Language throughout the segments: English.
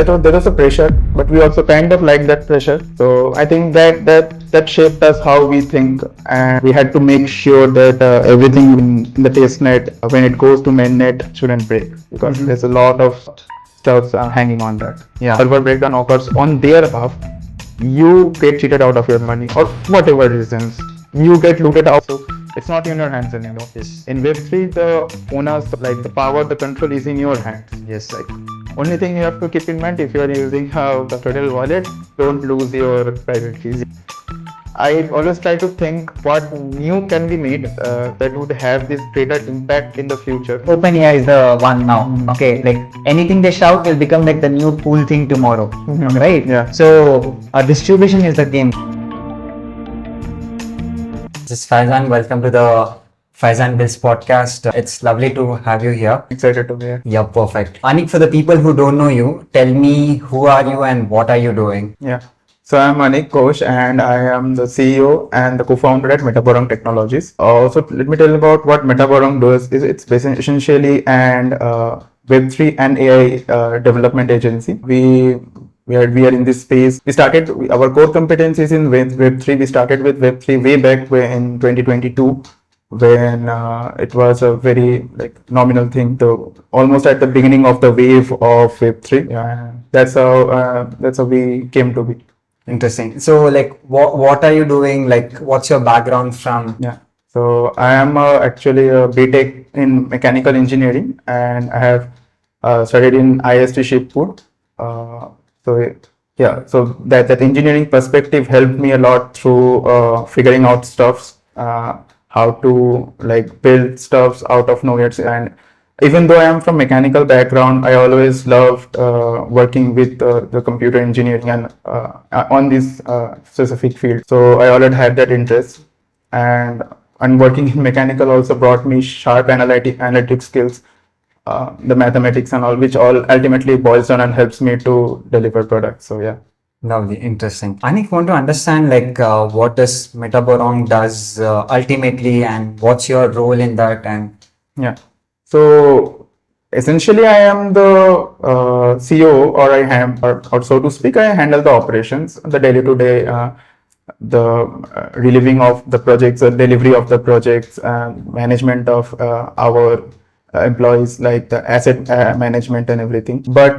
There was a pressure, but we also kind of like that pressure. So I think that shaped us how we think, and we had to make sure that everything in the testnet, when it goes to mainnet, shouldn't break, because there's a lot of stuff hanging on that. Yeah. Server breakdown occurs on their behalf. You get cheated out of your money, or whatever reasons, you get looted out. So it's not in your hands anymore. Yes. In Web3, the owners, like the power, the control is in your hands. Yes. Like, only thing you have to keep in mind, if you are using the Total wallet, don't lose your private keys. I always try to think what new can be made that would have this greater impact in the future. OpenAI is the one now. Okay, like anything they shout will become like the new cool thing tomorrow. Right? Yeah. So distribution is the game. This is Faizan. Welcome to the Faizan Bills podcast. It's lovely to have you here. Excited to be here. Yeah, perfect. Anik, for the people who don't know you, tell me who are you and what are you doing? Yeah. So I'm Anik Ghosh, and I am the CEO and the co-founder at Metaborong Technologies. So let me tell you about what Metaborong does. It's essentially an Web3 and AI development agency. We are in this space. We started our core competencies in Web3. We started with Web3 way back in 2022. When it was a very nominal thing, almost at the beginning of the wave of Web3. Yeah, that's how we came to be. Interesting. So like what are you doing? Like what's your background from? Yeah. So I am actually a BTech in mechanical engineering, and I have studied in IST Shipwood. So that engineering perspective helped me a lot through figuring out stuffs, how to build stuffs out of nowhere. And even though I am from mechanical background, I always loved working with the computer engineering and on this specific field. So I already had that interest, and working in mechanical also brought me sharp analytic skills, the mathematics and all, which all ultimately boils down and helps me to deliver products. So yeah. Lovely, interesting. Anik, want to understand what does Metaborong does ultimately, and what's your role in that? And yeah. So essentially, I am the CEO, or so to speak, I handle the operations, the day-to-day, the reliving of the projects, the delivery of the projects, management of our employees, like the asset management and everything. But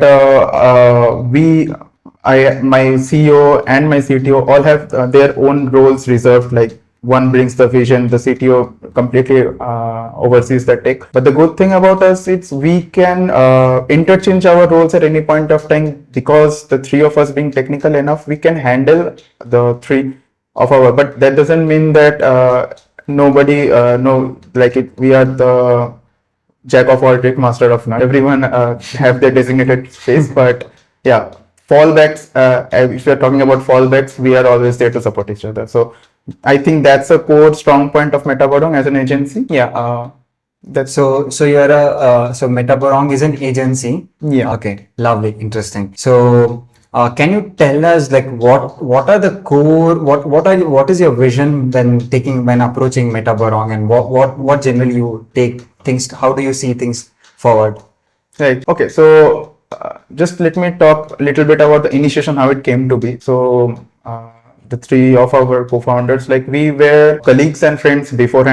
my CEO and my CTO all have their own roles reserved. Like, one brings the vision, the CTO completely oversees the tech. But the good thing about us is we can interchange our roles at any point of time, because the three of us being technical enough, we can handle the three of our. But that doesn't mean that nobody we are the jack of all trades, master of none. Everyone have their designated space, but yeah. Fallbacks, if you're talking about fallbacks, we are always there to support each other. So I think that's a core strong point of Metaborong as an agency. Yeah. That's so you're so Metaborong is an agency. Yeah. Okay. Lovely. Interesting. So can you tell us what are the core, what is your vision when approaching Metaborong, and what generally you take things, how do you see things forward? Right. Okay. So just let me talk a little bit about the initiation, how it came to be. So the three of our co-founders, we were colleagues and friends before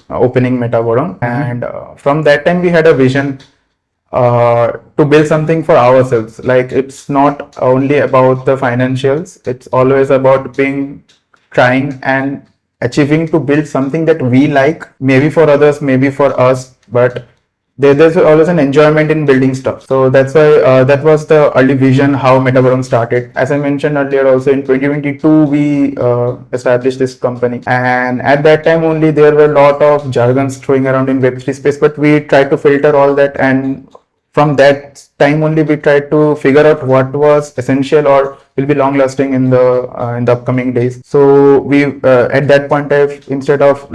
opening Metaborong. And from that time we had a vision to build something for ourselves. It's not only about the financials, it's always about trying and achieving to build something that we like, maybe for others, maybe for us, but there's always an enjoyment in building stuff. So that's why that was the early vision, how Metaborong started. As I mentioned earlier, also in 2022 we established this company, and at that time only there were a lot of jargons throwing around in Web3 space, but we tried to filter all that, and from that time only we tried to figure out what was essential or will be long lasting in the upcoming days. So we at that point instead of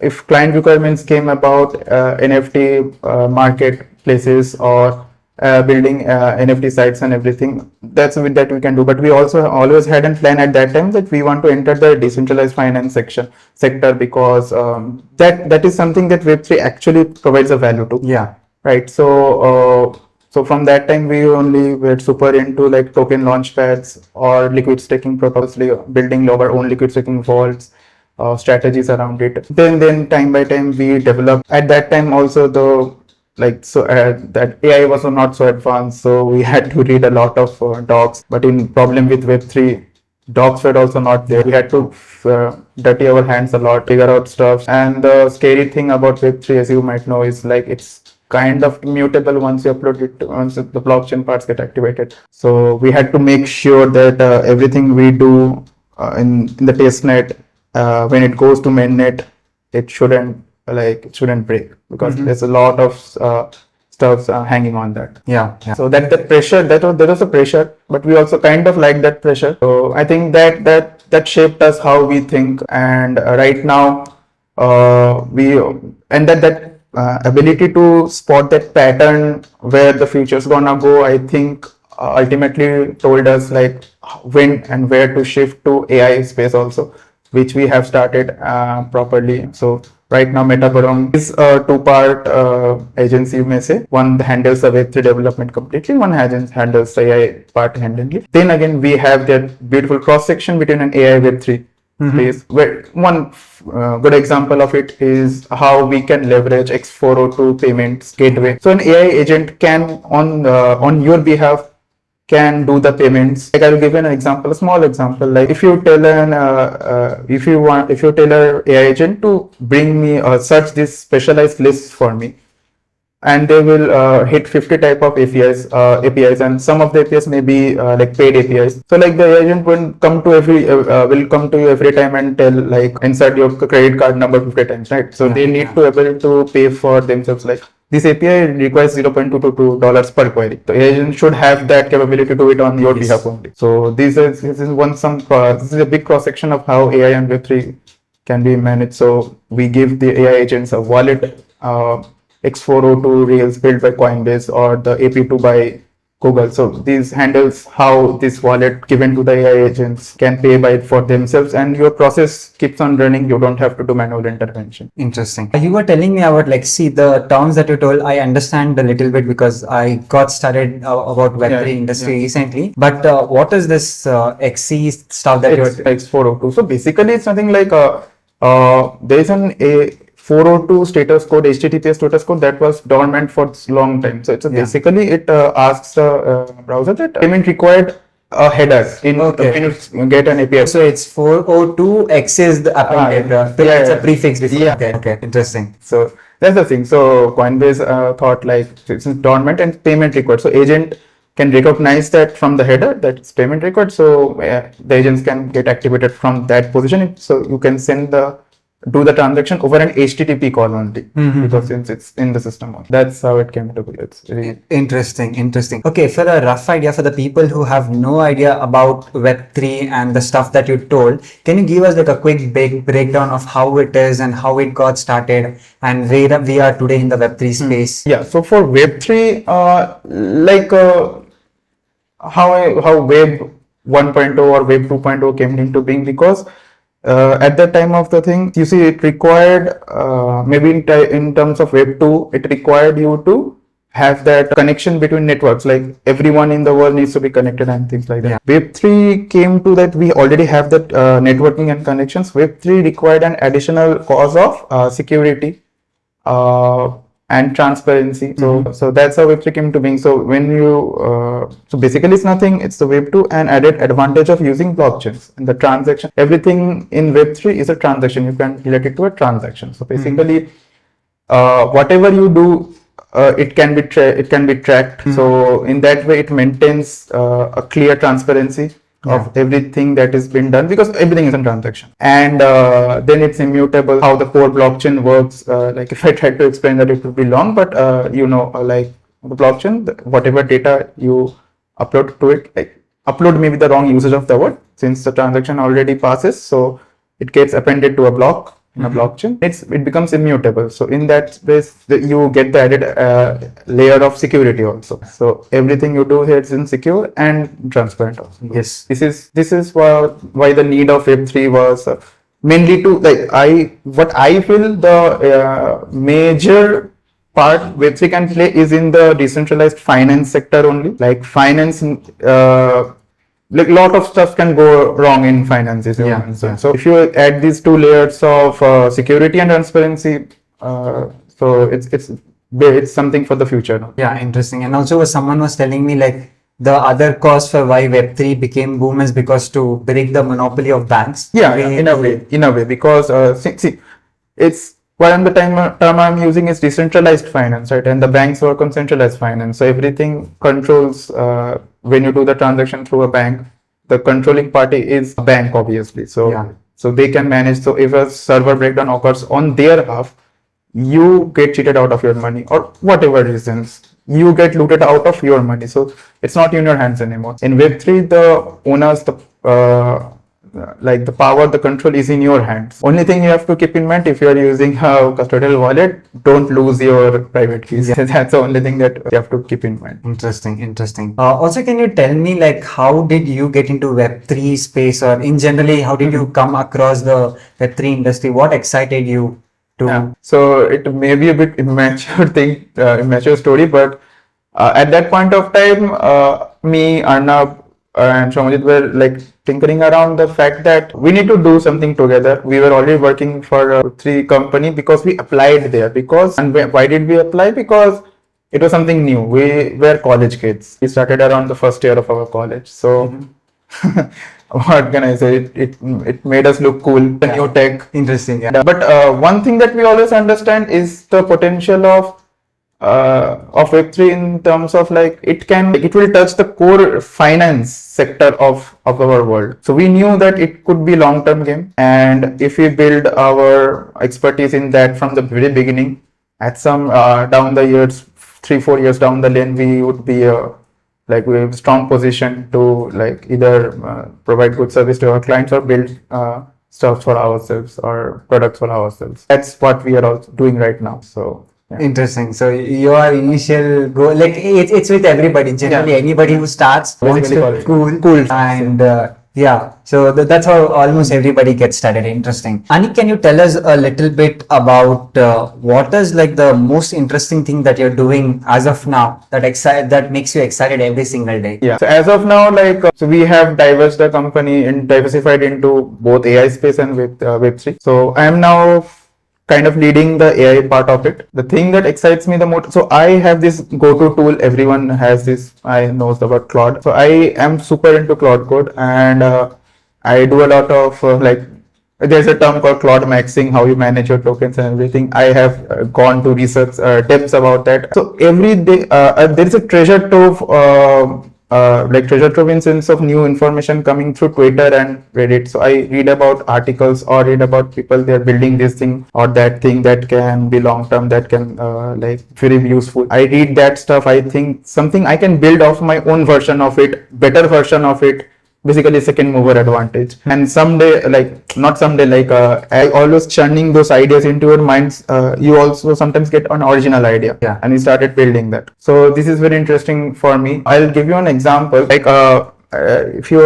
if client requirements came about NFT marketplaces or building NFT sites and everything, that's that we can do. But we also always had a plan at that time that we want to enter the decentralized finance sector, because that is something that Web3 actually provides a value to. Yeah. Right. So So from that time, we only were super into like token launch pads or liquid staking protocols, building our own liquid staking vaults, strategies around it. Then time by time, we developed. At that time, also the that AI was not so advanced, so we had to read a lot of docs. But in problem with Web3, docs were also not there. We had to dirty our hands a lot, figure out stuff. And the scary thing about Web3, as you might know, is like it's kind of immutable once you upload it, once the blockchain parts get activated. So we had to make sure that everything we do in the testnet, when it goes to mainnet, it shouldn't break, because there's a lot of stuff hanging on that. Yeah. So that the pressure, that was the pressure, but we also kind of like that pressure. So I think that shaped us how we think. And right now, we and that ability to spot that pattern where the future's gonna go, I think ultimately told us like when and where to shift to AI space also, which we have started properly. So right now, Metaborong is a two-part agency, you may say. One handles the Web3 development completely, one handles the AI part handling. Then again, we have that beautiful cross-section between an AI Web3 space. Where one good example of it is how we can leverage X402 payments gateway. So an AI agent can, on your behalf, can do the payments. Like I'll give you an example, a small example. Like if you tell if you tell an AI agent to bring me search this specialized list for me, and they will hit 50 type of APIs, and some of the APIs may be like paid APIs. So like the agent will come to you every time and tell like insert your credit card number 50 times, right? So they need to able to pay for themselves. Like this API requires $0.222 per query. The agent should have that capability to do it on your behalf only. So this is a big cross section of how AI and Web3 can be managed. So we give the AI agents a wallet, X402 Rails built by Coinbase or the AP2 by Google. So these handles how this wallet given to the AI agents can pay by it for themselves, and your process keeps on running. You don't have to do manual intervention. Interesting. You were telling me about the terms that you told. I understand a little bit because I got started about Web3 industry recently. But what is this XC stuff that you're X402? So basically, it's nothing like there is a 402 status code, HTTPS status code that was dormant for a long time. So it's basically it asks the browser that payment required a header when you get an API. So it's 402 X is the appended. It's a prefix before. Okay, interesting. So that's the thing. So Coinbase thought like it's dormant and payment required. So agent can recognize that from the header that it's payment required. So the agents can get activated from that position. So you can do the transaction over an HTTP call only, because since it's in the system. That's how it came to be. It's really interesting. Okay, for a rough idea for the people who have no idea about Web3 and the stuff that you told, can you give us like a quick breakdown of how it is and how it got started and where we are today in the Web3 space? Yeah. So for Web3, how Web 1.0 or Web 2.0 came into being, because at the time of the thing, you see, it required maybe in terms of Web 2, it required you to have that connection between networks, like everyone in the world needs to be connected and things like that. Web 3 came to that we already have that networking and connections. Web 3 required an additional cause of security and transparency. So that's how Web3 came to being. So when you, so basically it's nothing, it's the Web2 and added advantage of using blockchains and the transaction. Everything in Web3 is a transaction. You can relate it to a transaction. So basically, whatever you do, it can be tracked. So in that way, it maintains a clear transparency of everything that is been done, because everything is a transaction. And then it's immutable. How the core blockchain works, like if I try to explain that, it would be long, but like the blockchain, whatever data you upload to it, like upload may be the wrong usage of the word, since the transaction already passes, so it gets appended to a block in a blockchain. It becomes immutable. So in that space, you get the added layer of security also. So everything you do here is insecure and transparent also. Yes. This is why the need of Web3 was mainly to, like, what I feel the major part Web3 can play is in the decentralized finance sector only. Like finance, like lot of stuff can go wrong in finances. Yeah. So if you add these two layers of security and transparency, so it's something for the future. Yeah, interesting. And also, someone was telling me like the other cause for why Web3 became boom is because to break the monopoly of banks. Yeah, in a way, because see, it's what the term I'm using is decentralized finance, right? And the banks work on centralized finance, so everything controls when you do the transaction through a bank. The controlling party is a bank, obviously. So Yeah. so they can manage. So if a server breakdown occurs on their half, you get cheated out of your money, or whatever reasons, you get looted out of your money. So it's not in your hands anymore. In Web3, the owners, like the power, the control is in your hands. Only thing you have to keep in mind, if you are using a custodial wallet, don't lose your private keys. Yeah. That's the only thing that you have to keep in mind. Interesting. Also, can you tell me like how did you get into Web3 space, or in generally how did you come across the Web3 industry? What excited you to? Yeah. So it may be a bit immature thing, immature story, but at that point of time, me, Arnab, and Shomajit were like tinkering around the fact that we need to do something together. We were already working for a Web3 company because we applied there. Why did we apply? Because it was something new. We were college kids. We started around the first year of our college. So what can I say? It made us look cool. The new tech. Interesting. Yeah. But one thing that we always understand is the potential of Web3 in terms of like it will touch the core finance sector of our world. So we knew that it could be long-term game, and if we build our expertise in that from the very beginning, at some down the years, 3-4 years down the lane, we would be like we have a strong position to like either provide good service to our clients or build stuff for ourselves or products for ourselves. That's what we are also doing right now. So yeah. Interesting. So your initial goal, like it's with everybody. Generally, anybody who starts wants to cool, and yeah. So that's how almost everybody gets started. Interesting. Anik, can you tell us a little bit about what is like the most interesting thing that you're doing as of now that makes you excited every single day? Yeah. So as of now, like so we have diversified the company and diversified into both AI space and Web3. So I am now kind of leading the AI part of it. The thing that excites me the most, so I have this go-to tool. Everyone has this. I knows about Claude. So I am super into Claude Code, and I do a lot of like. There's a term called Claude maxing, how you manage your tokens and everything. I have gone to research depths about that. So every day there is a treasure trove. Like treasure trove in sense of new information coming through Twitter and Reddit. So I read about articles or read about people they're building this thing or that thing that can be long term, that can like very useful. I read that stuff. I think something I can build off my own version of it, better version of it. Basically second mover advantage. And someday, like not someday, like I always churning those ideas into your minds. You also sometimes get an original idea, and you started building that. So this is very interesting for me. I'll give you an example. Like if you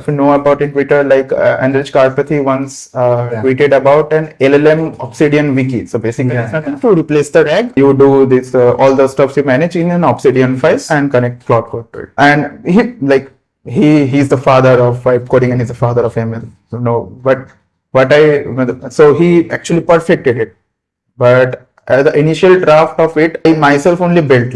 know about it, Twitter, like Andrej Karpathy once tweeted about an LLM Obsidian wiki. So basically, it's not to replace the RAG. You do this all the stuff you manage in an Obsidian file and connect Cloud Code to it. And he's the father of vibe coding and he's the father of ML. So no, so he actually perfected it. But the initial draft of it, I myself only built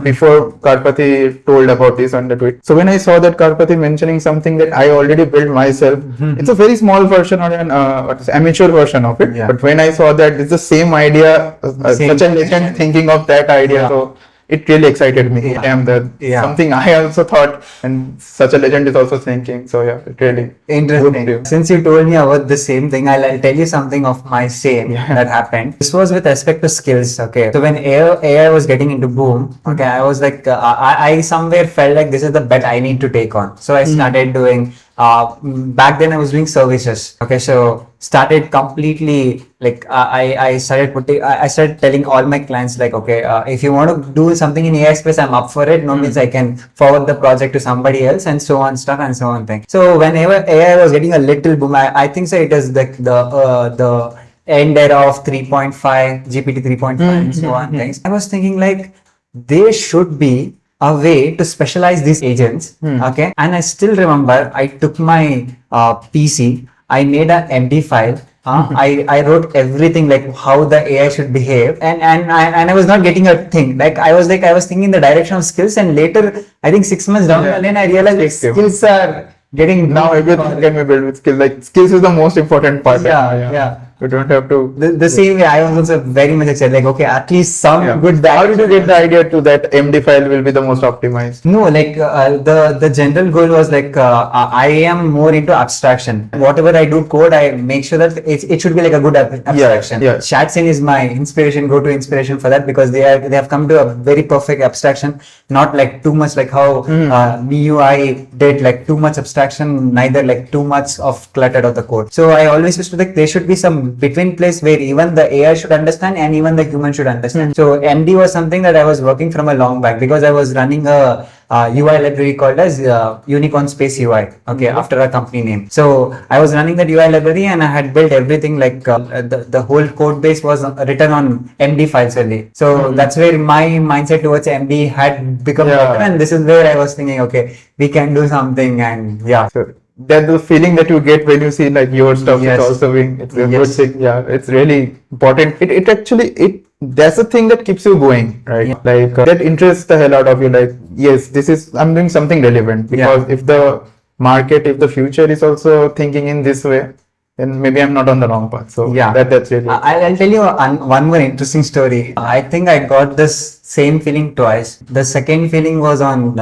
before Karpathy told about this on the tweet. So when I saw that Karpathy mentioning something that I already built myself, it's a very small version or an amateur version of it. But when I saw that it's the same idea, such a legend thinking of that idea. So it really excited me. Something I also thought, and such a legend is also thinking. So yeah, it really interesting. Since you told me about the same thing, I'll tell you something of my same that happened. This was with respect to skills. Okay, so when AI was getting into boom, okay, I was like, I somewhere felt like this is the bet I need to take on. So I started doing. Back then I was doing services. Okay, so started completely like I started telling all my clients like, okay, if you want to do something in AI space, I'm up for it. No means I can forward the project to somebody else and so on stuff and so on thing. So whenever AI was getting a little boom, I think so it is like the end era of 3.5, GPT 3.5, and so on things. I was thinking like there should be a way to specialize these agents. Okay, and I still remember I took my PC, I made an MD file. I wrote everything like how the AI should behave, and I was not getting a thing. Like I was thinking in the direction of skills, and later I think 6 months down the line I realized like, skills are getting Now everything can be built with skills. Like skills is the most important part. Yeah. You don't have to. The same way I was also very much excited. Like okay, at least some good. How did you get the idea to that MD file will be the most optimized? No, like the general goal was like I am more into abstraction. Whatever I do code, I make sure that it should be like a good abstraction. Yeah. Chatsin is my inspiration, go-to inspiration for that, because they have come to a very perfect abstraction, not like too much like how MIUI did, like too much abstraction, neither like too much of cluttered of the code. So I always used to think there should be some between place where even the AI should understand and even the human should understand. So MD was something that I was working from a long back, because I was running a UI library called as Unicorn Space UI, okay, after a company name. So I was running that UI library and I had built everything like the whole code base was written on MD files only. So that's where my mindset towards MD had become better, and this is where I was thinking, okay, we can do something. And So that the feeling that you get when you see like your stuff is also being, it's a good thing. Yeah, it's really important. It actually that's the thing that keeps you going, right? Like that interests the hell out of you. Like, yes, I'm doing something relevant, because if the market, if the future is also thinking in this way, then maybe I'm not on the wrong path. So that's really. I'll tell you one more interesting story. I think I got this same feeling twice. The second feeling was on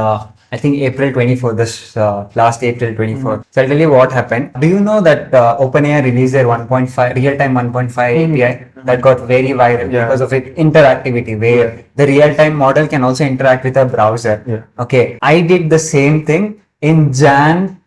I think April 24, this last April 24. So I'll tell you what happened. Do you know that OpenAI released their 1.5 real-time 1.5 API that got very viral because of its interactivity, where the real-time model can also interact with a browser. Okay, I did the same thing in Jan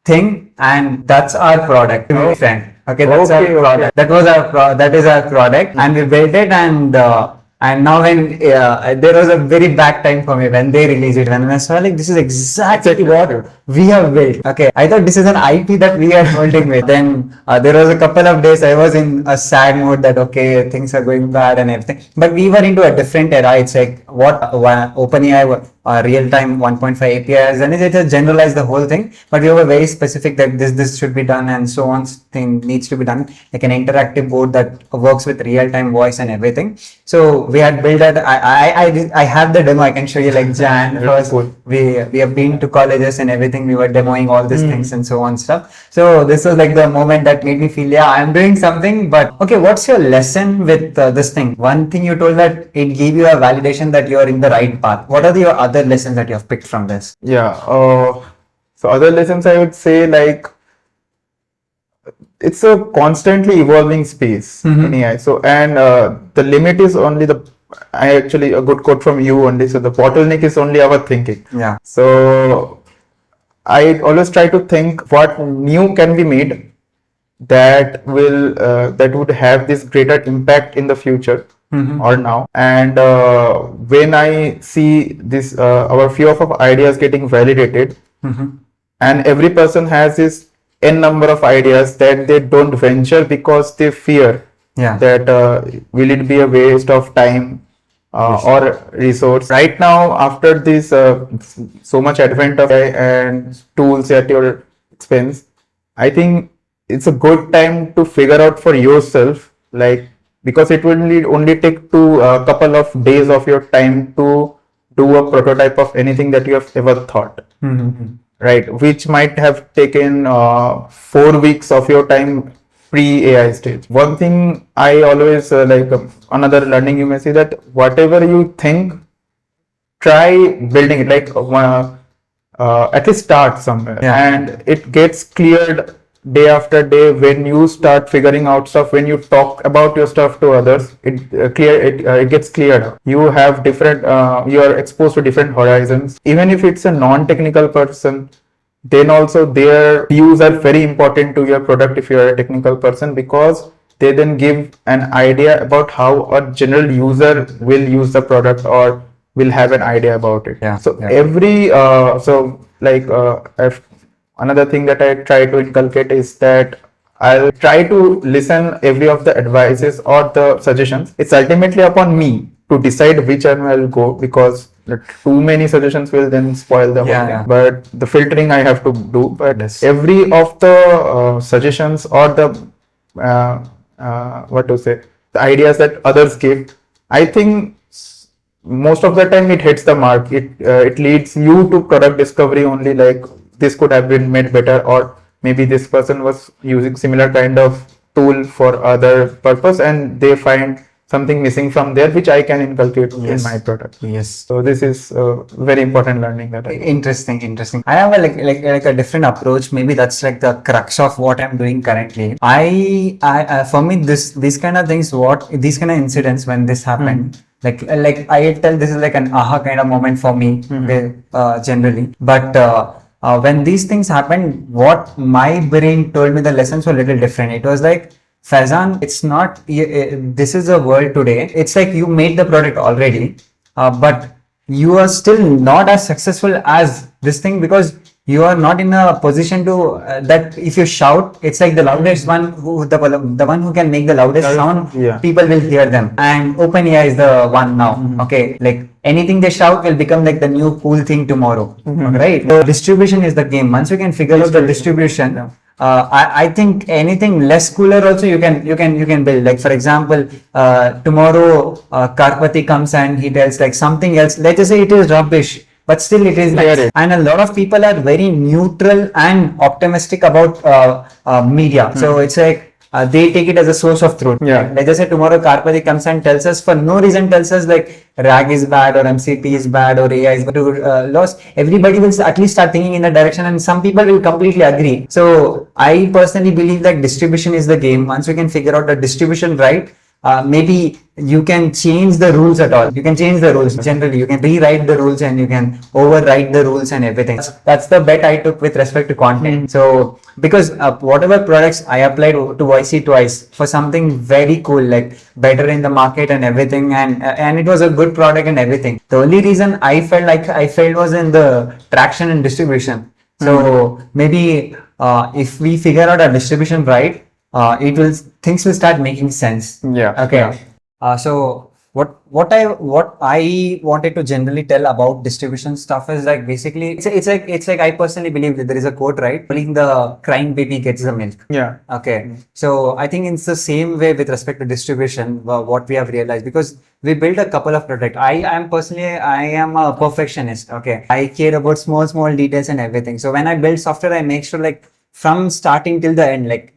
thing, and that's our product, my friend. Okay, that's our product. That is our product, and we built it, and now when there was a very bad time for me when they released it, and I saw like this is exactly what we have built. Okay, I thought this is an IP that we are holding with. Then there was a couple of days I was in a sad mood that okay, things are going bad and everything. But we were into a different era. It's like what OpenAI real-time 1.5 APIs, and it has generalized the whole thing. But we were very specific that this should be done and so on thing needs to be done, like an interactive board that works with real-time voice and everything. So we had built that. I have the demo. I can show you like Jan. We have been to colleges and everything. We were demoing all these things and so on stuff. So this was like the moment that made me feel, yeah, I'm doing something. But okay, what's your lesson with this thing? One thing you told that it gave you a validation that you are in the right path. What are your other lessons that you have picked from this? So other lessons I would say, like, it's a constantly evolving space in AI. So, and the limit is only a good quote from you only. So the bottleneck is only our thinking. Yeah. So I always try to think what new can be made that would have this greater impact in the future or now. And when I see this, our few of our ideas getting validated, and every person has this n number of ideas that they don't venture because they fear that will it be a waste of time or resource. Right now, after this so much advent of AI and tools at your expense, I think it's a good time to figure out for yourself, like, because it will only take a couple of days of your time to do a prototype of anything that you have ever thought. Right, which might have taken 4 weeks of your time pre-AI stage. One thing I always another learning you may see, that whatever you think, try building it, like at least start somewhere, and it gets cleared day after day when you start figuring out stuff. When you talk about your stuff to others, it gets cleared up. You have different you are exposed to different horizons. Even if it's a non-technical person, then also their views are very important to your product if you are a technical person, because they then give an idea about how a general user will use the product or will have an idea about it. Another thing that I try to inculcate is that I'll try to listen every of the advices or the suggestions. It's ultimately upon me to decide which one I'll go, because too many suggestions will then spoil the whole Yeah, thing. yeah. But the filtering I have to do. But Yes. every of the suggestions or the what to say, the ideas that others give, I think most of the time it hits the mark. It leads you to product discovery only, like this could have been made better, or maybe this person was using similar kind of tool for other purpose and they find something missing from there which I can inculcate in my product. Yes. So this is a very important learning that I Interesting. I have a like a different approach. Maybe that's like the crux of what I'm doing currently. I for me these kind of things, what these kind of incidents when this happened, like I tell this is like an aha kind of moment for me, generally. But when these things happened, what my brain told me, the lessons were a little different. It was like, Faizan, it's not, this is the world today. It's like you made the product already, but you are still not as successful as this thing, because you are not in a position to, that if you shout, it's like the loudest one who, the one who can make the loudest sound, Yeah. people will hear them. And OpenAI is the one now. Okay. Like anything they shout will become like the new cool thing tomorrow. Right? So distribution is the game. Once you can figure out the distribution, I think anything less cooler also you can build. Like for example, tomorrow Karpati comes and he tells like something else. Let's just say it is rubbish, but still it is Hear nice. it. And a lot of people are very neutral and optimistic about media. So it's like they take it as a source of truth. Yeah. Let's just say tomorrow Karpati comes and tells us, for no reason tells us like RAG is bad or MCP is bad or AI is bad to loss. Everybody will at least start thinking in that direction, and some people will completely agree. So I personally believe that distribution is the game. Once we can figure out the distribution right, maybe you can change the rules at all. You can change the rules. Generally, you can rewrite the rules and you can override the rules and everything. That's the bet I took with respect to content. So, because whatever products I applied to YC twice for something very cool, like better in the market and everything, and it was a good product and everything. The only reason I felt like I failed was in the traction and distribution. So maybe if we figure out our distribution right, things will start making sense. Yeah. Okay. Yeah. So what I wanted to generally tell about distribution stuff is like, basically it's like I personally believe that there is a quote, right? Only the crying baby gets the milk. Yeah. Okay. So I think it's the same way with respect to distribution, what we have realized, because we built a couple of products. I am a perfectionist. Okay. I care about small details and everything. So when I build software, I make sure like from starting till the end, like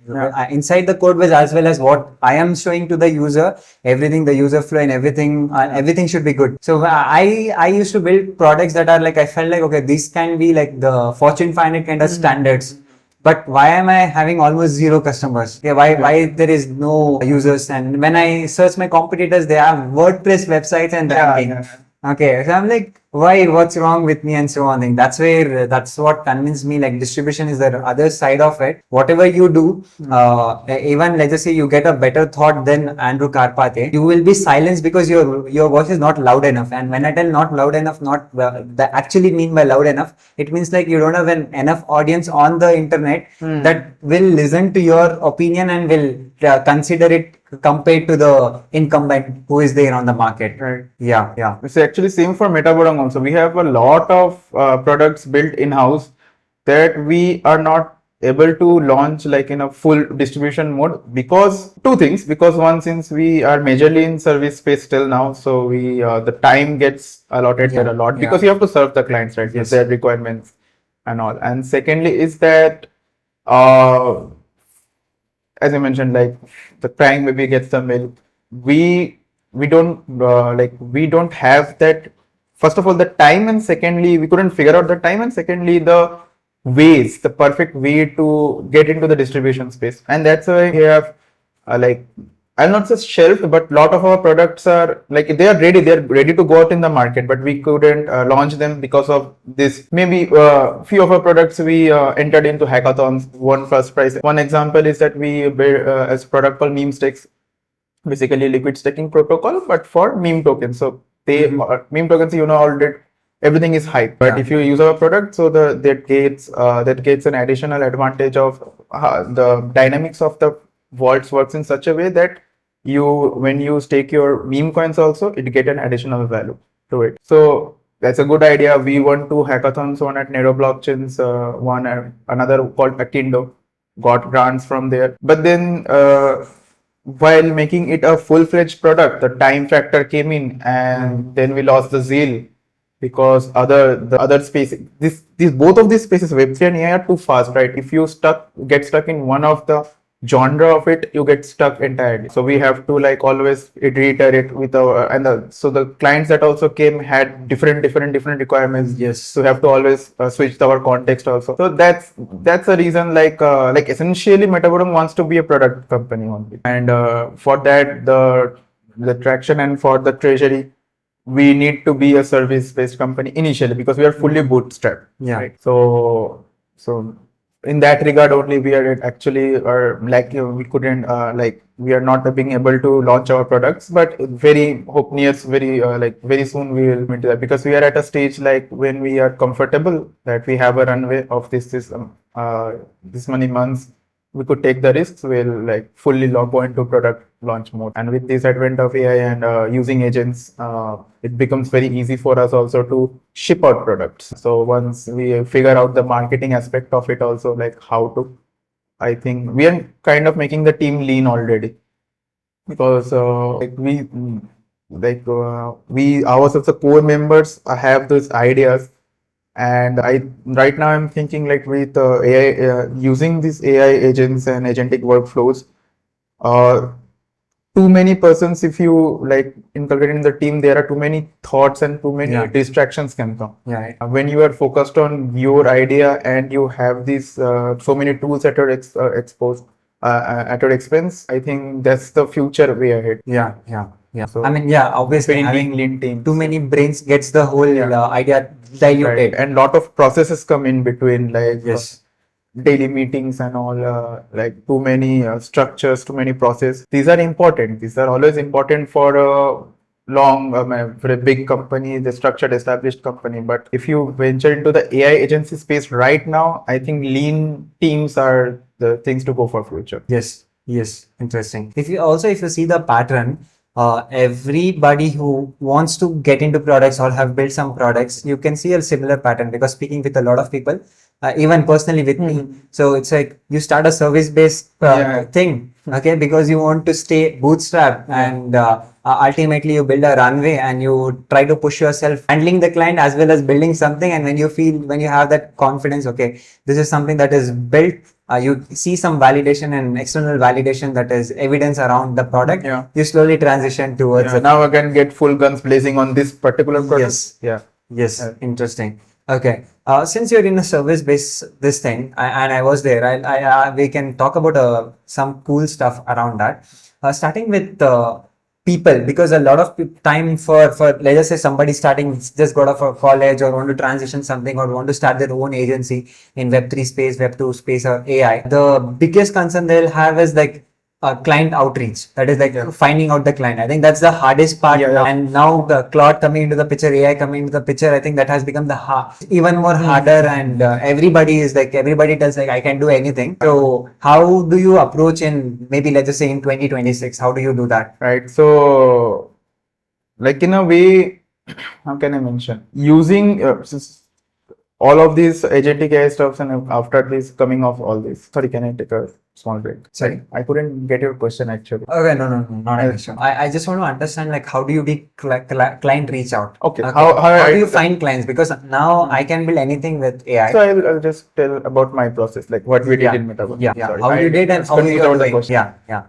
inside the code base as well as what I am showing to the user, everything, the user flow and everything should be good. So I used to build products that are like, I felt like, okay, this can be like the Fortune 500 kind of standards. But why am I having almost zero customers? Okay, why there is no users? And when I search my competitors, they have WordPress websites and ranking. Okay, so I'm like, why? What's wrong with me? And so on. That's what convinced me. Like distribution is the other side of it. Whatever you do, even let's just say you get a better thought than Andrew Karpate, you will be silenced because your voice is not loud enough. And when I tell not loud enough, not that actually mean by loud enough, it means like you don't have enough audience on the internet that will listen to your opinion and will consider it compared to the incumbent who is there on the market. Right. Yeah. It's actually same for Metaborong also. We have a lot of products built in-house that we are not able to launch like in a full distribution mode, because two things. Because one, since we are majorly in service space till now, so we the time gets allotted there a lot, because you have to serve the clients, right? Yes. Their requirements and all. And secondly is that as I mentioned, like the crying baby gets the milk. We don't we don't have that. First of all, the time, and secondly, we couldn't figure out the time, and secondly, the ways, the perfect way to get into the distribution space. And that's why we have I'll not say shelved, but lot of our products are like they're ready to go out in the market, but we couldn't launch them because of this. Maybe few of our products we entered into hackathons, won first prize. One example is that we built as a product called meme stakes, basically liquid staking protocol, but for meme tokens. So they meme tokens, already everything is hype. But if you use our product, so that gets an additional advantage of the dynamics of the vaults works in such a way that when you stake your meme coins also, it get an additional value to it. So that's a good idea. We won 2 hackathons, one at Nero Blockchains, one at another called Akindo, got grants from there. But then while making it a full-fledged product, the time factor came in, and then we lost the zeal because the other space, these both of these spaces, Web3 and AI, are too fast, right? If you get stuck in one of the genre of it, you get stuck entirely. So we have to like always reiterate with our so the clients that also came had different requirements. Yes. So we have to always switch our context also. So that's a reason, like essentially Metaborong wants to be a product company only, and for that the traction and for the treasury, we need to be a service-based company initially because we are fully bootstrapped. Yeah. Right? So in that regard only we are actually, or like we couldn't we are not being able to launch our products, but very very soon we will meet that, because we are at a stage like when we are comfortable that we have a runway of this many months, we could take the risks. We'll like fully go into product launch mode. And with this advent of AI and using agents, it becomes very easy for us also to ship out products. So once we figure out the marketing aspect of it also, like how to, I think we are kind of making the team lean already, because we ourselves, the core members, have those ideas. And right now I'm thinking like with AI, using these AI agents and agentic workflows, too many persons, if you like inculcate in the team, there are too many thoughts and too many distractions can come. Yeah. When you are focused on your idea and you have these so many tools at your at your expense, I think that's the future way ahead. Yeah. So I mean, obviously having lean teams, too many brains gets the whole idea diluted. right. And lot of processes come in between, like Yes. daily meetings and all, like too many structures, too many processes. These are important. These are always important for a for a big company, the structured, established company. But if you venture into the AI agency space right now, I think lean teams are the things to go for future. Yes. Interesting. If you see the pattern, everybody who wants to get into products or have built some products, you can see a similar pattern, because speaking with a lot of people, even personally with me, so it's like you start a service-based thing, okay, because you want to stay bootstrapped, and ultimately you build a runway and you try to push yourself handling the client as well as building something. And when you have that confidence, okay, this is something that is built, you see some validation and external validation, that is evidence around the product, you slowly transition towards it. Now I can get full guns blazing on this particular product. Yes. Interesting. Okay. Since you're in a service-based this thing, and I was there, we can talk about some cool stuff around that. Starting with people, because a lot of time for let's just say somebody starting, just got off of college or want to transition something or want to start their own agency in Web3 space, Web2 space, or AI. The biggest concern they'll have is like client outreach, that is like finding out the client. I think that's the hardest part. And now the Claude coming into the picture, AI coming into the picture, I think that has become even more harder. And everybody tells like I can do anything. So how do you approach in maybe let's just say in 2026, how do you do that? Right. So like in a way, how can I mention, using all of these agentic AI stuffs, and after this coming of all this, sorry, can I take a small break? Sorry, I couldn't get your question actually. Okay, no, not an issue. I just want to understand like how do you be client reach out? Okay. How do you find clients? Because now I can build anything with AI. So I'll just tell about my process, like what we did in Metabor. Sorry, how you did and how you are doing. Yeah.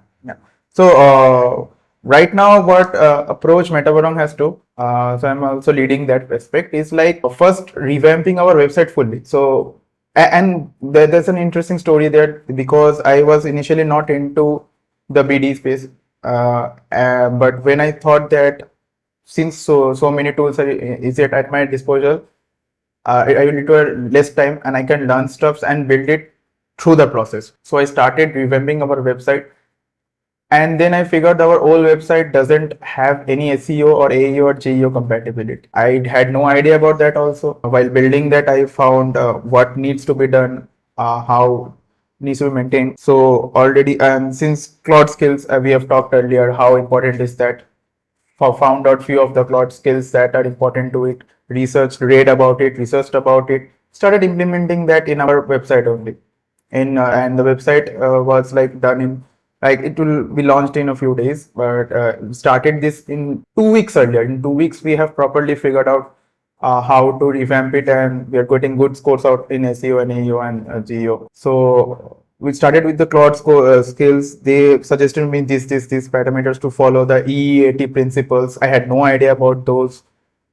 So right now, what approach Metaborong has to, so I'm also leading that aspect, is like first revamping our website fully. So and there's an interesting story there, because I was initially not into the BD space, but when I thought that since so many tools is at my disposal, I will need less time and I can learn stuff and build it through the process. So I started revamping our website. And then I figured our old website doesn't have any SEO or AEO or GEO compatibility. I had no idea about that also. While building that, I found what needs to be done, how needs to be maintained. So already, since cloud skills, we have talked earlier, how important is that? Found out few of the cloud skills that are important to it, researched, read about it, researched about it, started implementing that in our website only. And the website was like done in, like, it will be launched in a few days, but started this in 2 weeks earlier. In 2 weeks, we have properly figured out how to revamp it, and we are getting good scores out in SEO and AEO and GEO. So we started with the cloud skills. They suggested me these parameters to follow the EEAT principles. I had no idea about those,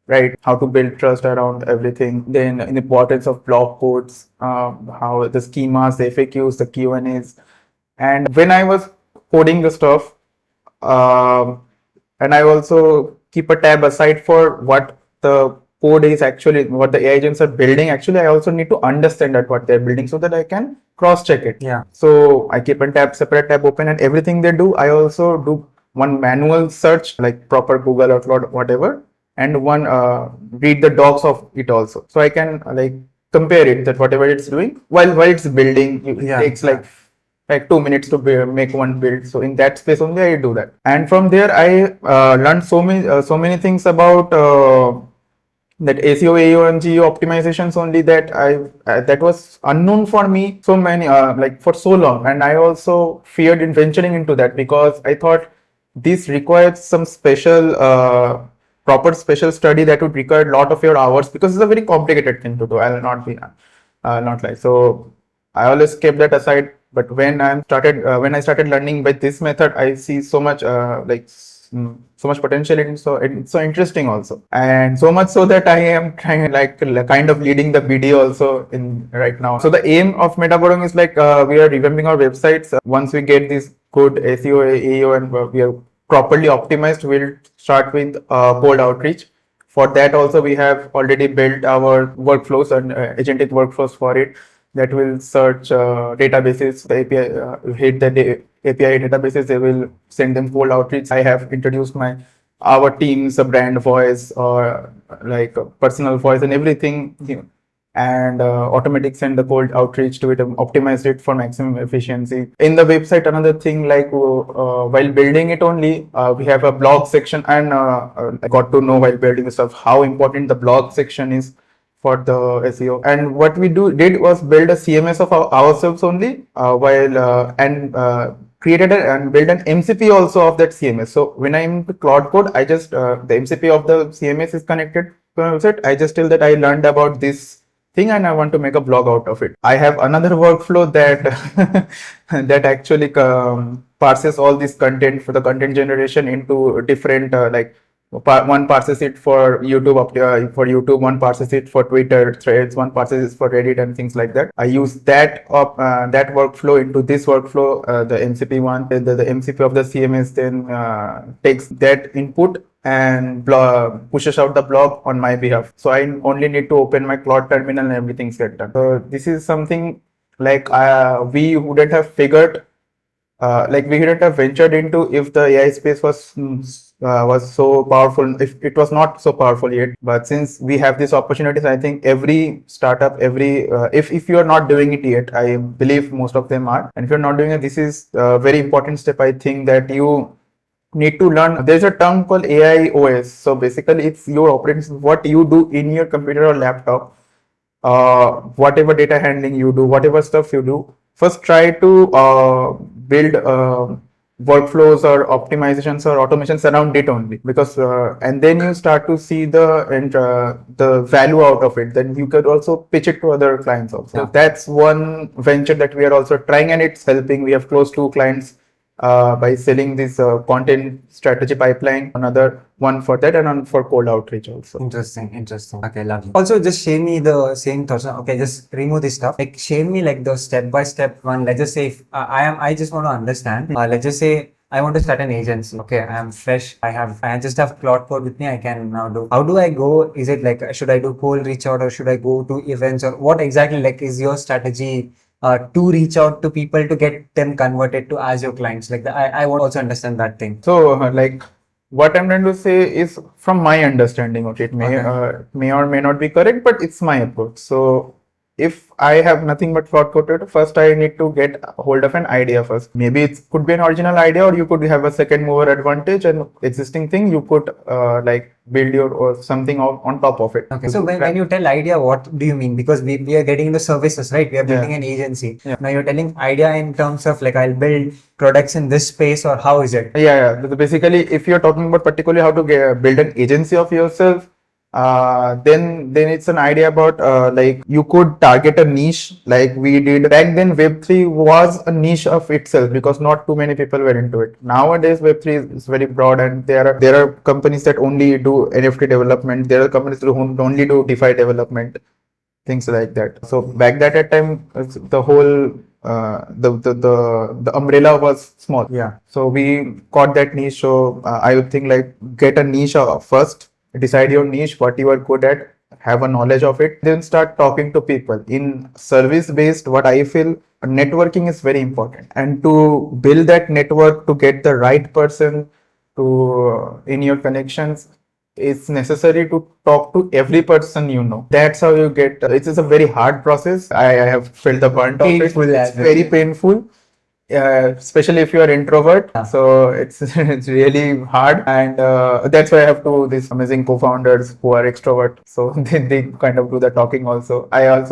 right? How to build trust around everything. Then the importance of blog posts, how the schemas, the FAQs, the Q&As. And when I was coding the stuff, um, and I also keep a tab aside for what the code is actually, what the AI agents are building. Actually, I also need to understand that what they're building so that I can cross check it. Yeah. So I keep a separate tab open, and everything they do, I also do one manual search, like proper Google or Cloud, whatever, and one read the docs of it also. So I can like compare it, that whatever it's doing while it's building, it takes like 2 minutes to make one build. So in that space only I do that. And from there I learned so many things about that ACO, AO, and GEO optimizations only, that that was unknown for me so many like for so long. And I also feared in venturing into that, because I thought this requires some special proper special study that would require a lot of your hours, because it's a very complicated thing to do. I'll not be not like, so I always kept that aside. But when I started learning by this method, I see so much so much potential in it. So it's so interesting also, and so much so that I am trying like kind of leading the BD also in right now. So the aim of Metaborong is like we are revamping our websites. Once we get this good SEO, AEO, and we are properly optimized, we'll start with cold outreach. For that also, we have already built our workflows and agentic workflows for it, that will search databases. The API hit the API databases, they will send them cold outreach. I have introduced our team's brand voice, or like personal voice and everything, and automatic send the cold outreach to it, optimized it for maximum efficiency. In the website, another thing, like while building it only, we have a blog section, and I got to know while building the stuff how important the blog section is for the SEO. And what we did was build a CMS of ourselves only, created and built an MCP also of that CMS. So when I'm into Cloud Code, I just the MCP of the CMS is connected to my website. I just tell that I learned about this thing and I want to make a blog out of it. I have another workflow that that actually parses all this content for the content generation into different one parses it for YouTube, one parses it for Twitter threads, one parses it for Reddit and things like that. I use that that workflow into this workflow, the MCP one. The MCP of the CMS then takes that input and pushes out the blog on my behalf. So I only need to open my Cloud terminal and everything's get done. So this is something like we wouldn't have figured, like we wouldn't have ventured into if the AI space was so powerful, if it was not so powerful yet. But since we have these opportunities, I think every startup, if you are not doing it yet, I believe most of them are, and if you're not doing it, this is a very important step, I think, that you need to learn. There's a term called AI OS. So basically it's your operating, what you do in your computer or laptop, whatever data handling you do, whatever stuff you do, first try to build workflows or optimizations or automations around it only, because and then you start to see the value out of it. Then you could also pitch it to other clients also. So that's one venture that we are also trying, and it's helping. We have closed 2 clients by selling this content strategy pipeline, another one for that, and one for cold outreach also. Interesting. Okay, lovely. Also, just share me the same thoughts. Okay, just remove this stuff. Like, share me like the step-by-step one. Let's just say if I just want to understand. Let's just say I want to start an agency. Okay, I am fresh. I just have Cloud Code with me. I can now do. How do I go? Is it like, should I do cold reach out, or should I go to events, or what exactly like is your strategy to reach out to people to get them converted to as your clients? Like I want to also understand that thing. So, like, what I'm trying to say is from my understanding. Okay, it may or may not be correct, but it's my approach. So, if I have nothing but cloud coded, first I need to get a hold of an idea first. Maybe it could be an original idea, or you could have a second mover advantage and existing thing. You could like build your or something on top of it. Okay, so when you tell idea, what do you mean? Because we are getting into services, right? We are building an agency. Yeah. Now you're telling idea in terms of like I'll build products in this space, or how is it? Yeah. Basically, if you're talking about particularly how to build an agency of yourself, then it's an idea about like you could target a niche like we did back then. Web3 was a niche of itself because not too many people were into it. Nowadays Web3 is very broad, and there are companies that only do NFT development. There are companies who only do DeFi development, things like that. So back that time, the whole the umbrella was small. Yeah. So we caught that niche. So I would think like get a niche first, decide your niche, what you are good at, have a knowledge of it, then start talking to people. In service based, what I feel networking is very important, and to build that network to get the right person to in your connections, it's necessary to talk to every person you know. That's how you get. It is a very hard process. I have felt the burnt of it. Painful It's very painful, especially if you are introvert. Yeah. So it's really hard, and that's why I have two these amazing co-founders who are extrovert. So they kind of do the talking also. I am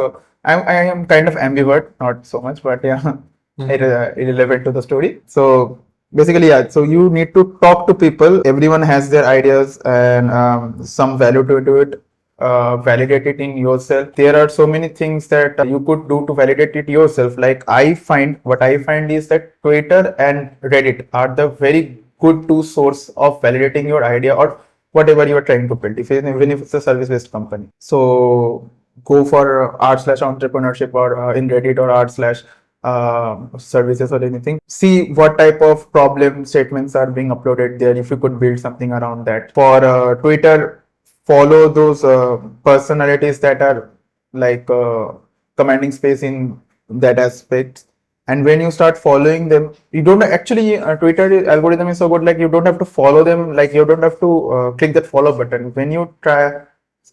kind of ambivert, not so much, but yeah, irrelevant to the story. So basically, yeah, so you need to talk to people. Everyone has their ideas and some value to it. Validate it in yourself. There are so many things that you could do to validate it yourself. Like what I find is that Twitter and Reddit are the very good two source of validating your idea or whatever you are trying to build, even if it's a service-based company. So go for r/entrepreneurship or in Reddit or r/services or anything. See what type of problem statements are being uploaded there. If you could build something around that. For Twitter, follow those personalities that are like commanding space in that aspect. And when you start following them, you don't actually Twitter algorithm is so good. Like you don't have to follow them. Like you don't have to click that follow button. When you try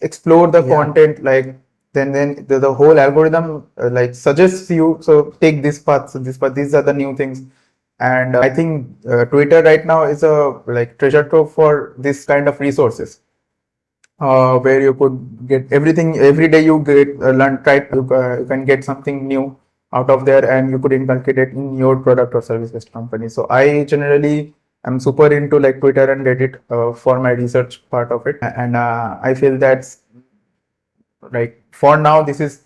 explore the content, like then the whole algorithm like suggests you. So take this path. So this path. These are the new things. And I think Twitter right now is a like treasure trove for this kind of resources. Where you could get everything every day. You get you can get something new out of there, and you could inculcate it in your product or service based company. So I generally am super into like Twitter and Reddit for my research part of it, and I feel that's like for now this is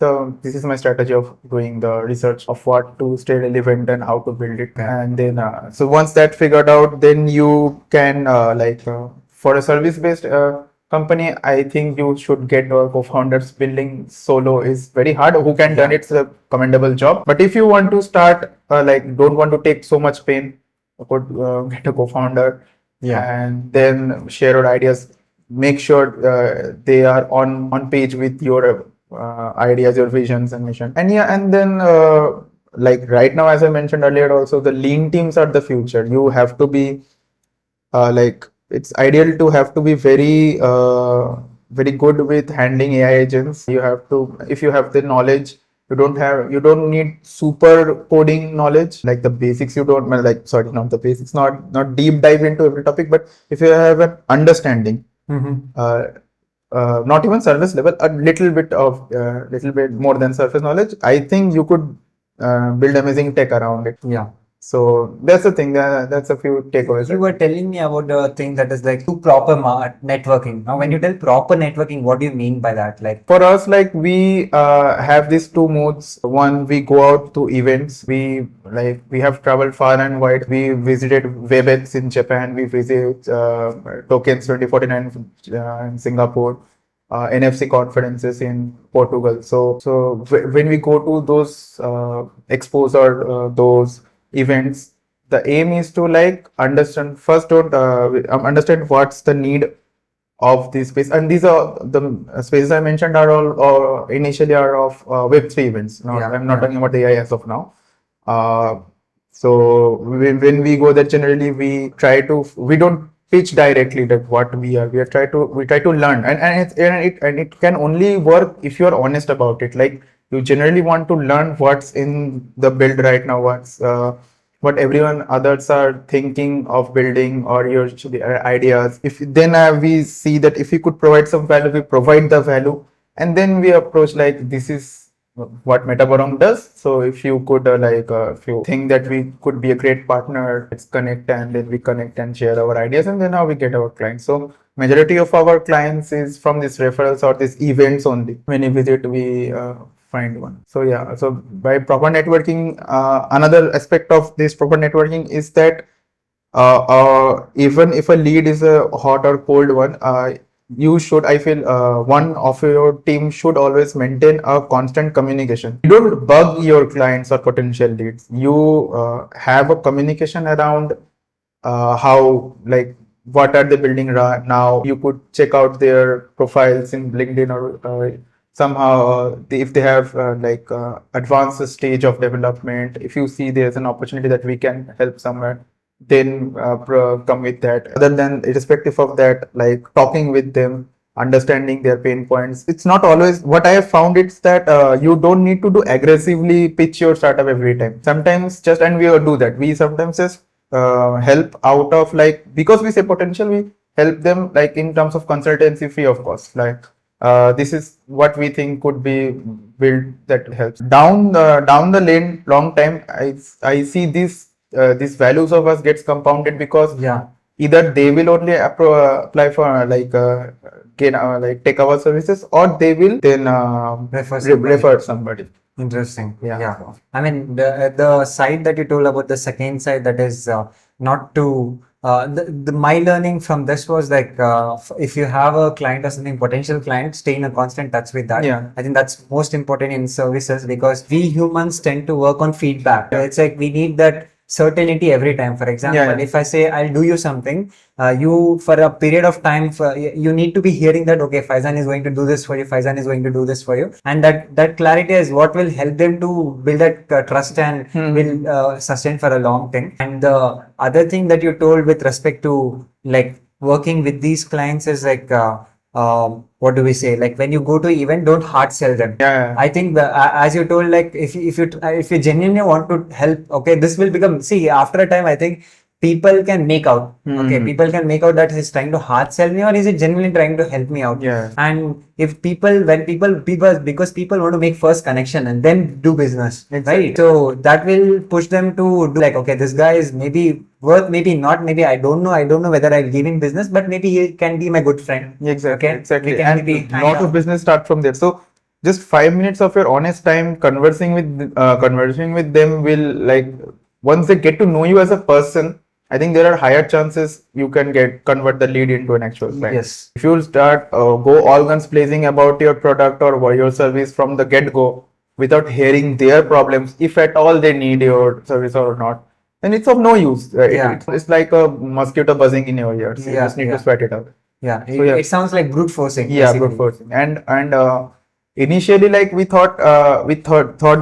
my strategy of doing the research of what to stay relevant and how to build it. And then so once that figured out, then you can for a service based company, I think you should get co-founders. Building solo is very hard. Who can done it's a commendable job. But if you want to start don't want to take so much pain, you could get a co-founder and then share your ideas. Make sure they are on page with your ideas, your visions and mission. And then like right now, as I mentioned earlier, also the lean teams are the future. You have to be it's ideal to have to be very very good with handling AI agents. You have to, if you have the knowledge, you don't need super coding knowledge, like the basics. You don't not the basics, not deep dive into every topic, but if you have an understanding, not even surface level, a little bit more than surface knowledge, I think you could build amazing tech around it. Yeah. So that's the thing. That's a few takeaways. You were telling me about the thing that is like proper networking. Now, when you tell proper networking, what do you mean by that? Like for us, like we have these two modes. One, we go out to events. We have traveled far and wide. We visited WebEx in Japan. We visited Tokens 2049 in Singapore. NFC conferences in Portugal. So when we go to those expos or those events, the aim is to like understand first. Don't understand what's the need of this space. And these are the spaces I mentioned are all initially are of Web3 events. Not, Yeah, I'm not yeah. talking about AI as of now. Uh, so when we go there, generally we don't pitch directly that what we are. We try to learn, and it can only work if you are honest about it. Like you generally want to learn what's in the build right now, what everyone others are thinking of building or your ideas. If then we see that if we could provide some value, we provide the value, and then we approach like this is what Metaborong does. So if you could if you think that we could be a great partner, let's connect, and then we connect and share our ideas, and then how we get our clients. So majority of our clients is from these referrals or these events only. When you visit, we find one. So yeah, so by proper networking, another aspect of this proper networking is that even if a lead is a hot or cold one, you should, I feel, one of your team should always maintain a constant communication. You don't bug your clients or potential leads. You have a communication around how, like, what are they building now. You could check out their profiles in LinkedIn or somehow if they have advanced stage of development. If you see there's an opportunity that we can help somewhere, then come with that. Other than irrespective of that, like talking with them, understanding their pain points. It's not always what I have found. It's that you don't need to do aggressively pitch your startup every time. Sometimes just, and we do that. We sometimes just help out of, like, because we say potential, we help them like in terms of consultancy fee of course. Like this is what we think could be built that helps. Down the lane, long time, I see these values of us gets compounded because Yeah. either they will only apply for get like take our services, or they will then refer somebody. Interesting. Yeah. Yeah. I mean, the side that you told about the second side, that is not to my learning from this was like if you have a client or something, potential client, stay in a constant touch with that. Yeah. I think that's most important in services, because we humans tend to work on feedback. Yeah. It's like we need that certainty every time. For example, Yeah. if I say I'll do you something, you for a period of time, you need to be hearing that, okay, Faizan is going to do this for you, Faizan is going to do this for you, and that clarity is what will help them to build that trust and will sustain for a long thing. And the other thing that you told with respect to like working with these clients is like what do we say, like when you go to event, don't hard sell them. Yeah. I think as you told, like if you genuinely want to help, okay, this will become, see, after a time, I think people can make out. Okay, people can make out that he's trying to hard sell me or is he genuinely trying to help me out. Yeah. And if when people because people want to make first connection and then do business, Exactly. right? So that will push them to do like, okay, this guy is maybe worth, maybe not, maybe I don't know whether I'll give him business, but maybe he can be my good friend. Exactly. Okay? Exactly. We can And maybe a lot of business start from there. So just 5 minutes of your honest time conversing with them will, like, once they get to know you as a person, I think there are higher chances you can convert the lead into an actual client. Yes. If you start go all guns blazing about your product or your service from the get go without hearing their problems, if at all they need your service or not, then it's of no use. It's like a mosquito buzzing in your ears. You just need to sweat it out. Yeah, So, yeah. it sounds like brute forcing. Yeah, basically. brute forcing. And initially, like, we thought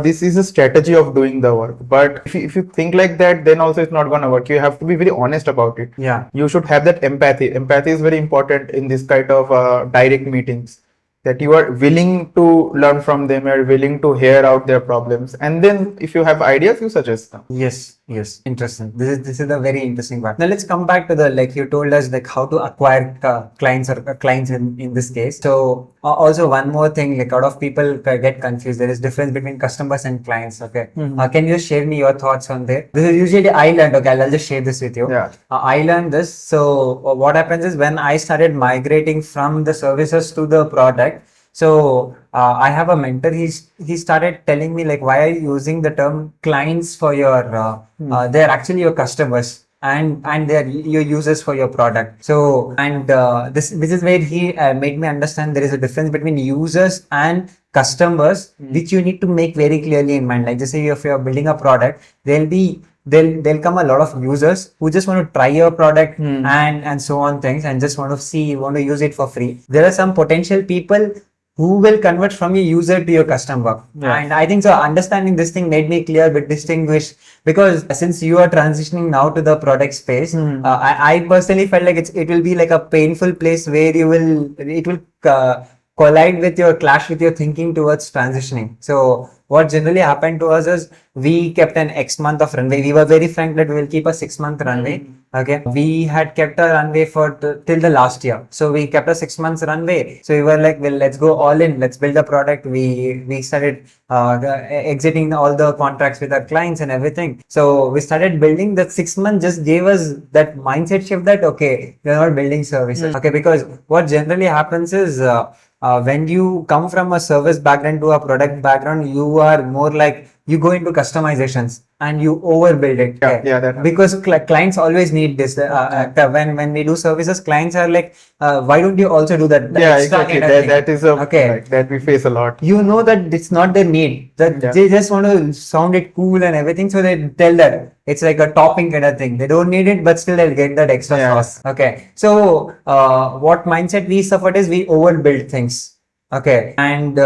this is a strategy of doing the work. But if you think like that, then also it's not gonna work. You have to be very honest about it. Yeah. You should have that empathy. Empathy is very important in this kind of direct meetings. That you are willing to learn from them, you're willing to hear out their problems, and then if you have ideas, you suggest them. Yes, interesting. This is a very interesting part. Now let's come back to the, like you told us, like how to acquire clients or clients in this case. So also one more thing, like a lot of people get confused. There is difference between customers and clients. Okay, can you share me your thoughts on that? This is usually I learned. Okay, I'll just share this with you. Yeah. I learned this. So what happens is when I started migrating from the services to the product. So I have a mentor. He started telling me, like, why are you using the term clients for your they're actually your customers and they're your users for your product. So and this is where he made me understand there is a difference between users and customers, which you need to make very clearly in mind. Like just say if you're building a product, there'll be they'll come a lot of users who just want to try your product Hmm. and so on things, and just want to use it for free. There are some potential people who will convert from your user to your customer. Yeah. And I think so understanding this thing made me clear but distinguish, because since you are transitioning now to the product space, I personally felt like it will be like a painful place where it will collide with your clash with your thinking towards transitioning. So what generally happened to us is we kept an X month of runway. We were very frank that we will keep a 6-month runway. Okay, we had kept a runway till the last year. So we kept a 6 months runway. So we were like, well, let's go all in. Let's build a product. We started exiting all the contracts with our clients and everything. So we started building. That 6 months just gave us that mindset shift that okay, we're not building services. Okay, because what generally happens is when you come from a service background to a product background, you are more like you go into customizations and you overbuild it. Yeah, yeah, that happens. Because clients always need this. When we do services, clients are like, why don't you also do that? Yeah, extra exactly. kind of That, thing? that is a Okay. like, that we face a lot. You know that it's not their need, that Yeah. they just want to sound it cool and everything, so they tell that it's like a topping kind of thing. They don't need it, but still they'll get that extra Yeah. sauce. Okay, so what mindset we suffered is we overbuild things. Okay, and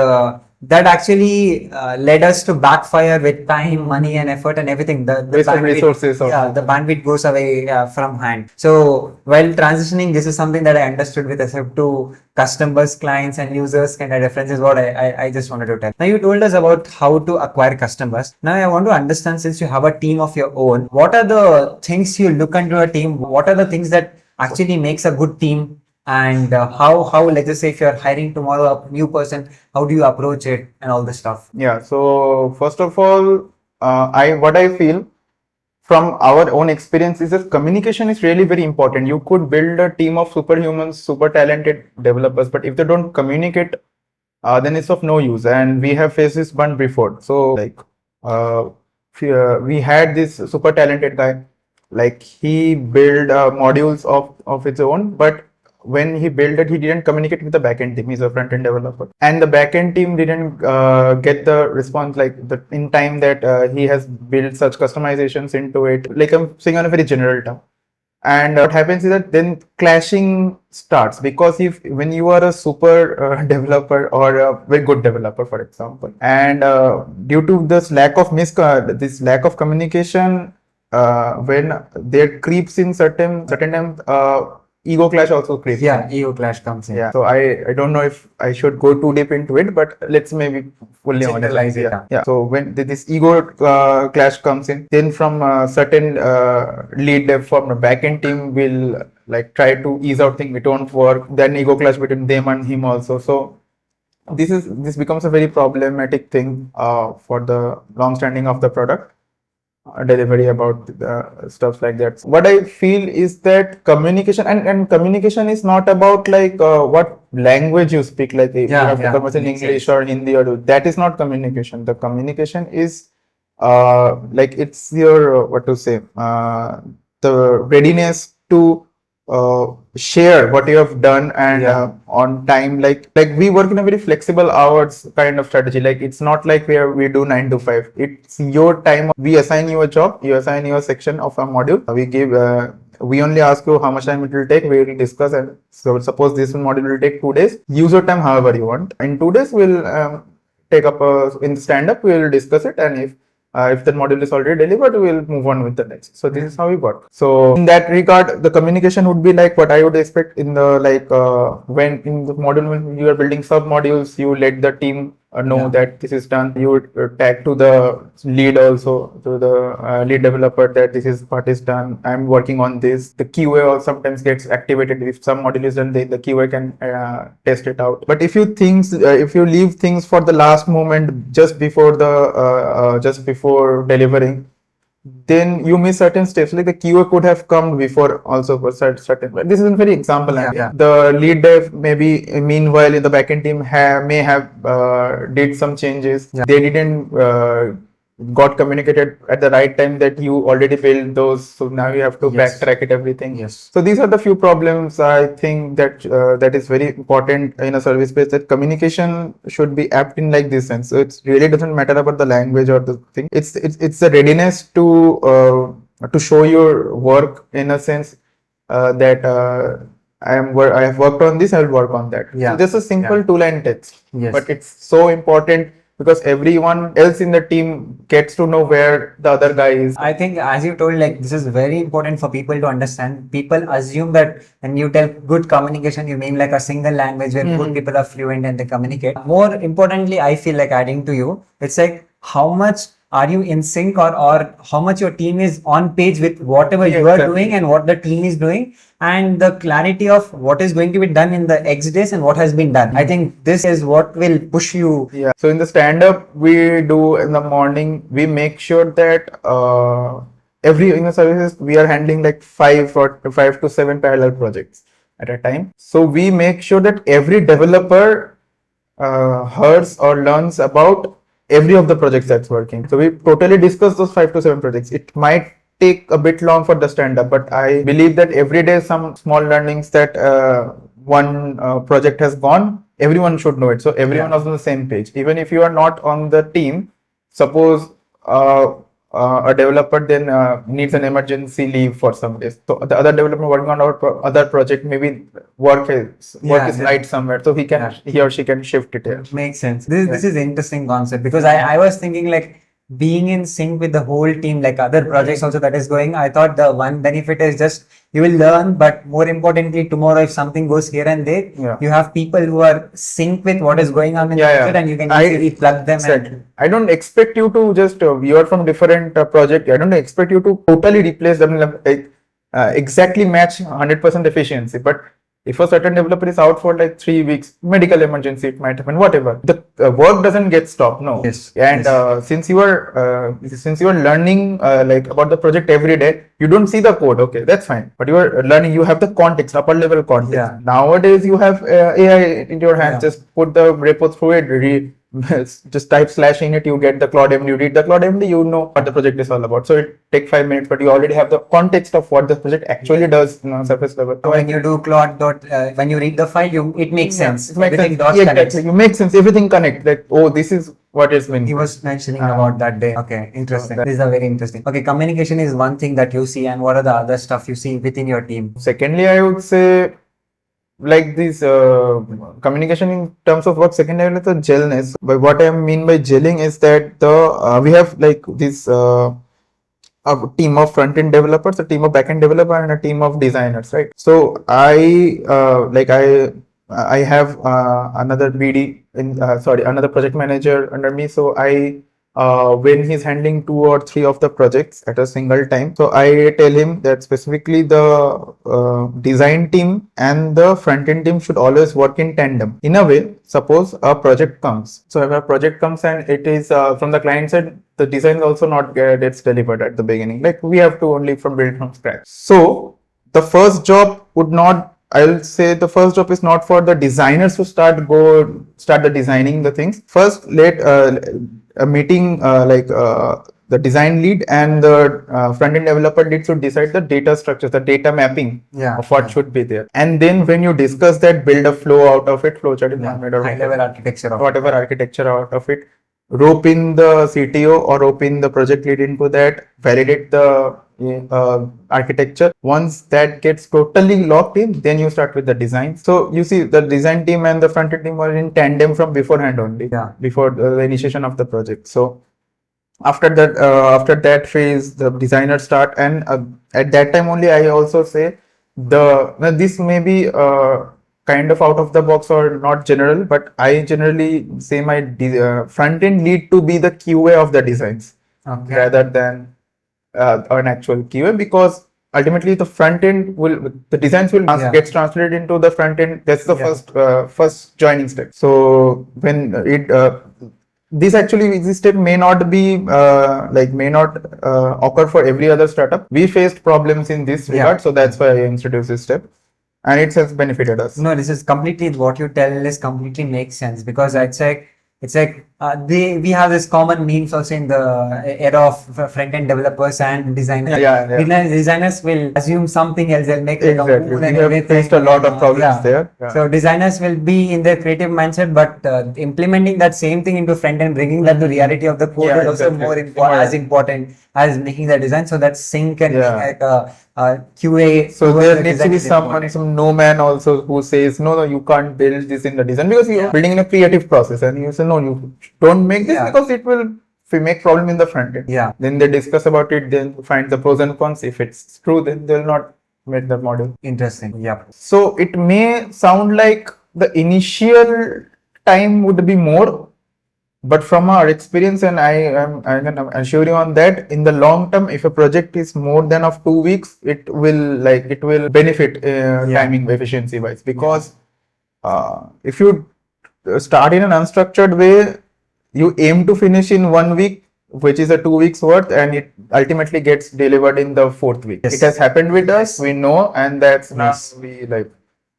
that actually led us to backfire with time, money, and effort and everything. The Waste of bandwidth- resources also. yeah, the bandwidth goes away from hand. So while transitioning, this is something that I understood with respect to customers, clients, and users. Kind of reference is what I just wanted to tell. Now you told us about how to acquire customers. Now I want to understand, since you have a team of your own, what are the things you look into a team? What are the things that actually makes a good team? And how let's just say if you're hiring tomorrow a new person, how do you approach it and all this stuff? Yeah. So first of all, what I feel from our own experience is that communication is really very important. You could build a team of superhumans, super talented developers, but if they don't communicate, then it's of no use. And we have faced this one before. So like, we had this super talented guy. Like he built modules of its own, but when he built it, he didn't communicate with the backend team. He's a front-end developer, and the backend team didn't get the response in time that he has built such customizations into it. Like I'm saying on a very general term. And what happens is that then clashing starts, because if when you are a super developer or a very good developer, for example, and due to this lack of communication, when there creeps in certain times, ego clash also creeps. Yeah, ego clash comes in. Yeah. So I don't know if I should go too deep into it, but let's maybe fully Generalize it, Yeah. Yeah. So when this ego clash comes in, then from certain lead dev from the backend team will like try to ease out things. We don't work. Then ego clash between them and him also. So this becomes a very problematic thing for the long standing of the product. Delivery about stuff like that. What I feel is that communication and communication is not about like what language you speak, like if you have to converse in English or Hindi or that is not communication. The communication is like it's your what to say, the readiness to share what you have done and on time. Like we work in a very flexible hours kind of strategy. Like it's not like we do 9 to 5. It's your time. We assign you a job, you assign you a section of a module. We only ask you how much time it will take. We will discuss, and so suppose this module will take 2 days. Use your time however you want. In 2 days we'll take up in the stand up, we will discuss it, and if the module is already delivered, we will move on with the next. So this is how we work. So in that regard, the communication would be like what I would expect in the when in the module when you are building sub modules, you let the team know that this is done. You would tag to the lead also, to the lead developer, that this is what is done. I'm working on this. The QA also sometimes gets activated. If some module is done, the QA can test it out. But if you leave things for the last moment, just before delivering, then you miss certain steps. Like the QA could have come before also for certain. This is a very example. The lead dev maybe meanwhile in the backend team may have did some changes. They didn't got communicated at the right time that you already built those, so now you have to Yes. backtrack it, everything. Yes. So these are the few problems I think that that is very important in a service base, that communication should be apt in like this sense. So it really doesn't matter about the language or the thing. It's the readiness to show your work in a sense that I have worked on this, I will work on that. Yeah. So just a simple Yeah. 2-line text. Yes. But it's so important because everyone else in the team gets to know where the other guy is. I think, as you told, like this is very important for people to understand. People assume that when you tell good communication, you mean like a single language where good people are fluent and they communicate. More importantly, I feel like adding to you, it's like how much are you in sync, or how much your team is on page with whatever Yeah, you are exactly. doing and what the team is doing, and the clarity of what is going to be done in the X days and what has been done. I think this is what will push you. Yeah. So in the stand up we do in the morning, we make sure that every in the services we are handling like 5 to 7 parallel projects at a time. So we make sure that every developer hears or learns about every of the projects that's working. So we totally discuss those 5 to 7 projects. It might take a bit long for the stand up, but I believe that every day some small learnings that one project has gone, everyone should know it. So everyone is on the same page. Even if you are not on the team, suppose a developer then needs an emergency leave for some days. So the other developer working on our other project, maybe work is light somewhere, so he or she can shift it here. Makes sense. This is interesting concept, because I was thinking like being in sync with the whole team, like other projects also that is going. I thought the one benefit is just you will learn, but more importantly, tomorrow if something goes here and there, you have people who are sync with what is going on in the project, and you can easily plug them. And I don't expect you to just you are from different project. I don't expect you to totally replace them, like exactly match 100% efficiency, but if a certain developer is out for like 3 weeks, medical emergency, it might happen, whatever. The work doesn't get stopped, no. Yes. And since you are learning like about the project every day, you don't see the code, okay, that's fine. But you are learning, you have the context, upper level context. Yeah. Nowadays, you have AI in your hands. Just put the repo through it, just type / in it, you get the Claude MD, you read the Claude MD, you know what the project is all about. So it takes 5 minutes, but you already have the context of what the project actually does on surface level. So when you do when you read the file, it makes sense. It makes Everything sense. dots Yeah, connect. exactly. You make sense. Everything connect. Like, oh, this is what is meant. He was mentioning about that day. Okay, interesting. This is a very interesting. Okay, communication is one thing that you see, and what are the other stuff you see within your team? Secondly, I would say like this communication in terms of work. Second level is the gelness. But what I mean by gelling is that we have like this a team of front-end developers, a team of back-end developer, and a team of designers, right? So I have another BD another project manager under me. So when he's handling 2 or 3 of the projects at a single time, so I tell him that specifically the design team and the front-end team should always work in tandem. In a way, suppose a project comes. So if a project comes and it is from the client side, the design is also not gets delivered at the beginning. Like we have to only build from scratch. So the first job would not. I'll say the first job is not for the designers to start the designing the things. First, let a meeting the design lead and the front-end developer lead should decide the data structures, the data mapping of what should be there. And then when you discuss that, build a flow out of it, flowchart in format or high-level architecture of whatever architecture out of it. Rope in the CTO or rope in the project lead into that, validate the architecture. Once that gets totally locked in, then you start with the design. So you see the design team and the front end team are in tandem from beforehand only, before the initiation of the project. So after that phase, the designers start, and at that time only I also say this may be kind of out of the box or not general, but I generally say my front end need to be the QA of the designs rather than an actual QA, because ultimately the front end the designs will gets translated into the front end. That's the first joining step. So when this step may not be occur for every other startup. We faced problems in this regard, so that's why I introduced this step, and it has benefited us. No, this is completely what you tell is completely makes sense, because it's like we have this common memes also in the era of front-end developers and designers. Designers will assume something else. They'll make like a Exactly. mood We and have everything. faced a lot of problems Yeah. there. Yeah. So designers will be in their creative mindset, but implementing that same thing into front-end, bringing that to reality of the code Yeah, is also exactly. as important as making the design. So that sync and Yeah. being like a QA. So towards there the needs to design be is someone, important. some no man also who says, no, you can't build this in the design because you're building in a creative process, and you say, no, you don't make this because it will make problem in the front end. Yeah. Then they discuss about it, then find the pros and cons. If it's true, then they'll not make the model. Interesting. Yeah. So it may sound like the initial time would be more, but from our experience, and I can assure you on that, in the long term, if a project is more than of 2 weeks, it will benefit timing efficiency wise, because if you start in an unstructured way, you aim to finish in 1 week, which is a 2 weeks worth, and it ultimately gets delivered in the 4th week. Yes. It has happened with us, we know, and that's Yes. now we like.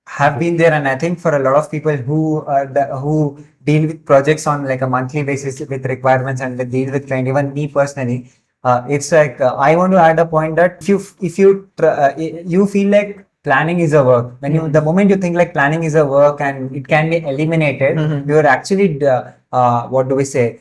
Have been there, and I think for a lot of people who who deal with projects on like a monthly basis with requirements and they deal with client, even me personally, it's like I want to add a point that you feel like planning is a work, when you the moment you think like planning is a work and it can be eliminated, you are actually what do we say,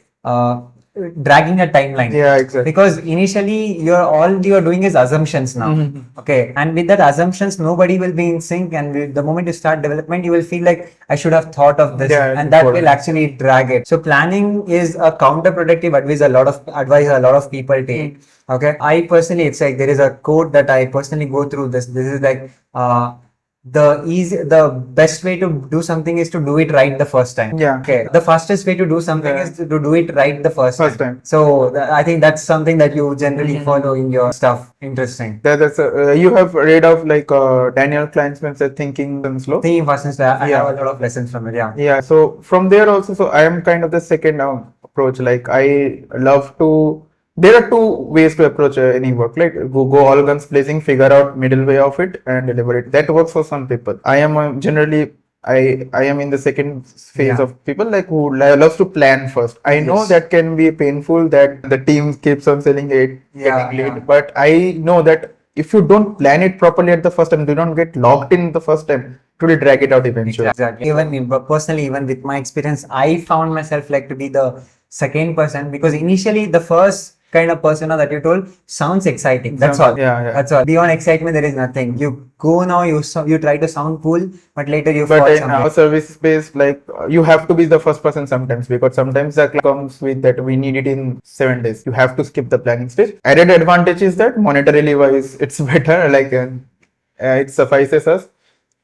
dragging a timeline. Yeah, exactly. Because initially you're doing is assumptions now. Okay, and with that assumptions nobody will be in sync, and the moment you start development you will feel like I should have thought of this, and that will actually drag it. So planning is a counterproductive advice a lot of people take. Okay, I personally, it's like there is a quote that I personally go through this is like the best way to do something is to do it right the first time. Yeah. Okay. The fastest way to do something is to do it right the first time. So I think that's something that you generally follow in your stuff. Interesting. That's you have read of like Daniel Kleinsman's Thinking and Slow. Thinking fast and slow. I have a lot of lessons from it. Yeah. Yeah. So from there also, so I am kind of the second approach. Like I love to. There are two ways to approach any work. Like go all guns blazing, figure out middle way of it, and deliver it. That works for some people. I am generally. I am in the second phase of people like who loves to plan first. I know that can be painful, that the team keeps on selling it, getting late. But I know that if you don't plan it properly at the first time, do not get locked in the first time, it will drag it out eventually. Exactly. Personally, even with my experience, I found myself like to be the second person, because initially the first kind of persona that you told sounds exciting. That's all. That's all. Beyond excitement, there is nothing. You go now, you try to sound cool, but later you fall in our service space, like you have to be the first person sometimes, because sometimes the client comes with that we need it in 7 days. You have to skip the planning stage. Added advantage is that monetarily wise, it's better. Like it suffices us.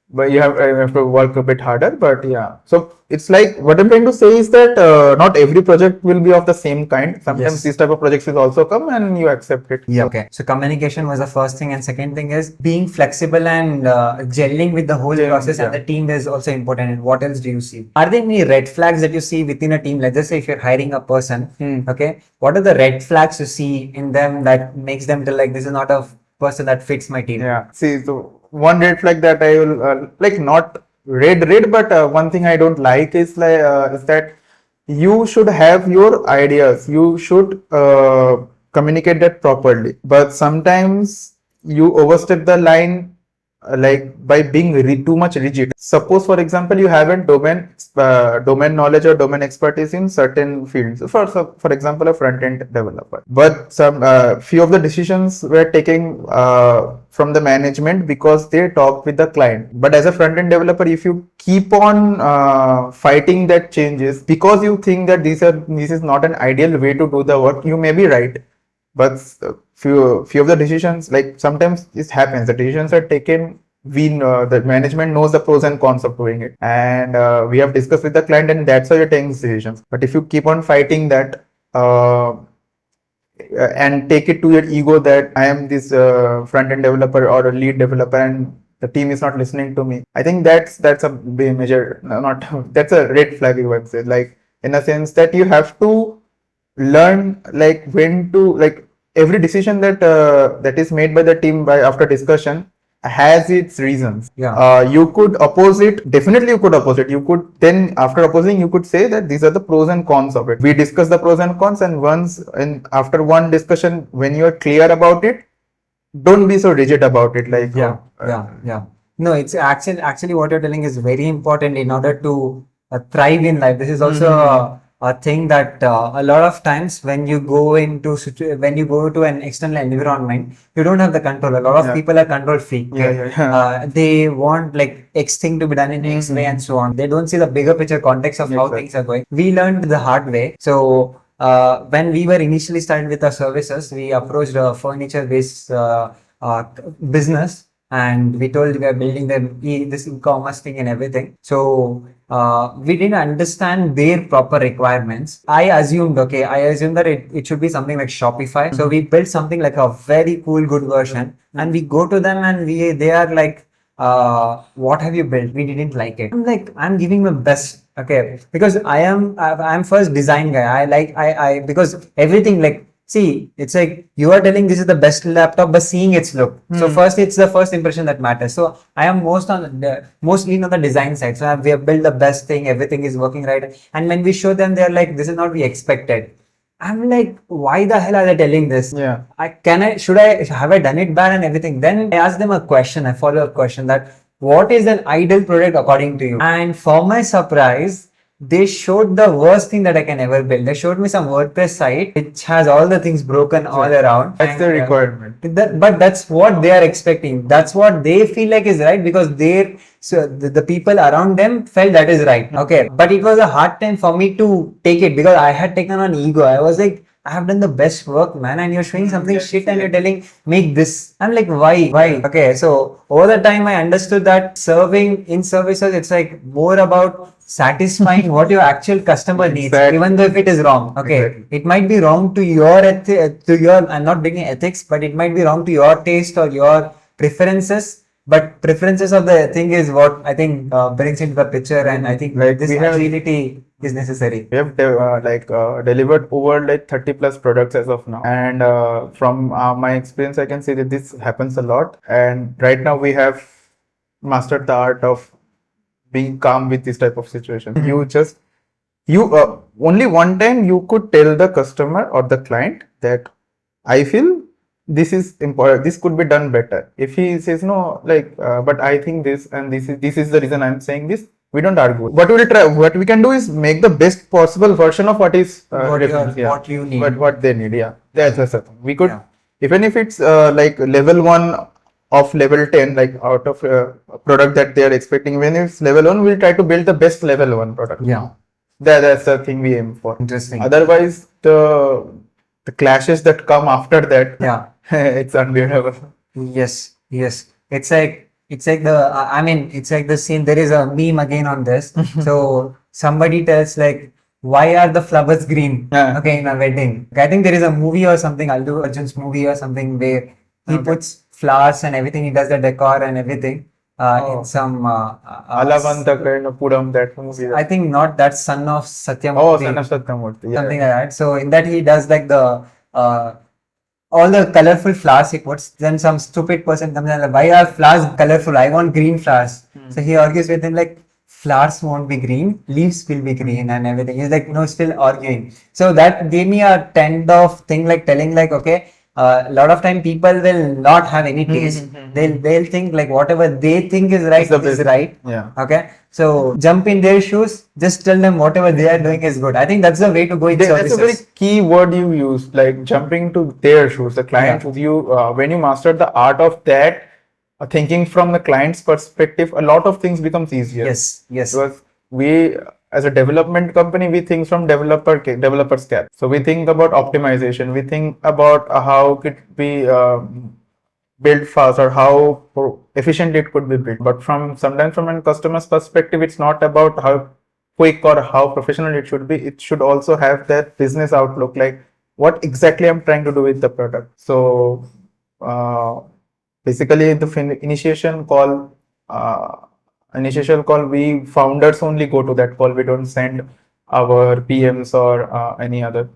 But you have to work a bit harder. But yeah, so it's like what I'm trying to say is that not every project will be of the same kind. Sometimes these type of projects will also come and you accept it. Yeah. Okay. So communication was the first thing, and second thing is being flexible and gelling with the whole process, and the team is also important. And what else do you see? Are there any red flags that you see within a team? Let's just say if you're hiring a person, okay, what are the red flags you see in them that makes them feel like this is not a person that fits my team? Yeah. See, so one red flag that I will like not red, but one thing I don't like is is that you should have your ideas. You should communicate that properly. But sometimes you overstep the line like by being too much rigid. Suppose, for example, you haven't domain knowledge or domain expertise in certain fields. For example, a front-end developer. But some few of the decisions were taken from the management because they talk with the client. But as a front-end developer, if you keep on fighting that changes because you think that this is not an ideal way to do the work, you may be right. But few of the decisions, like sometimes this happens, the decisions are taken, the management knows the pros and cons of doing it, and we have discussed with the client, and that's why you're taking decisions. But if you keep on fighting that and take it to your ego that I am this front-end developer or a lead developer and the team is not listening to me, I think that's a major, that's a red flag, you would say, like in a sense that you have to learn like when to, like every decision that that is made by the team after discussion has its reasons. Yeah. You could oppose it. Definitely, you could oppose it. You could then, after opposing, you could say that these are the pros and cons of it. We discuss the pros and cons, and once and after one discussion, when you are clear about it, don't be so rigid about it. Like Yeah. No, it's actually what you're telling is very important in order to thrive in life. This is also a thing that a lot of times when you go when you go to an external environment, you don't have the control. A lot of people are control freak. They want like X thing to be done in X way and so on. They don't see the bigger picture context of how things are going. We learned the hard way. So when we were initially started with our services, we approached a furniture based business, and we told we are building this e-commerce thing and everything. So we didn't understand their proper requirements. I assumed that it should be something like Shopify. So we built something like a very cool, good version, and we go to them and they are like, what have you built? We didn't like it. I'm like, I'm giving my best. Okay, because I'm first design guy. Because everything, like, see, it's like you are telling this is the best laptop, but seeing its look. So first, it's the first impression that matters. So I am mostly on the design side. So we have built the best thing. Everything is working right. And when we show them, they're like, this is not what we expected. I'm like, why the hell are they telling this? Yeah. Have I done it bad and everything? Then I asked them a follow-up question, that what is an ideal product according to you? And for my surprise, they showed the worst thing that I can ever build. They showed me some WordPress site which has all the things broken all around. That's the requirement. But that's what they are expecting. That's what they feel like is right, because the people around them felt that is right. Okay. But it was a hard time for me to take it, because I had taken on ego. I was like, I have done the best work, man, and you're showing something shit and you're telling, make this. I'm like, why? Okay, so over the time I understood that serving in services, it's like more about satisfying what your actual customer needs, even though if it is wrong. Okay, it might be wrong to I'm not bringing ethics, but it might be wrong to your taste or your preferences. But preferences of the thing is what I think brings into the picture, and I think Like this agility is necessary. We have delivered over like 30 plus products as of now, and from my experience, I can say that this happens a lot. And right now, we have mastered the art of being calm with this type of situation. Only one time you could tell the customer or the client that I feel this is important, this could be done better. If he says no, but I think this, and this is the reason I'm saying this, we don't argue. What we can do is make the best possible version of what you need, what they need. Yeah, that's the thing. We could, even if it's like level 1 of level 10, like out of a product that they are expecting, when it's level 1, we'll try to build the best level 1 product. Yeah, that's the thing we aim for. Interesting. Otherwise, the clashes that come after that, it's unbearable. Yes. It's like the scene. There is a meme again on this. So somebody tells like, why are the flowers green? Okay, in a wedding. I think there is a movie or something, Allu Arjun's movie or something, where he puts flowers and everything. He does the decor and everything. In some Alavantapuram, that movie. I think not that, Son of Satyamurthy. Oh, Son of Satyamurthy. Yeah. Something like that. So in that he does like the all the colorful flowers he puts. Then some stupid person comes and like, why are flowers colorful? I want green flowers. So he argues with him like, flowers won't be green, leaves will be green and everything. He's like, no, still arguing. So that gave me a kind of thing, like telling like, okay, a lot of time people will not have any taste. They'll think like whatever they think is right is right. Yeah. Okay. So jump in their shoes. Just tell them whatever they are doing is good. I think that's the way to go in services. That's a very key word you use, like jumping to their shoes. The client, when you master the art of that, thinking from the client's perspective, a lot of things becomes easier. Yes. Because we, as a development company, we think from developer's cap. So we think about optimization. We think about how could be built fast or how efficiently it could be built. But sometimes from a customer's perspective, it's not about how quick or how professional it should be. It should also have that business outlook, like what exactly I'm trying to do with the product. So basically, the initiation call, we founders only go to that call. We don't send our PMs or any other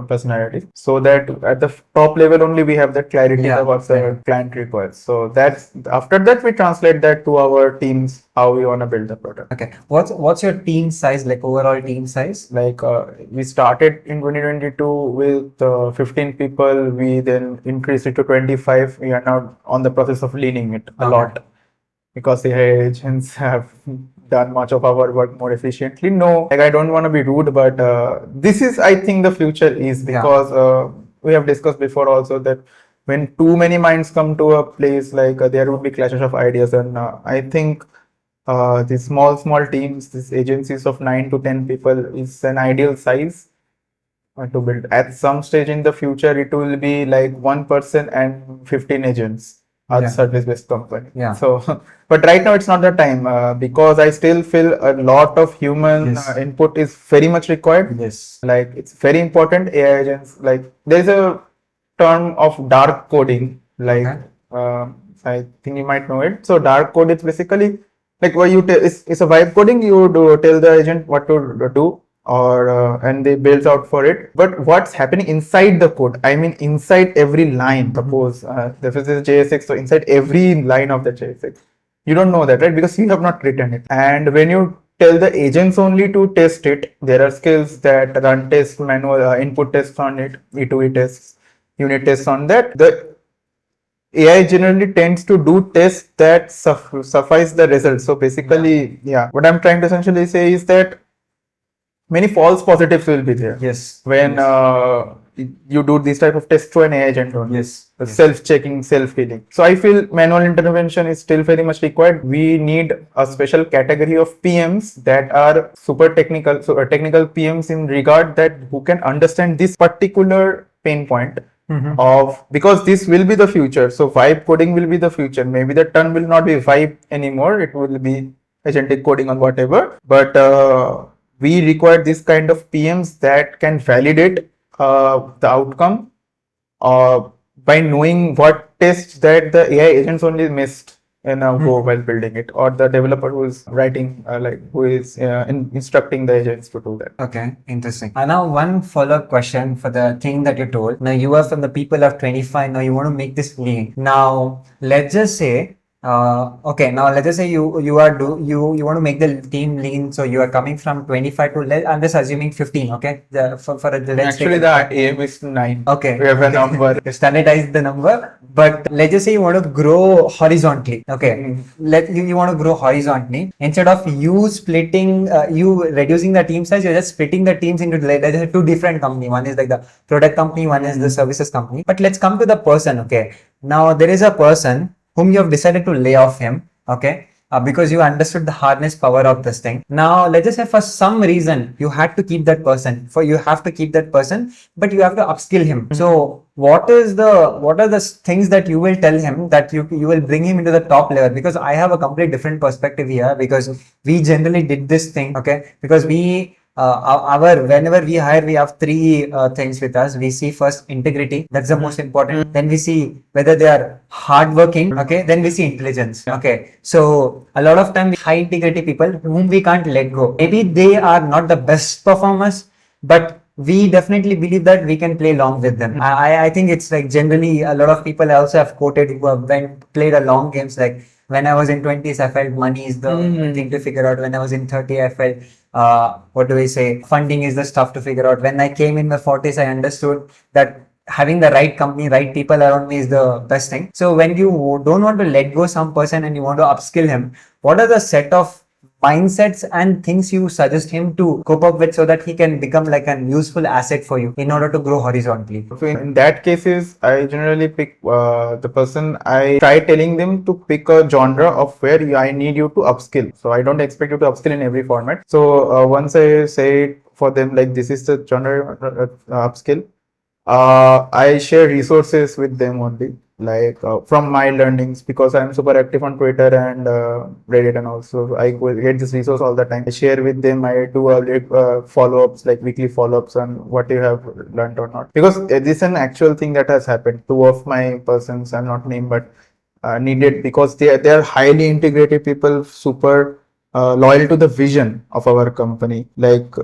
personality, so that at the top level only we have that clarity Yeah, of what the yeah. client requires. So that's after that we translate that to our teams how we want to build the product. Okay. What's your team size, like overall team size? Like we started in 2022 with 15 people. We then increased it to 25. We are now on the process of leaning it a Okay. lot because the AI agents have done much of our work more efficiently. No, like I don't want to be rude, but this is, I think, the future is Yeah. because we have discussed before also that when too many minds come to a place, like there would be clashes of ideas, and I think these small teams, these agencies of 9 to 10 people is an ideal size to build. At some stage in the future, it will be like one person and 15 agents as Yeah. service-based company. Yeah. So, but right now it's not the time because I still feel a lot of human Yes. input is very much required. Yes. Like it's very important. AI agents, like there's a term of dark coding. Like Okay. I think you might know it. So dark code is basically like what you tell. It's a vibe coding. You do tell the agent what to do, or and they builds out for it. But what's happening inside the code? I mean, inside every line. Suppose this is JSX, so inside every line of the JSX, you don't know that, right? Because you have not written it. And when you tell the agents only to test it, there are skills that run test, manual input tests on it, E2E tests, unit tests on that. The AI generally tends to do tests that suffice the result. So basically, yeah, what I'm trying to essentially say is that many false positives will be there. Yes. When Yes. you do these type of tests to an AI agent only. Yes. Yes. Self-checking, self-healing. So I feel manual intervention is still very much required. We need a special category of PMs that are super technical. So technical PMs in regard that who can understand this particular pain point of, because this will be the future. So vibe coding will be the future. Maybe the term will not be vibe anymore. It will be agentic coding or whatever. But we require this kind of PMs that can validate the outcome by knowing what tests that the AI agents only missed in a go while building it, or the developer who is writing, who is instructing the agents to do that. Okay, interesting. Now, one follow-up question for the thing that you told. Now, you are from the people of 25. Now, you want to make this lean. Now, let's just say, okay. Now, let's just say you want to make the team lean. So you are coming from 25 to I'm just assuming 15. Okay, let's Actually, the aim is 9. Okay. We have a number. Standardize the number, but let's just say you want to grow horizontally. Okay, you want to grow horizontally instead of you splitting, you reducing the team size. You're just splitting the teams into like two different company. One is like the product company, one is the services company. But let's come to the person. Okay, now there is a person whom you have decided to lay off him. Okay. Because you understood the hardness power of this thing. Now, let's just say for some reason you had to keep that person. But you have to upskill him. So, what are the things that you will tell him that you will bring him into the top level? Because I have a complete different perspective here. Because we generally did this thing. Okay, because whenever we hire, we have three things with us. We see first integrity, that's the most important. Then we see whether they are hardworking. Okay, then we see intelligence. Okay, so a lot of time high integrity people whom we can't let go. Maybe they are not the best performers, but we definitely believe that we can play along with them. I think it's like generally a lot of people also have quoted who have played a long games, like when I was in 20s, I felt money is the thing to figure out. When I was in 30, I felt funding is the stuff to figure out. When I came in my 40s, I understood that having the right company, right people around me is the best thing. So when you don't want to let go some person and you want to upskill him, what are the set of mindsets and things you suggest him to cope up with so that he can become like an useful asset for you in order to grow horizontally? So in that cases, I generally pick the person. I try telling them to pick a genre of where I need you to upskill. So I don't expect you to upskill in every format. So once I say for them like this is the genre upskill, I share resources with them only, like from my learnings, because I'm super active on Twitter and Reddit, and also I get this resource all the time. I share with them. I do follow-ups, like weekly follow-ups on what you have learned or not, because this is an actual thing that has happened. Two of my persons, I'm not named, but needed, because they are highly integrated people, super loyal to the vision of our company. Like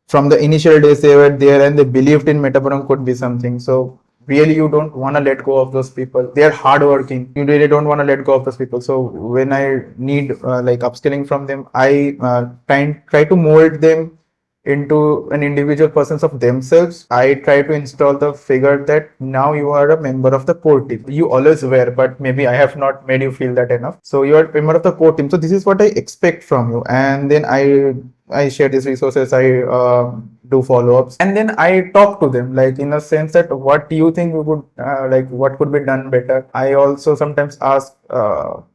from the initial days they were there and they believed in Metaborong could be something. So really you don't want to let go of those people. They are hardworking. You really don't want to let go of those people. So when I need like upskilling from them, I try to mold them into an individual persons of themselves. I try to install the figure that now you are a member of the core team. You always were, but maybe I have not made you feel that enough. So you are a member of the core team. So this is what I expect from you. And then I share these resources. I do follow-ups, and then I talk to them, like in a sense that what do you think we would like, what could be done better. I also sometimes ask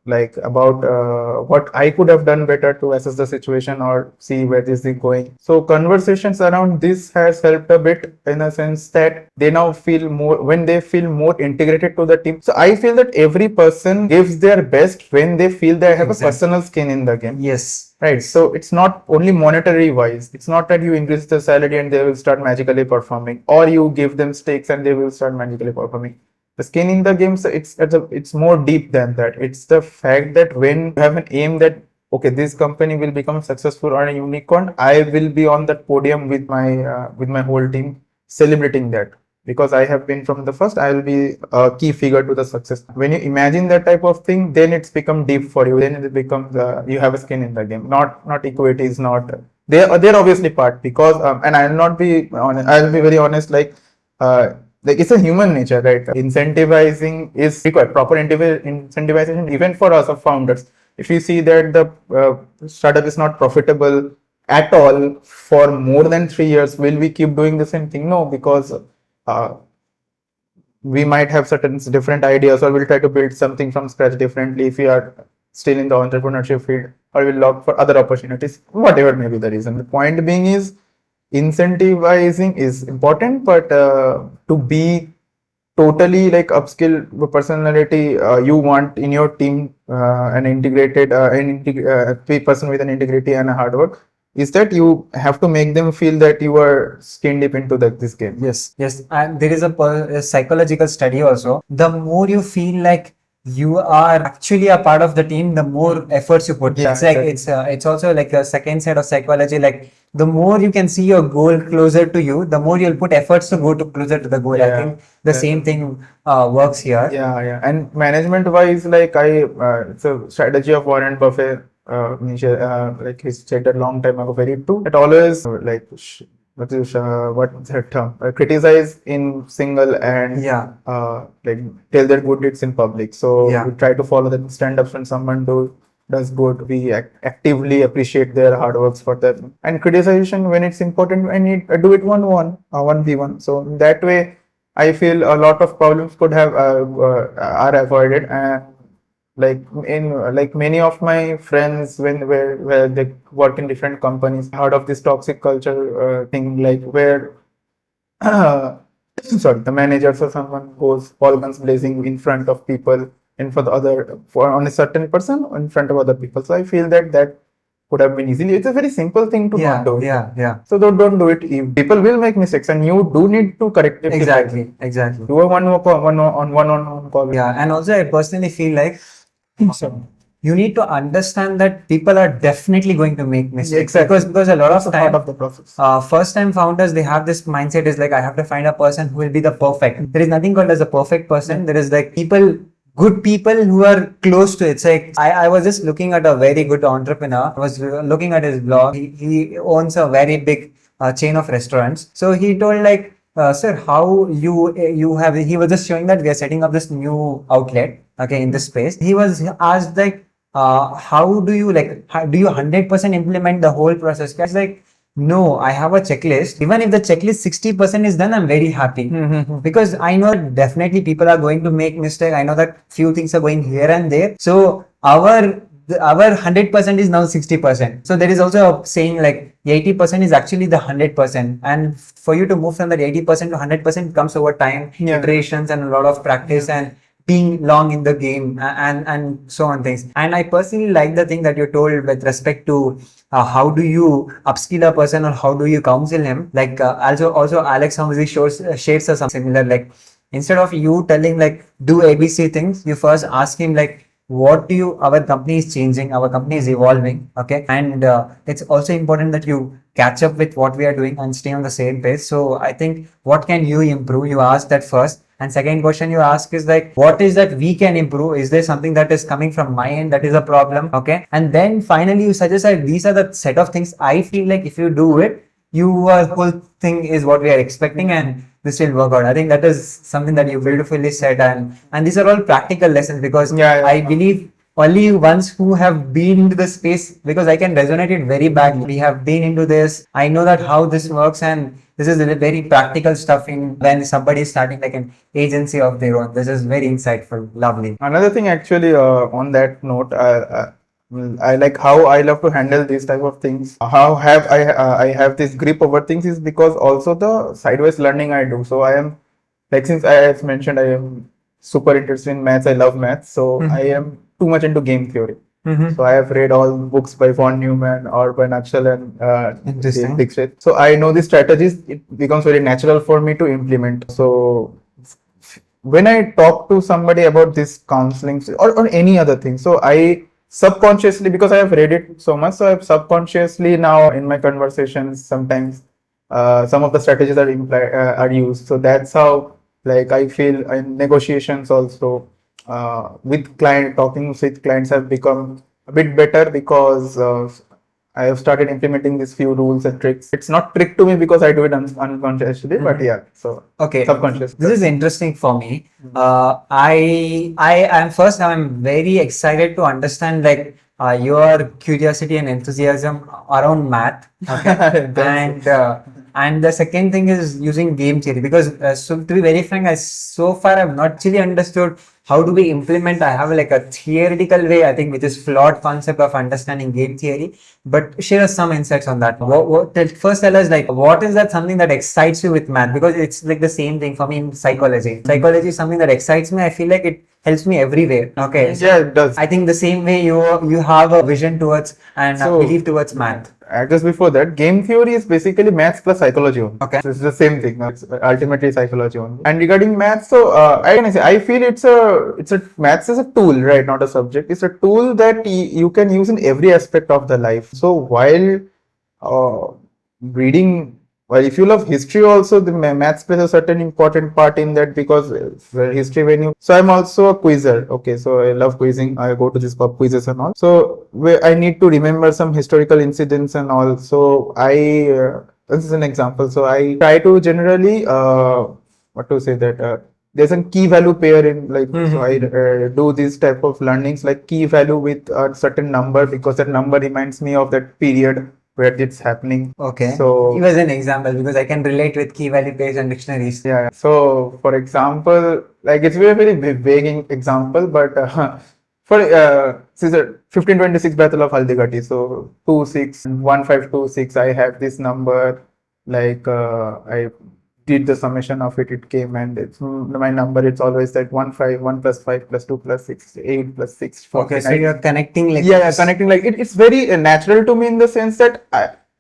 like about what I could have done better to assess the situation or see where this is going. So conversations around this has helped a bit, in a sense that they now feel more, when they feel more integrated to the team. So I feel that every person gives their best when they feel they have a personal skin in the game. Yes. Right. So it's not only monetary wise. It's not that you increase the salary and they will start magically performing, or you give them stakes and they will start magically performing. The skin in the game, so it's more deep than that. It's the fact that when you have an aim that, okay, this company will become successful or a unicorn, I will be on that podium with my whole team celebrating that. Because I have been from the first, I will be a key figure to the success. When you imagine that type of thing, then it's become deep for you. Then it becomes you have a skin in the game. Not equity is not. They're obviously part, because and I'll not be honest. I'll be very honest. Like it's a human nature, right? Incentivizing is required. Proper incentivization, even for us of founders. If you see that the startup is not profitable at all for more than 3 years, will we keep doing the same thing? No, because we might have certain different ideas, or we'll try to build something from scratch differently if we are still in the entrepreneurship field, or we'll look for other opportunities, whatever may be the reason. The point being is incentivizing is important, but to be totally like upskill personality, you want in your team an integrated person with an integrity and a hard work, is that you have to make them feel that you are skin deep into this game. Yes, yes, and there is a psychological study also. The more you feel like you are actually a part of the team, the more efforts you put. Yeah, It's like exactly. it's also like a second side of psychology. Like the more you can see your goal closer to you, the more you'll put efforts to go to closer to the goal. I Yeah, think the same thing works here. yeah. And management wise, like it's a strategy of Warren Buffett. Like he said a long time ago, very true. It always what's that term? Criticize in single and Yeah. like tell their good deeds in public. So Yeah. we try to follow the stand-ups when someone does good. We actively appreciate their hard works for them, and criticization when it's important. I need do it 1v1. So that way, I feel a lot of problems could have are avoided. And like in like many of my friends, where they work in different companies, heard of this toxic culture thing, like where sorry, the managers or someone goes all guns blazing in front of people, and for the other, for on a certain person in front of other people. So I feel that could have been easily. It's a very simple thing to not do. Yeah. So don't do it. If people will make mistakes, and you do need to correct it. Exactly. Do a one-on-one call. Yeah, and also I personally feel like So, you need to understand that people are definitely going to make mistakes. exactly. Because a lot That's of a part time, of the process. first time founders, they have this mindset is like, I have to find a person who will be the perfect. There is nothing called as a perfect person. There is like good people who are close to it. It's like I was just looking at a very good entrepreneur. I was looking at his blog. He owns a very big chain of restaurants. So he told like, sir, how you have, he was just showing that we are setting up this new outlet, okay, in this space. He was asked like, how do you 100% implement the whole process? Guys, like, no, I have a checklist. Even if the checklist 60% is done, I'm very happy. Because I know that definitely people are going to make mistakes. I know that few things are going here and there. So our 100% is now 60%. So there is also a saying like 80% is actually the 100%. And for you to move from that 80% to 100% comes over time, iterations and a lot of practice and being long in the game and so on things. And I personally like the thing that you told with respect to how do you upskill a person or how do you counsel him. Like also Alex Homsey shares us something similar. Like instead of you telling like do ABC things, you first ask him like, our company is changing, our company is evolving, okay, and it's also important that you catch up with what we are doing and stay on the same page. So I think, what can you improve? You ask that first. And second question you ask is like, what is that we can improve? Is there something that is coming from my end that is a problem? Okay. And then finally you suggest that these are the set of things I feel like if you do it, your whole thing is what we are expecting, and this will work out. I think that is something that you beautifully said, and these are all practical lessons, because I believe only ones who have been into the space, because I can resonate it very badly. We have been into this. I know that how this works, and this is very practical stuff in when somebody is starting like an agency of their own. This is very insightful. Lovely. Another thing, actually, on that note, I like how I love to handle these type of things. How have I have this grip over things is because also the sideways learning I do. So I am like, since I have mentioned, I am super interested in maths. I love maths. So I am too much into game theory. So I have read all books by von Neumann or by Nachal and Dixit. So I know the strategies. It becomes very natural for me to implement. So when I talk to somebody about this counseling or any other thing, so I subconsciously, because I have read it so much, so I have subconsciously now in my conversations sometimes some of the strategies are used. So that's how, like, I feel in negotiations also with talking with clients have become a bit better, because I have started implementing these few rules and tricks. It's not trick to me because I do it unconsciously, but yeah, so okay, subconscious. this is interesting for me. I'm very excited to understand like your curiosity and enthusiasm around math. Okay. And the second thing is using game theory, because so to be very frank, I so far have not really understood how do we implement. I have like a theoretical way, I think, which is flawed concept of understanding game theory. But share us some insights on that. First tell us like, what is that something that excites you with math? Because it's like the same thing for me in psychology. Psychology is something that excites me. I feel like it helps me everywhere. Okay. Yeah, it does. I think the same way you have a vision towards and a belief towards math. Just before that, game theory is basically maths plus psychology only. Okay. So it's the same thing. It's ultimately psychology only. And regarding maths, so I feel it's a maths is a tool, right? Not a subject. It's a tool that you can use in every aspect of the life. So while reading, well, if you love history also, the maths plays a certain important part in that, because history, so I'm also a quizzer. Okay, so I love quizzing. I go to these pub quizzes and all. So I need to remember some historical incidents and all. So this is an example. So I try to generally, there's a key value pair in, like, so I do this type of learnings, like key value with a certain number, because that number reminds me of that period where it's happening. Okay. So give us an example, because I can relate with key value pairs and dictionaries. Yeah. So for example, like, it's very vague example, but for Caesar 1526 Battle of Haldigati. So 1526, I have this number. Like I did the summation of it. It came, and it's my number. It's always that 1 plus 5 plus 2 plus 6 8 plus 6 4. Okay, so you're connecting like connecting like it. It's very natural to me in the sense that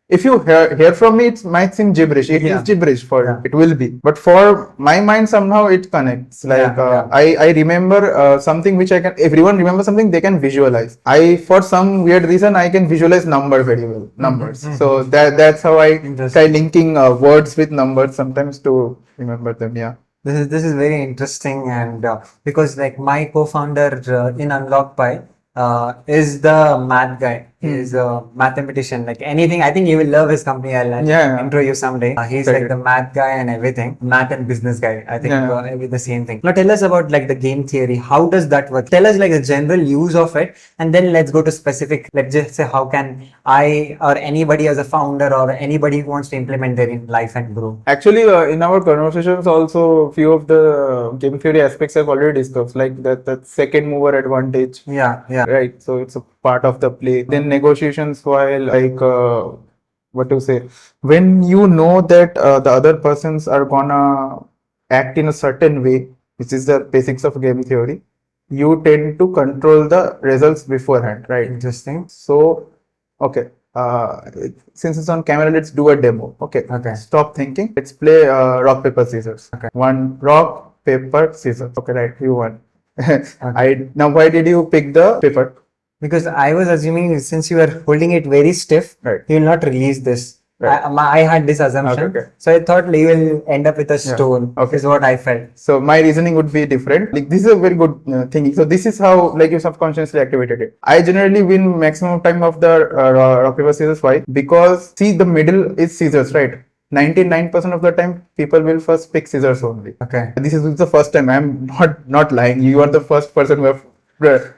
if you hear from me, it might seem gibberish. It is gibberish for it will be, but for my mind somehow it connects. Like I remember something which everyone remembers something they can visualize. For some weird reason I can visualize numbers very well. Numbers. So that's how I try linking words with numbers sometimes to remember them. Yeah. This is very interesting, and because like my co-founder in Unlock Pi is the math guy. He's a mathematician. Like anything, I think you will love his company. I'll intro you someday. He's like the math guy and everything. Math and business guy. I think with the same thing. Now tell us about like the game theory. How does that work? Tell us like the general use of it, and then let's go to specific. Let's just say, how can I or anybody as a founder or anybody who wants to implement their in life and grow? Actually, in our conversations also, few of the game theory aspects I've already discussed, like that second mover advantage. Yeah. Right. So it's a part of the play. Then negotiations, while like when you know that the other persons are gonna act in a certain way, which is the basics of game theory, you tend to control the results beforehand, right? Interesting. So okay, since it's on camera, let's do a demo. Okay. Stop thinking. Let's play rock paper scissors. Okay. One rock paper scissors. Okay, right. You won. Now why did you pick the paper? Because I was assuming since you are holding it very stiff, Right. you will not release this. Right. I had this assumption. Okay. So I thought you will end up with a stone. Okay. Is what I felt. So my reasoning would be different. Like this is a very good thing. So this is how like you subconsciously activated it. I generally win maximum time of the rock paper scissors. Why? Because see the middle is scissors, right? 99% of the time people will first pick scissors only. Okay. This is the first time. I'm not lying. You are the first person who have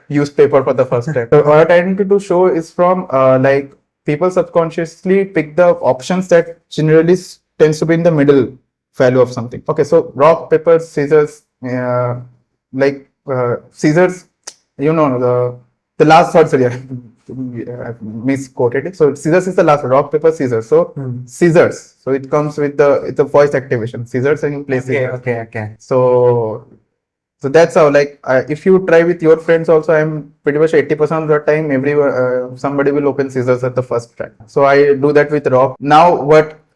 used paper for the first time. So what I wanted to show is from like people subconsciously pick the options that generally tends to be in the middle value of something. Okay, so rock, paper, scissors, scissors, you know, the last word, sorry, I misquoted it. So scissors is the last word, rock, paper, scissors. So scissors. So it comes with the voice activation. Scissors and you play scissors. Okay. So that's how, like, if you try with your friends also, I'm pretty much 80% of the time, somebody will open scissors at the first try. So I do that with rock. Now,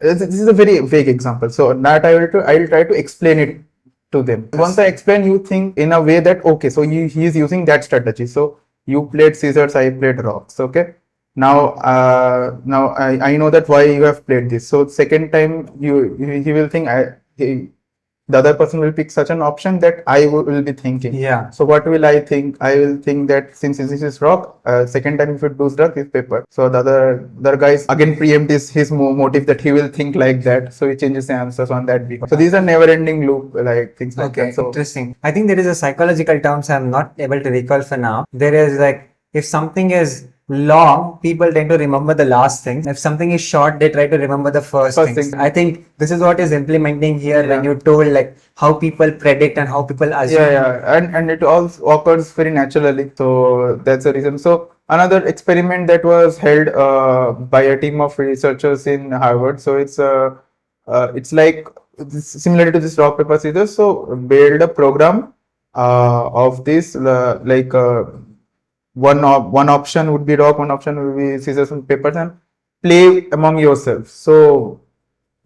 this is a very vague example. So that I will try to explain it to them. Once I explain, you think in a way that, okay, so he is using that strategy. So you played scissors, I played rocks. Okay. Now I know that why you have played this. So second time he will think the other person will pick such an option that I will be thinking. Yeah. So what will I think? I will think that since this is rock, second time if it does rock is paper. So the other guys again preempt his motive that he will think like that. So he changes the answers on that week. So these are never-ending loop, like things like that. So Interesting. I think there is a psychological term, so I'm not able to recall for now. There is like if something is long, people tend to remember the last thing. If something is short, they try to remember the first thing. I think this is what is implementing here when you told like how people predict and how people assume. And it all occurs very naturally. So that's the reason. So another experiment that was held by a team of researchers in Harvard. So it's like similar to this rock paper scissors. So build a program of this one option would be rock, one option would be scissors and papers, and play among yourselves. So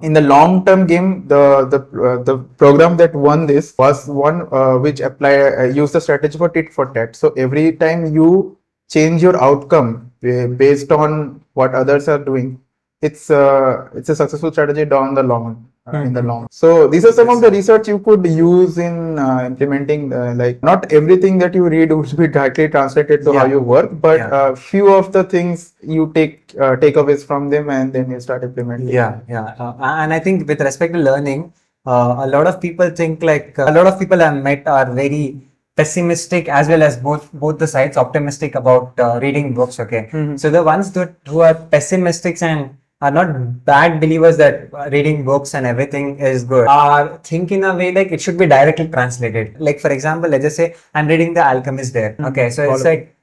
in the long term game, the program that won this was one which used the strategy for tit for tat. So every time you change your outcome based on what others are doing, it's a successful strategy down the long. In the long. So these are some of the research you could use in implementing like not everything that you read would be directly translated to how you work, but few of the things you take takeaways from them and then you start implementing. And I think with respect to learning, a lot of people think like a lot of people I've met are very pessimistic as well as both the sides optimistic about reading books. Okay, so the ones who are pessimistic and are not bad believers that reading books and everything is good, are think in a way like it should be directly translated. Like for example, let's just say I'm reading The Alchemist there. Okay, so it's like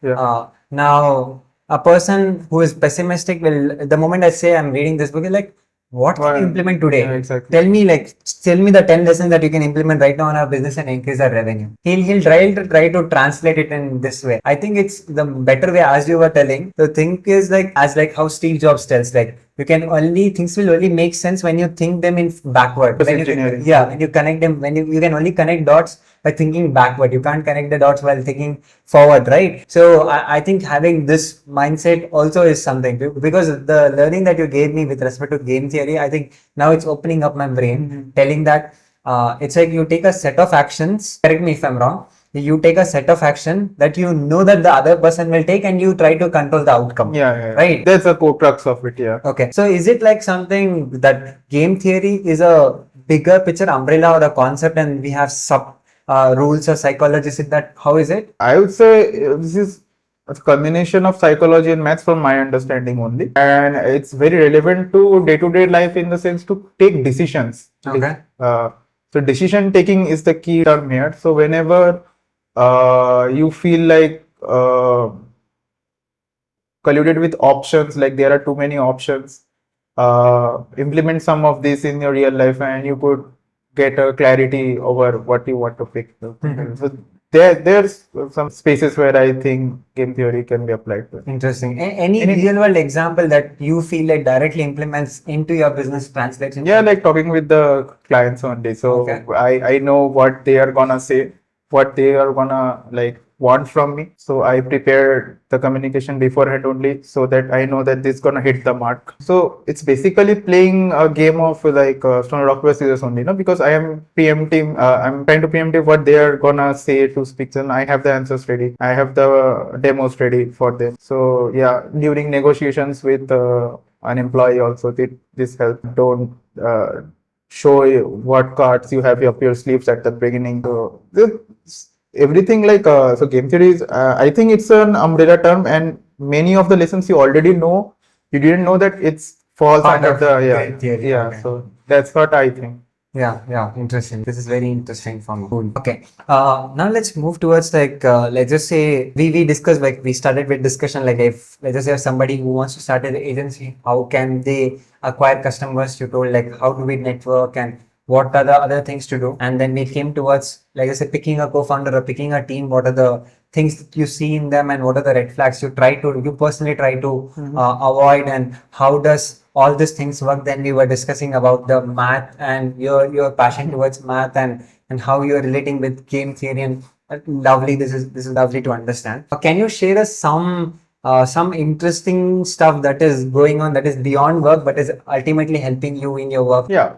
now a person who is pessimistic will, the moment I say I'm reading this book, is like, what can you implement today? Exactly. Tell me the 10 lessons that you can implement right now in our business and increase our revenue. He'll try to translate it in this way. I think it's the better way, as you were telling. The thing is like how Steve Jobs tells, like things will only make sense when you think them in backward. When you connect them, you can only connect dots by thinking backward. You can't connect the dots while thinking forward, right? So I think having this mindset also is something, because the learning that you gave me with respect to game theory, I think now it's opening up my brain, telling that it's like you take a set of actions, correct me if I'm wrong, you take a set of action that you know that the other person will take and you try to control the outcome. Right? That's the core crux of it, Okay. So is it like something that game theory is a bigger picture umbrella or a concept and we have sub rules or psychologists in that? How is it? I would say this is a combination of psychology and maths from my understanding only. And it's very relevant to day-to-day life in the sense to take decisions. Okay. So decision taking is the key term here. So whenever you feel like colluded with options, like there are too many options, implement some of this in your real life and you could get a clarity over what you want to pick. So there's some spaces where I think game theory can be applied to. Interesting. Any real world example that you feel like directly implements into your business translation? Yeah, like talking with the clients only. So I know what they are gonna say. what they are gonna like want from me. So I prepared the communication beforehand only so that I know that this gonna hit the mark. So it's basically playing a game of like stone rock paper scissors only, no? Because I am preempting, I'm trying to preempt what they are gonna say to speak, and I have the answers ready. I have the demos ready for them. So yeah, during negotiations with an employee also, this help. Don't show what cards you have up your sleeves at the beginning. So everything like so game theory is I think it's an umbrella term, and many of the lessons you already know. You didn't know that it's falls Part under of the game theory. yeah. Okay. So that's what I think. Yeah, interesting. This is very interesting for me. Cool. Okay. Now let's move towards like let's just say we discussed, like we started with discussion, like if let's just say somebody who wants to start an agency, how can they acquire customers? You told like how do we network and what are the other things to do? And then we came towards like I said, picking a co-founder or picking a team. What are the things that you see in them and what are the red flags you personally try to avoid, and how does all these things work? Then we were discussing about the math and your passion towards math and how you're relating with game theory, and lovely. This is lovely to understand. Can you share us some interesting stuff that is going on that is beyond work but is ultimately helping you in your work? Yeah.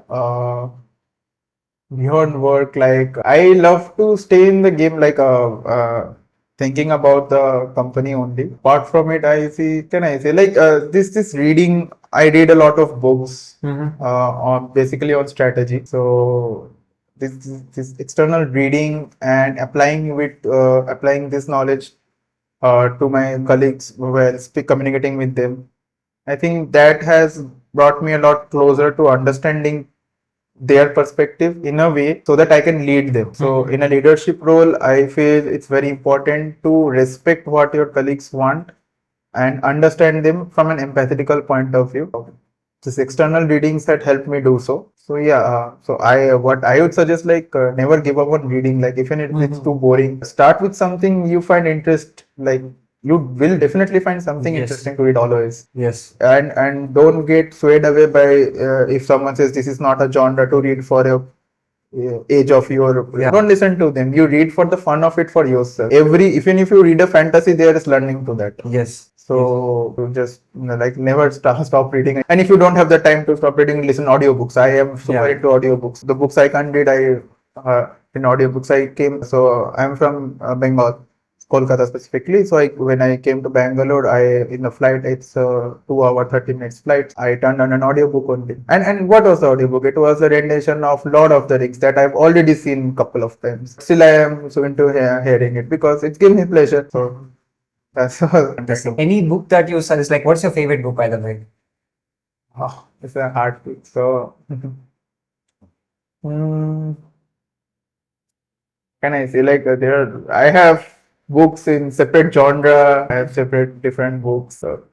Beyond work, like I love to stay in the game, like thinking about the company only. Apart from it, I see, can I say like this reading? I read a lot of books on basically on strategy. So this external reading and applying this knowledge to my colleagues while communicating with them. I think that has brought me a lot closer to understanding their perspective in a way so that I can lead them. So in a leadership role, I feel it's very important to respect what your colleagues want and understand them from an empathetical point of view. This external readings that help me do so. So yeah, so what I would suggest, like never give up on reading. Like even if it's too boring, start with something you find interest. Like you will definitely find something Yes. interesting to read always. Yes. And don't get swayed away by if someone says this is not a genre to read for a age of your Yeah. don't listen to them. You read for the fun of it for yourself. Even if you read a fantasy, there is learning to that. Yes. So you just like never stop reading. And if you don't have the time to stop reading, listen audiobooks. I am super Yeah. into audiobooks. The books I can't read, in audiobooks I came. So I'm from Bengal, Kolkata specifically. So when I came to Bangalore, in the flight, it's a 2 hour 30 minutes flight. I turned on an audiobook only. And what was the audiobook? It was a rendition of Lord of the Rings that I've already seen a couple of times. Still, I am so into hearing it because it gives me pleasure. So that's all. Any book that you suggest, like what's your favorite book, by the way? Oh, it's a hard pick. So, mm, can I say like I have books in separate genre. I have separate different books. So,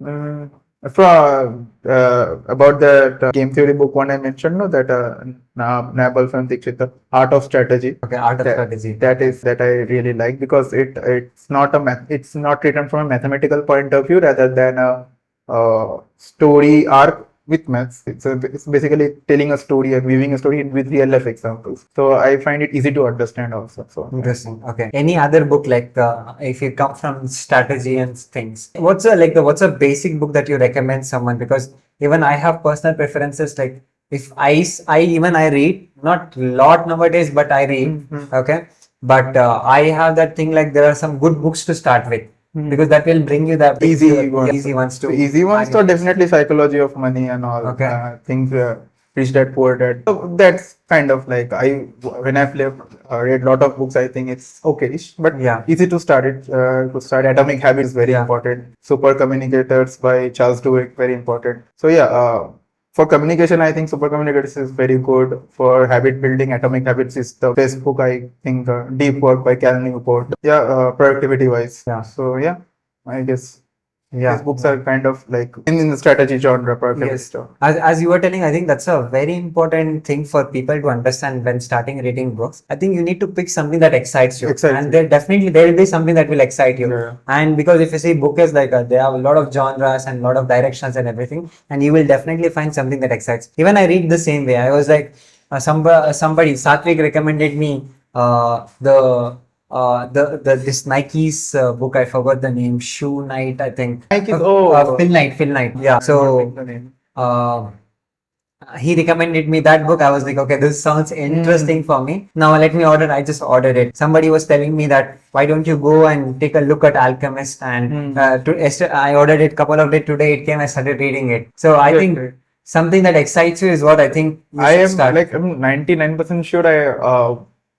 mm, from about that game theory book one I mentioned, no, that Nabal from Dixit, The Art of Strategy. Okay, Art of That- Strategy. that I really like because it's not written from a mathematical point of view rather than a story arc with maths. It's basically telling a story and weaving a story with real life examples. So I find it easy to understand also. So Interesting. Okay. Any other book, like if you come from strategy and things, what's a basic book that you recommend someone? Because even I have personal preferences. Like if I read, not lot nowadays, but I read. Okay. But I have that thing, like there are some good books to start with, because that will bring you the easy ones. easy ones So too. easy ones are definitely Psychology of Money and all Okay. things. Rich Dad Poor Dad. So that's kind of like when I've read a lot of books, I think it's okay-ish, but Yeah. easy to start it. To start, Atomic Habits is very Yeah. important. Super Communicators by Charles Duhigg, very important. So yeah, for communication, I think Super Communicators is very good. For habit building, Atomic Habits is the best book, I think. Deep Work by Cal Newport. Yeah, productivity wise. Yeah. So yeah, I guess. Yeah. These books are kind of like in the strategy genre, productivity Yes. genre. As you were telling, I think that's a very important thing for people to understand when starting reading books. I think you need to pick something that excites you. And there will be something that will excite you. Yeah. And because if you see book is like they have a lot of genres and a lot of directions and everything, and you will definitely find something that excites. Even I read the same way. I was like somebody Satvik recommended me The this Nike's book, I forgot the name, Shoe Night, I think. Nike's, Phil Knight, yeah. So the name. uh, he recommended me that book. I was like, okay, this sounds interesting for me. Now let me order. I just ordered it. Somebody was telling me that why don't you go and take a look at Alchemist? And I ordered it couple of days. Today it came. I started reading it. So I think Great. something that excites you is what I think you I should am start. like I'm 99% sure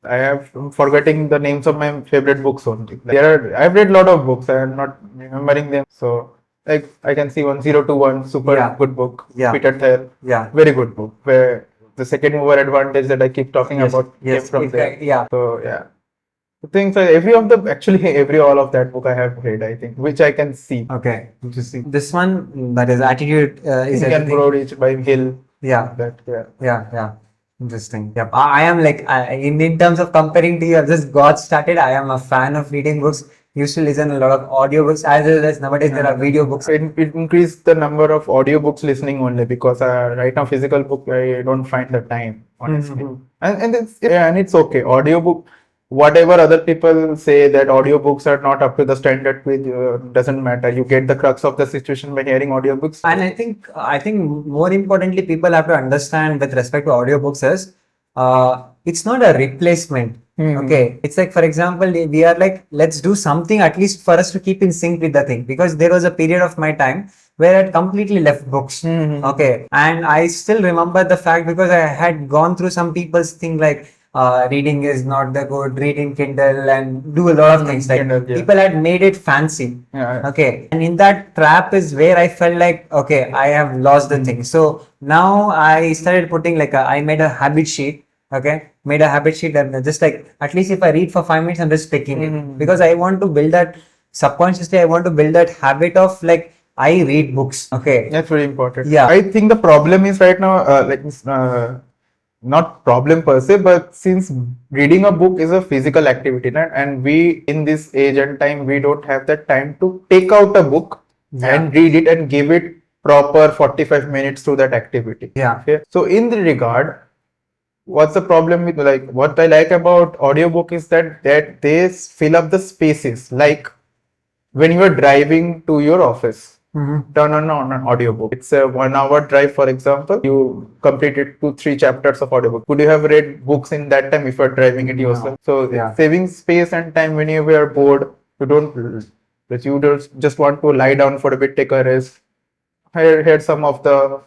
I have forgetting the names of my favorite books only. I've read a lot of books. I am not remembering them. So like I can see 1021 super Yeah. good book. Yeah. Peter Thiel. Yeah. Very good book. Where the second mover advantage that I keep talking Yes. about Yes. came from If there. yeah. So yeah. The things every of the actually every all of that book I have read, I think, which I can see. Okay. Interesting. This one, that is Attitude is Think and Everything. Grow Rich by Hill. Yeah. That Yeah. Interesting. Yep. I am like, in terms of comparing to you, I've just got started. I am a fan of reading books. Used to listen a lot of audiobooks, as well as nowadays there are video books. It increased the number of audiobooks listening only because right now physical book I don't find the time honestly. And it's okay. Audiobook, whatever other people say that audiobooks are not up to the standard, which doesn't matter. You get the crux of the situation by hearing audiobooks. And I think more importantly, people have to understand with respect to audiobooks is it's not a replacement. Okay. It's like, for example, we are like, let's do something at least for us to keep in sync with the thing. Because there was a period of my time where I completely left books. Okay. And I still remember the fact because I had gone through some people's thing like reading is not the good, reading Kindle and do a lot of things. Like Kindle, yeah. people had made it fancy. Yeah. Okay. And in that trap is where I felt like, okay, I have lost the thing. So now I started putting like I made a habit sheet. Okay. Made a habit sheet and just like, at least if I read for 5 minutes, I'm just picking it because I want to build that subconsciously. I want to build that habit of like, I read books. Okay. That's very important. Yeah. I think the problem is right now, not problem per se, but since reading a book is a physical activity, right? And we in this age and time, we don't have that time to take out a book and read it and give it proper 45 minutes to that activity. Yeah. Okay. So in the regard, what's the problem with like what I like about audiobook is that they fill up the spaces. Like when you are driving to your office, turn on an audiobook. It's a 1 hour drive, for example. You completed 2-3 chapters of audiobook. Could you have read books in that time if you're driving it yourself? So saving space and time when you are bored, you just want to lie down for a bit, take a rest. Hear some of the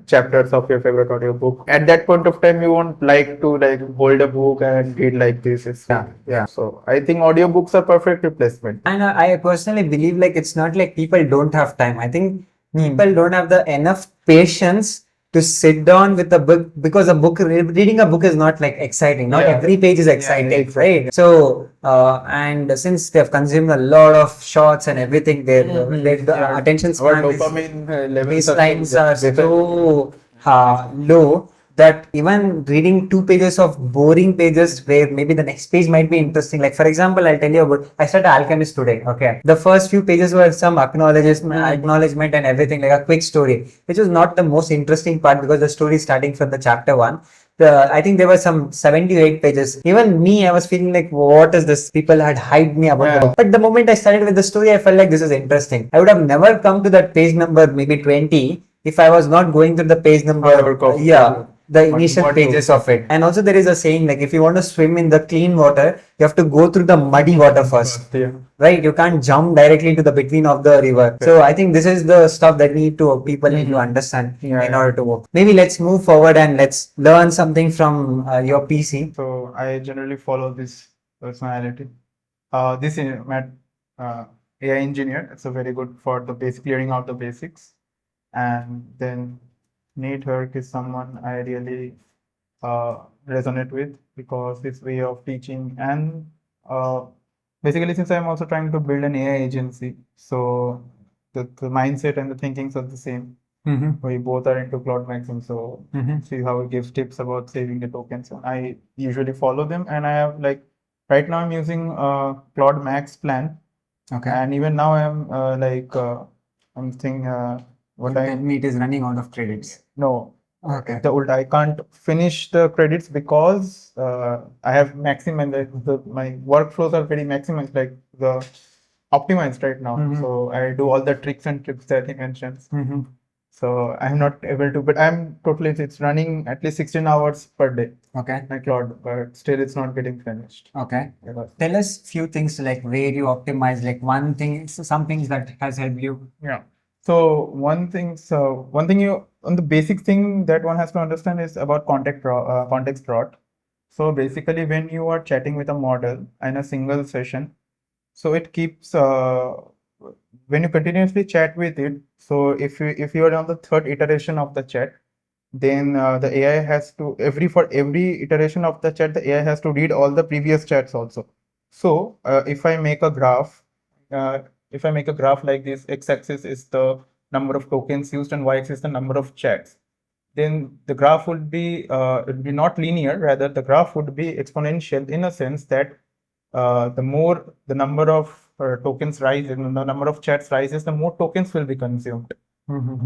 chapters of your favorite audiobook. At that point of time, you won't like to like hold a book and read like this. So I think audiobooks are perfect replacement. And I personally believe like it's not like people don't have time. I think people don't have the enough patience to sit down with a book because reading a book is not like exciting. Not every page is exciting, right? So and since they've consumed a lot of shots and everything, the attention span baselines are so low that even reading 2 pages of boring pages where maybe the next page might be interesting. Like for example, I'll tell you about, I started Alchemist today. Okay. The first few pages were some acknowledgement and everything, like a quick story, which was not the most interesting part because the story is starting from the chapter 1. I think there were some 78 pages. Even me, I was feeling like, what is this? People had hyped me about the book. But the moment I started with the story, I felt like this is interesting. I would have never come to that page number, maybe 20, if I was not going to the page number. The initial pages of it. And also there is a saying like if you want to swim in the clean water, you have to go through the muddy water first. Right? You can't jump directly into the between of the river. So I think this is the stuff that people need to understand in order to work. Maybe let's move forward and let's learn something from your PC. So I generally follow this personality. This is AI engineer. It's a very good for the basic clearing out the basics. And then Nate Herc is someone I really resonate with because his way of teaching and basically since I'm also trying to build an AI agency, so the mindset and the thinkings are the same. We both are into Cloud Maxim, so see how he gives tips about saving the tokens. And I usually follow them, and I have like right now I'm using Cloud Max plan. Okay. And even now I'm thinking It is running out of credits. no. Okay. The old I can't finish the credits because I have maximum my workflows are very maximized, like the optimized right now. Mhm. So I do all the tricks and tips that he mentions. Mhm. So I'm not able to, but I'm totally, it's running at least 16 hours per day, Okay. my cloud, but still it's not getting finished. Okay. Yeah. Tell us few things like where you optimize, like one thing, some things that has helped you. Yeah. So one thing you on the basic thing that one has to understand is about context rot. So basically, when you are chatting with a model in a single session, so it keeps when you continuously chat with it. So if you are on the third iteration of the chat, then the AI has to for every iteration of the chat, the AI has to read all the previous chats also. So if I make a graph, uh, if I make a graph like this, x-axis is the number of tokens used and y-axis is the number of chats, then the graph would be not linear, rather the graph would be exponential, in a sense that the more the number of tokens rises, the number of chats rises, the more tokens will be consumed,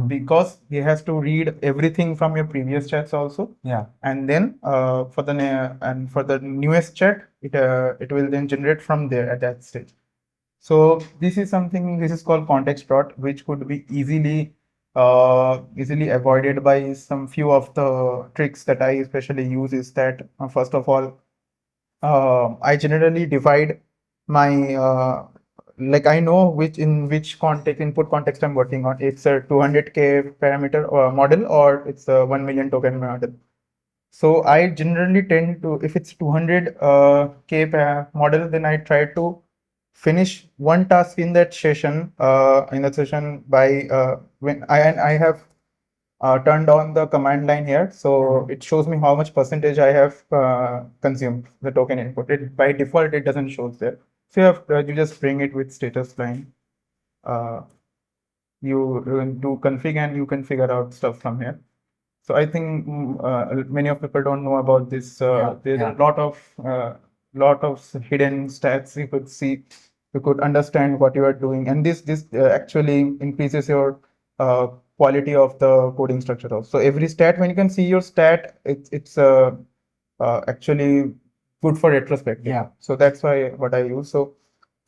because he has to read everything from your previous chats also. Yeah. And then for the newest chat, it will then generate from there at that stage. So this is called context rot, which could be easily avoided by some few of the tricks that I especially use. Is that first of all, I generally divide my like I know which context input context I'm working on. It's a 200K parameter or model, or it's a 1 million token model. So I generally tend to, if it's 200K model, then I try to finish one task in that session by when I have turned on the command line here. So it shows me how much percentage I have consumed the token input. By default, it doesn't show there. So you just bring it with status line. Uh, you do config and you can figure out stuff from here. So I think many of people don't know about this. There's a lot of hidden stats you could see. You could understand what you are doing, and this actually increases your uh, quality of the coding structure also. So every stat, when you can see your stat, it's actually good for retrospective. Yeah. So that's why what I use. So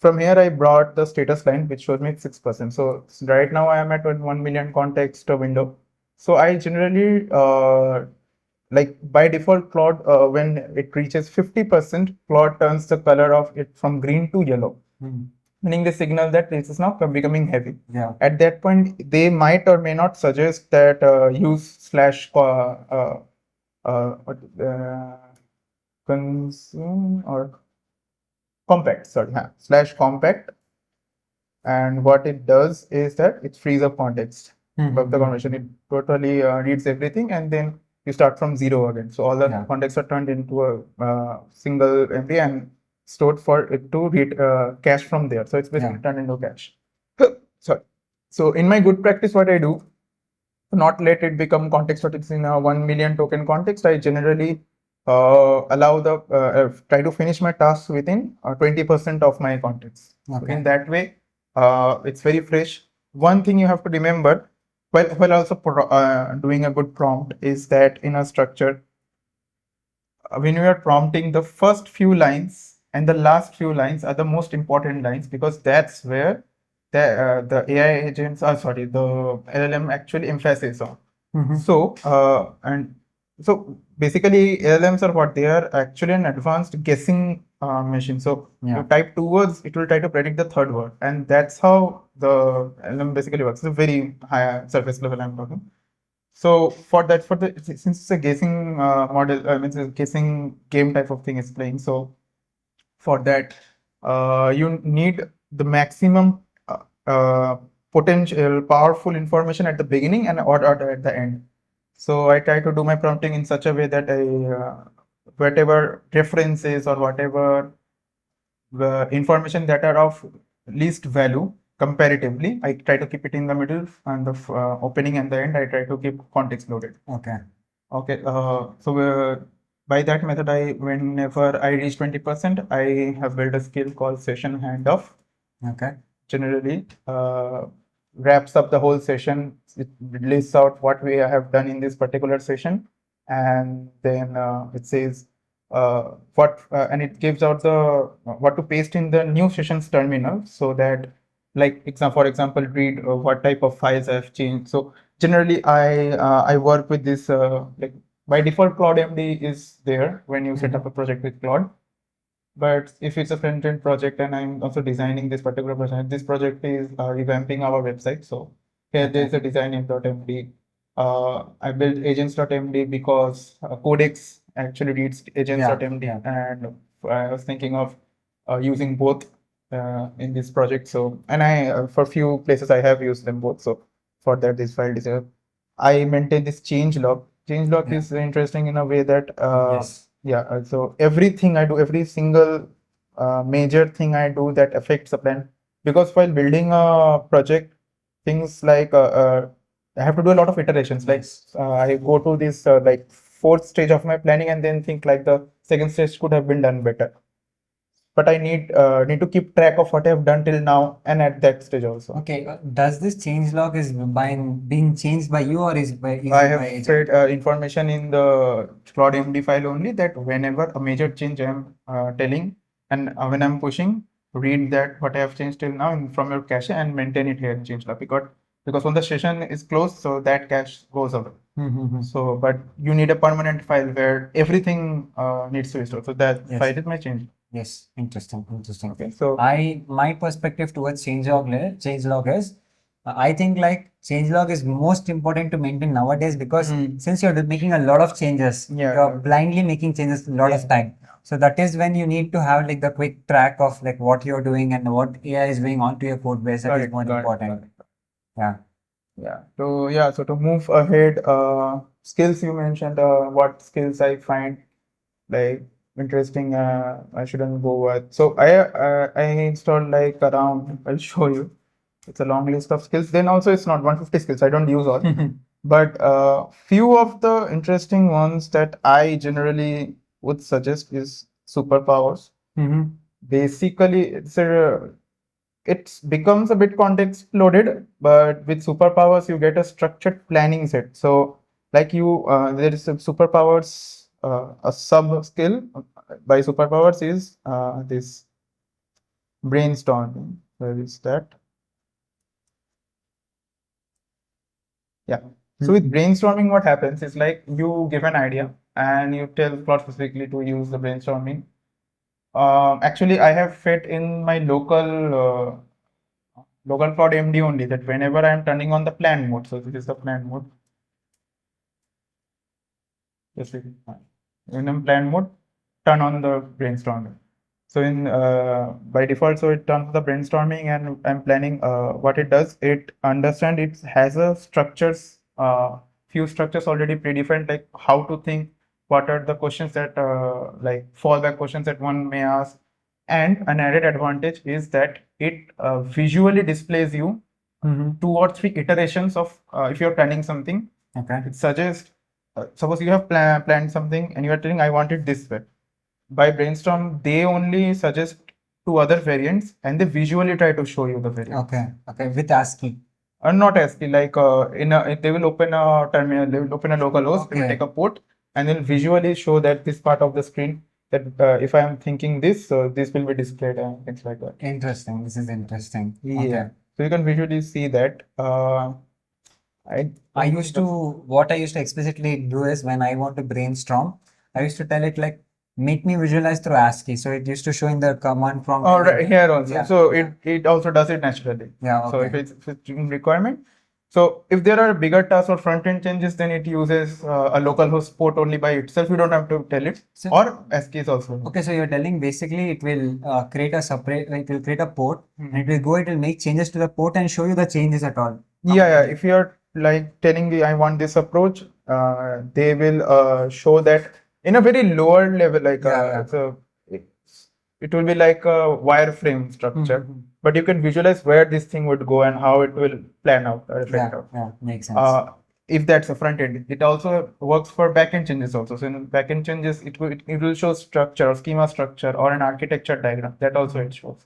from here, I brought the status line, which shows me 6%. So right now I am at 1 million context window. So I generally like by default, Claude, when it reaches 50%, Claude turns the color of it from green to yellow, meaning the signal that this is now becoming heavy. Yeah. At that point, they might or may not suggest that use slash what, consume or compact, sorry, slash compact. And what it does is that it frees up context above the conversation. It totally reads everything, and then you start from zero again. So all the contexts are turned into a single MD and stored for it to read cache from there. So it's basically turned into cache. Sorry. So in my good practice, what I do to not let it become context, what it's in a 1 million token context, I generally try to finish my tasks within 20% of my context. So in that way, it's very fresh. One thing you have to remember while also doing a good prompt is that in a structure, when you are prompting, the first few lines and the last few lines are the most important lines, because that's where the AI agents, the LLM actually emphasizes on. So and so basically LLMs are what they are, actually an advanced guessing machine. So you type two words, it will try to predict the third word, and that's how the LLM basically works. It's a very high surface level I'm talking. So since it's a guessing model, I mean, it's a guessing game type of thing is playing. So for that, you need the maximum potential, powerful information at the beginning and or at the end. So I try to do my prompting in such a way that whatever references or whatever the information that are of least value comparatively, I try to keep it in the middle, and the opening and the end, I try to keep context loaded. Okay. Okay. By that method, whenever I reach 20%, I have built a skill called session handoff. Okay. Generally, wraps up the whole session. It lists out what we have done in this particular session, and then it says and it gives out the what to paste in the new sessions terminal, so that, like, for example, read what type of files I've changed. So generally, I work with this like, by default Claude MD is there when you set up a project with Claude. But if it's a front-end project and I'm also designing this particular project, this project is revamping our website. So here there's a design.md. I built agents.md because Codex actually reads agents.md, and I was thinking of using both in this project. So, and for few places I have used them both. So for that, this file is here. I maintain this change log. Change log is interesting in a way that so everything I do, every single major thing I do that affects the plan, because while building a project, things like I have to do a lot of iterations. Like I go to this like fourth stage of my planning and then think like the second stage could have been done better. But I need to keep track of what I've done till now and at that stage also. Okay, does this change log is being changed by you, or I have said information in the Claude MD file only, that whenever a major change I'm telling, and when I'm pushing, read that what I have changed till now from your cache and maintain it here in change log, because when the session is closed, so that cache goes away. So, but you need a permanent file where everything needs to be stored. So that file is my change. Yes, interesting. Okay, so my perspective towards changelog is, I think like changelog is most important to maintain nowadays, because since you're making a lot of changes, you're blindly making changes a lot of time. So that is when you need to have like the quick track of like what you're doing and what AI is doing onto your code base. That is more important. So to move ahead, skills you mentioned, what skills I find like interesting, I shouldn't go with. So I installed like around, I'll show you. It's a long list of skills. Then also it's not 150 skills. I don't use all. But few of the interesting ones that I generally would suggest is superpowers. Basically, it becomes a bit context loaded, but with superpowers you get a structured planning set. So like there is a superpowers, a sub skill by superpowers is this brainstorming. Where is that? Yeah. So with brainstorming, what happens is like you give an idea and you tell Claude specifically to use the brainstorming. Actually, I have fit in my local Claude MD only, that whenever I am turning on the plan mode, so this is the plan mode. Just in plan mode, turn on the brainstorming. So in by default, so it turns the brainstorming, and I'm planning. What it does, it understand it has a structures, few structures already predefined, like how to think, what are the questions that like fallback questions that one may ask, and an added advantage is that it visually displays you 2 or 3 iterations of if you're planning something. Okay. It suggests, suppose you have planned something and you are telling I want it this way. By brainstorm, they only suggest 2 other variants and they visually try to show you the variants. Okay, with ASCII. Not ASCII, like they will open a terminal, they will open a local host, they will take a port, and they'll visually show that this part of the screen, that if I am thinking this, so this will be displayed and things like that. Interesting. This is interesting. Yeah. So you can visually see that. What I used to explicitly do is, when I want to brainstorm, I used to tell it like, make me visualize through ASCII. So it used to show in the command prompt. Oh, right, here also. Yeah. So it also does it naturally. Yeah. Okay. So if it's requirement. So if there are bigger tasks or front-end changes, then it uses a localhost port only by itself. You don't have to tell it. So, or ASCII is also. Okay, so you're telling basically it will create a port, and it will make changes to the port and show you the changes at all. Yeah. If you're like telling me I want this approach, they will show that in a very lower level, like so it will be like a wireframe structure, but you can visualize where this thing would go and how it will plan out or effect out. Yeah, makes sense. If that's a front end, it also works for backend changes also. So in backend changes, it will show structure or schema structure or an architecture diagram. That also it shows.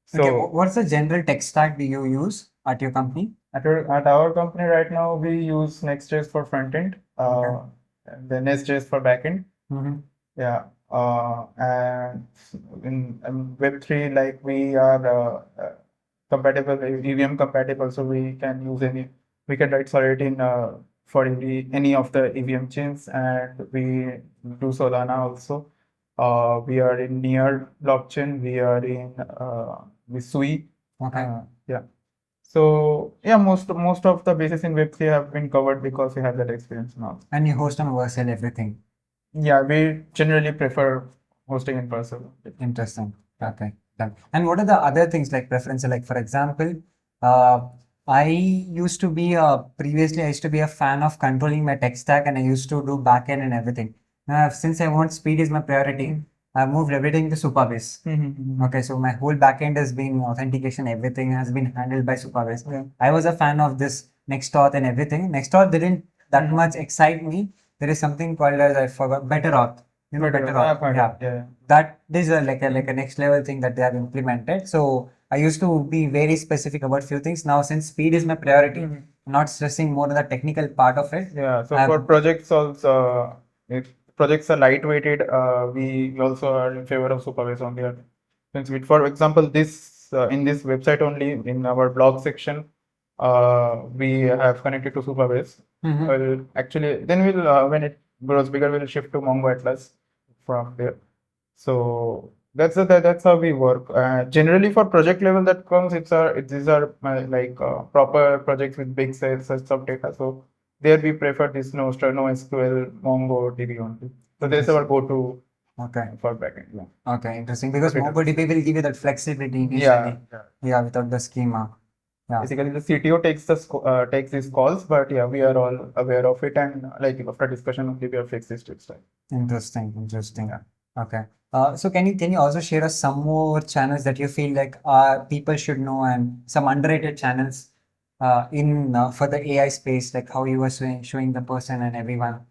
So okay, what's the general tech stack do you use at your company? At our company right now, we use Next.js for front end, and then Nest.js for back end. Mhm. Yeah. And in Web3, like we are compatible, EVM compatible, so we can write Solidity in for any of the EVM chains, and we do Solana also. We are in Near blockchain, we are in with Sui. Okay. Yeah. So yeah, most of the bases in Web3 have been covered because we have that experience now. And you host on Vercel everything. Yeah, we generally prefer hosting in person. Interesting. Okay. Done. And what are the other things like preference? Like for example, uh, I used to be previously I used to be a fan of controlling my tech stack and I used to do backend and everything. Now, since I want speed is my priority, I've moved everything to Supabase. Okay, so my whole backend has been authentication, everything has been handled by Supabase. Yeah. I was a fan of this Nextauth and everything. Nextauth didn't that much excite me. There is something called as I forgot Betterauth. You know Betterauth? Yeah. That is like a next level thing that they have implemented. So I used to be very specific about few things. Now since speed is my priority, I'm not stressing more on the technical part of it. Yeah, so for projects also, if projects are lightweighted, we also are in favor of Superbase on there. Since we, for example, this in this website only in our blog section, we have connected to Superbase. Well, actually, then we'll when it grows bigger, we'll shift to Mongo Atlas from there. So that's how we work. Generally, for project level that comes, these are like proper projects with big sets of data. So there we prefer this NoSQL, MongoDB only. So this is our go-to for backend. Yeah. Okay, interesting. Because Okay. MongoDB will give you that flexibility initially. Yeah. Yeah, without the schema. Yeah. Basically, the CTO takes these calls, but yeah, we are all aware of it, and like after discussion only we have fixed this next time. Interesting. Okay. So can you also share us some more channels that you feel like people should know and some underrated channels in for the AI space, like how you were showing the person and everyone.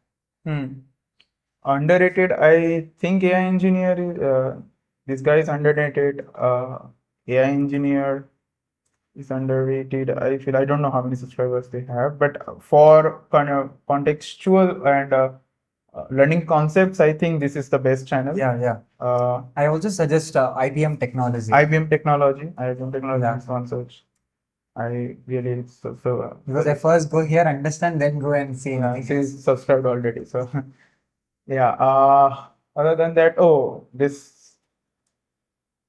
Underrated, I think AI engineer this guy is underrated. AI engineer is underrated. I feel I don't know how many subscribers they have, but for kind of contextual and learning concepts, I think this is the best channel. Yeah. I also suggest IBM Technology. IBM Technology is one search. I really Because I first go here, understand, then go and see. She's subscribed already. So yeah. Other than that, this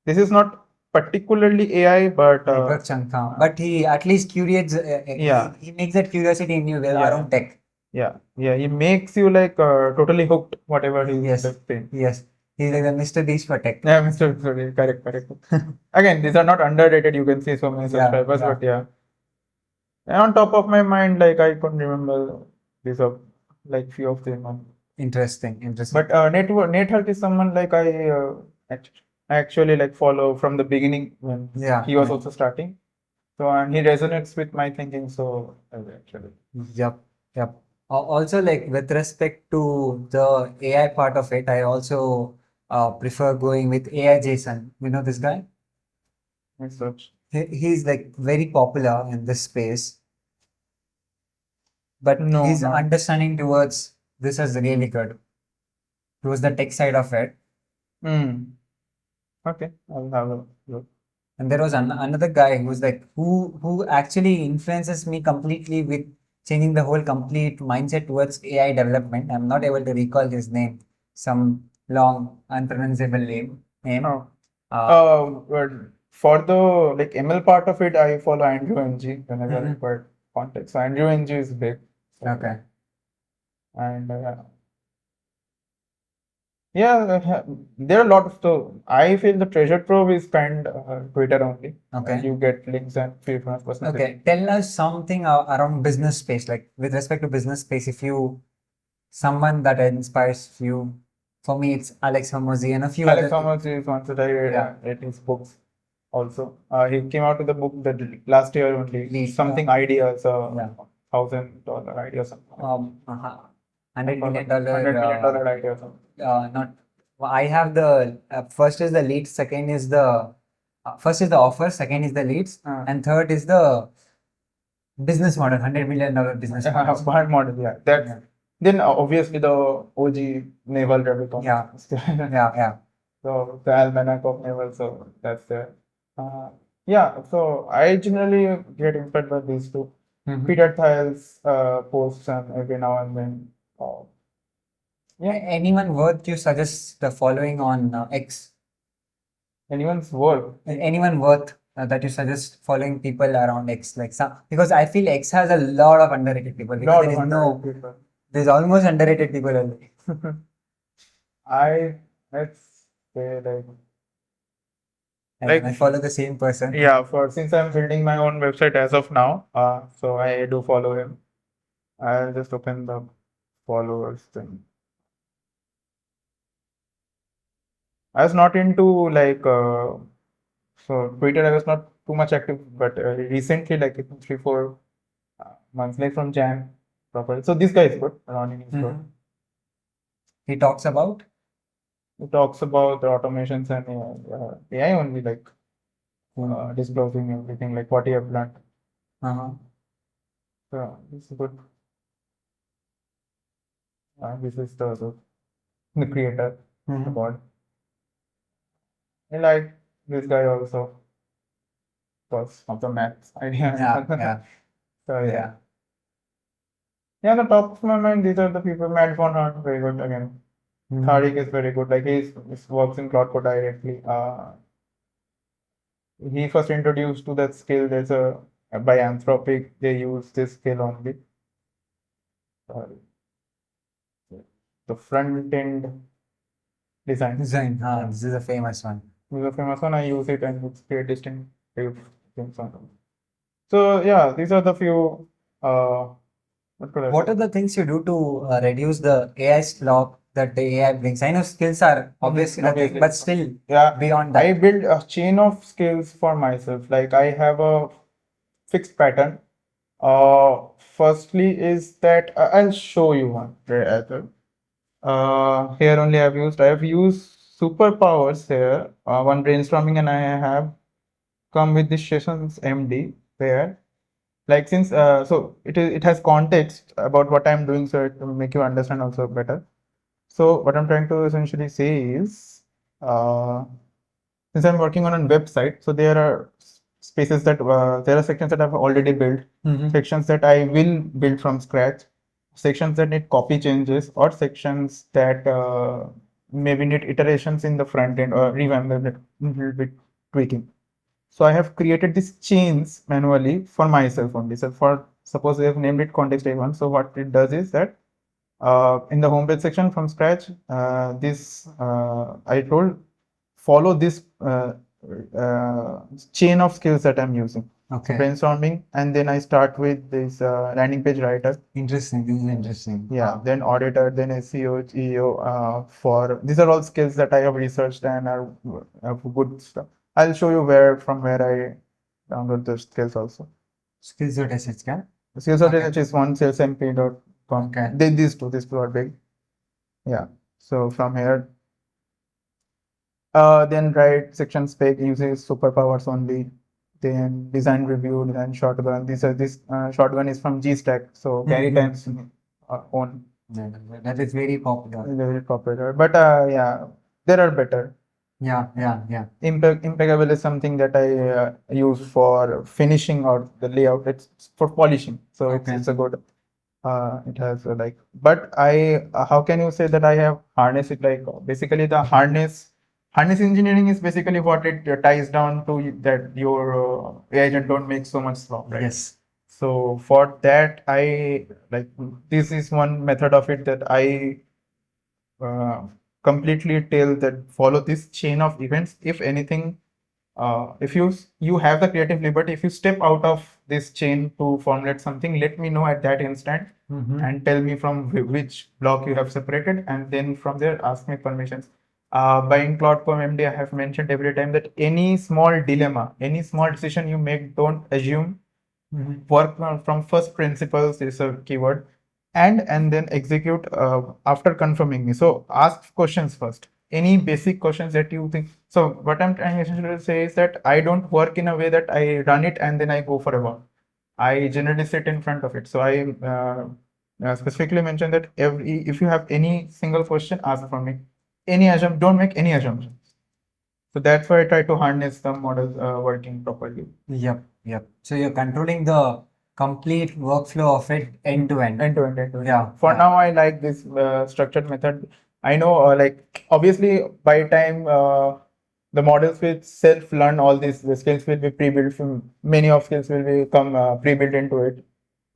is not particularly AI, but Network chunk, but he at least curious. Yeah. He makes that curiosity in you around tech. yeah, he makes you like totally hooked. Whatever he's saying. Yes. He's like the Mr. Beast for tech. Yeah, Mr. Sorry, correct. Again, these are not underrated. You can see so many subscribers, but yeah. And on top of my mind, like I couldn't remember these are like few of them. Interesting. But NetHealth is someone like I actually like follow from the beginning when he was also starting. So and he resonates with my thinking. So actually. Yep. Also, like with respect to the AI part of it, I also prefer going with AI Jason. You know this guy? Research. He's like very popular in this space, but his understanding towards this is really good. Towards the tech side of it. Okay, I'll have a look. And there was another guy who's like who actually influences me completely with changing the whole complete mindset towards AI development. I'm not able to recall his name. Some long unpronounceable name. But for the like ML part of it, I follow Andrew NG whenever required context. So Andrew NG is big. Okay. And yeah, there are a lot of so I feel the treasure trove is kind Twitter only. Okay. You get links and feel from personal. Okay. Tell us something around business space, like with respect to business space. If you someone that inspires you, for me it's Alex Hormozi and a few Alex other. Hormozi is one that I read his books also. He came out with the book that last year only. Something ideas, $1,000 idea or something. $100 million idea or something. Not. I have the first is the leads, second is the first is the offer, second is the leads, and third is the business model, $100 million business model. One model, yeah. That Yeah. then obviously the OG naval Rubicon. Yeah. Yeah. So the almanac of naval, so that's there. Yeah, so I generally get inspired by these two. Mhm. Peter Thiel's posts and every now and then. Uh, Anyone worth you suggest the following on X? Anyone's work. Anyone worth that you suggest following people around X? Like some, because I feel X has a lot of underrated people. Because Lot there of is no, underrated people. there's almost underrated people only. Let's say like And I follow the same person. yeah, for since I'm building my own website as of now, so I do follow him. I'll just open the followers thing. I was not into like so Twitter. I was not too much active, but recently, like 3 4 months, like from Jan, proper. So this guy is good. Ronnie is good. He talks about He talks about the automations and AI only, like disclosing everything, like what he have learned. So this is good. This is the creator, the god. I like this guy also because of the maths idea. Yeah. So yeah. Yeah, the top of my mind, these are the people. Matt Von Hart, very good again. Tariq is very good. Like he works in Cloud Code directly. He first introduced to that skill. There's by Anthropic. They use this skill only. The front end design. This is a famous one. This is a famous one. I use it and it's create distinctive things on them. So yeah, these are the few. What are the things you do to reduce the AI slop that the AI brings? I know skills are obviously nothing, but still beyond that. I build a chain of skills for myself. Like I have a fixed pattern. Firstly is that I'll show you one right here only I have used superpowers here. One brainstorming and I have come with this sessions MD where like since so it has context about what I'm doing so it will make you understand also better. So what I'm trying to essentially say is since I'm working on a website, so there are spaces that there are sections that I've already built, sections that I will build from scratch, sections that need copy changes, or sections that maybe need iterations in the front end or revamp a little bit tweaking. So I have created these chains manually for myself only. So for suppose we have named it context A1. So what it does is that in the homepage section from scratch, this I told follow this chain of skills that I'm using. Okay. So brainstorming, and then I start with this landing page writer. Interesting. This is interesting. Yeah, then auditor, then SEO, GEO. For these are all skills that I have researched and are good stuff. I'll show you from where I download the skills also. Skills.sh, yeah? Skills.sh is one salesmp.com. Okay. These two are big. Yeah. So from here, then write section spec uses superpowers only. Then design review, design shotgun. This shotgun is from GStack. So carry times on. That is very popular. Very popular. But yeah, there are better. Yeah. Impeccable is something that I use for finishing or the layout. It's for polishing. So it's a good. It has like, but how can you say that I have harnessed it? Like basically the harness engineering is basically what it ties down to that your AI agent don't make so much slop, right? Yes. So for that, I like this is one method of it that I completely tell that follow this chain of events. If anything, if you have the creative liberty, if you step out of this chain to formulate something, let me know at that instant and tell me from which block you have separated, and then from there ask me permissions. Buying Cloud.com MD, I have mentioned every time that any small dilemma, any small decision you make, don't assume. Work from first principles is a keyword, and then execute after confirming me. So ask questions first. Any basic questions that you think. So what I'm trying essentially to say is that I don't work in a way that I run it and then I go for a walk. I generally sit in front of it. So I specifically mentioned that if you have any single question, ask for me. Any assumption, don't make any assumptions. So that's why I try to harness the models working properly. Yep, yep. So you're controlling the complete workflow of it end to end. End to end, end to end. Yeah, For yeah. now, I like this structured method. I know, like obviously, by time the models will self-learn all these, the skills will be pre-built. Many of skills will become pre-built into it.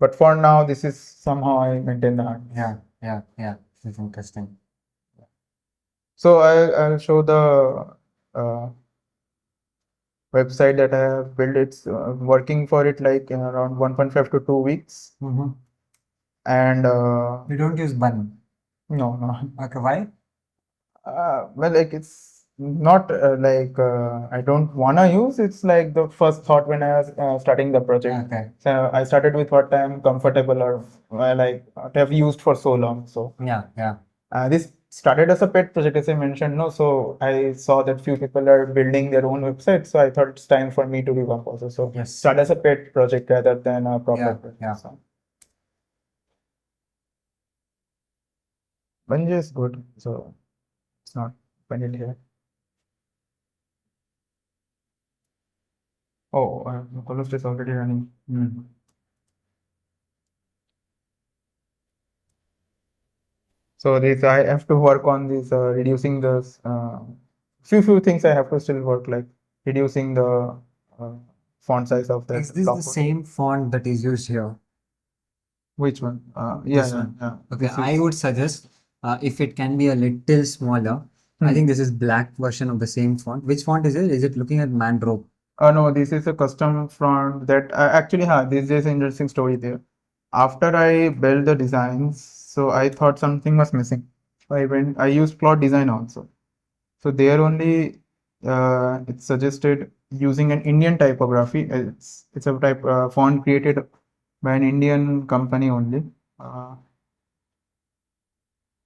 But for now, this is somehow I maintain the harness. Yeah, yeah, yeah. This is interesting. So I'll show the uh, website that I have built. It's working for it like in around 1.5 to 2 weeks. Mm-hmm. And You don't use bun. no, no. Okay, why? Well, like it's not like I don't wanna use. It's like the first thought when I was starting the project. Okay. So I started with what I'm comfortable or like what I've used for so long. So Yeah, yeah. this started as a pet project, as I mentioned. No, so I saw that few people are building their own website. So I thought it's time for me to do one also. So Yes. start as a pet project rather than a proper Yeah, project. yeah. So. Bungie is good. So it's not Bungie here. Oh, Holocust is already running. So this I have to work on this reducing the few things I have to still work like reducing the font size of that. Is this block the code. same font that is used here? Which one? This Yeah, one. yeah. Okay, This I is- would suggest if it can be a little smaller. I think this is black version of the same font. Which font is it? Is it looking at Mandrope? No, this is a custom font that actually, this is an interesting story there. After I built the designs, so I thought something was missing. So I used plot design also. So there only it suggested using an Indian typography. It's a type font created by an Indian company only.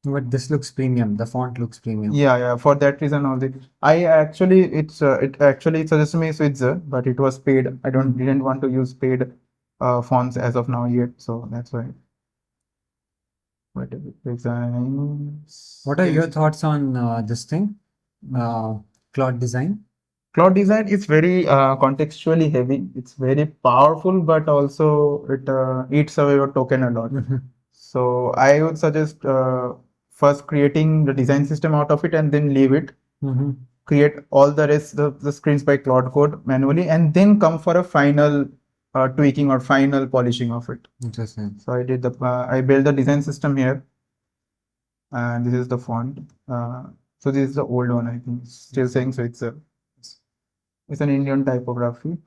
But this looks premium. The font looks premium. Yeah. For that reason only, I actually it actually suggested me Switzer, but it was paid. I didn't want to use paid fonts as of now yet, so that's why. What is it? Designs. What are your thoughts on this thing? Cloud design? Cloud design is very contextually heavy. It's very powerful, but also it eats away your token a lot. So I would suggest first creating the design system out of it and then leave it. Create all the rest the screens by Cloud Code manually, and then come for a final tweaking or final polishing of it. Interesting. So I built the design system here, and this is the font. So this is the old one, I think. Still saying so. It's an Indian typography.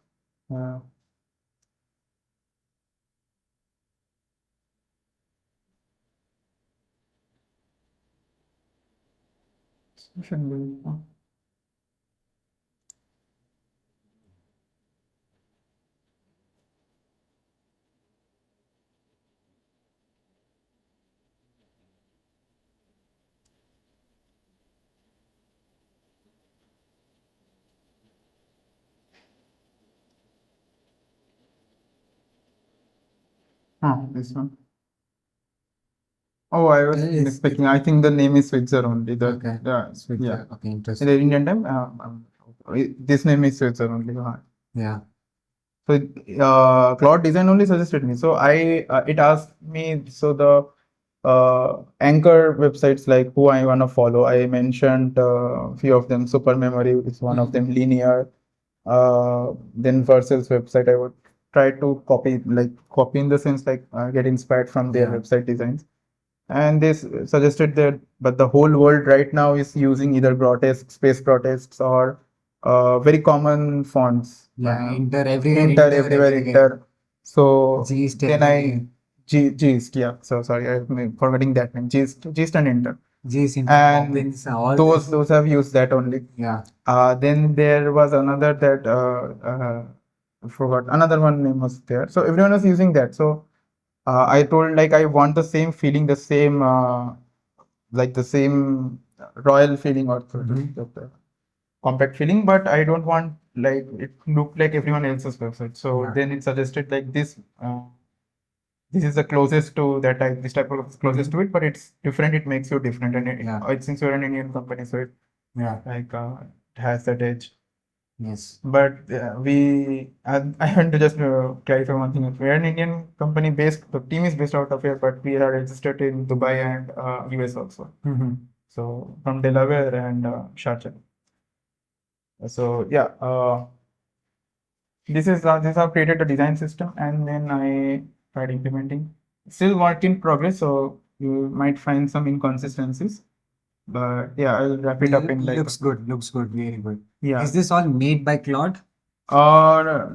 This one. Oh, I was mistaken. I think the name is Switzer only. Okay. Yeah. Switzer. Okay, In interesting. the Indian time, this name is Switzer only. Yeah. So Cloud Design only suggested me. So it asked me, so the anchor websites like who I want to follow. I mentioned a few of them. Super Memory is one of them. Linear. Then Vercel's website. I would try to copy in the sense like get inspired from their website designs. And they suggested that, but the whole world right now is using either grotesque, space grotesques, or very common fonts. Yeah, everywhere. Inter. So Gist then everywhere. Gist, yeah. So sorry, I'm forgetting that name. Gist and Inter. Gist, And Poppins, all those have used that only. Yeah. Then there was another that I forgot. Another one name was there. So everyone was using that. So I told like I want the same feeling, the same like the same royal feeling or the compact feeling, but I don't want like it looked like everyone else's website. So Yeah. then it suggested like this is the closest to that type, this type of closest to it, but it's different. It makes you different, and Yeah. since you're an Indian company, so it Yeah. like it has that edge. Yes. But I want to just clarify one thing. We're an Indian company based. The team is based out of here, but we are registered in Dubai and US also. Mm-hmm. So from Delaware and Sharjah. So yeah, this is how I created the design system, and then I tried implementing. Still work in progress, so you might find some inconsistencies. But yeah, I'll wrap it up in like Looks good. Looks good. Really good. yeah. Is this all made by Claude?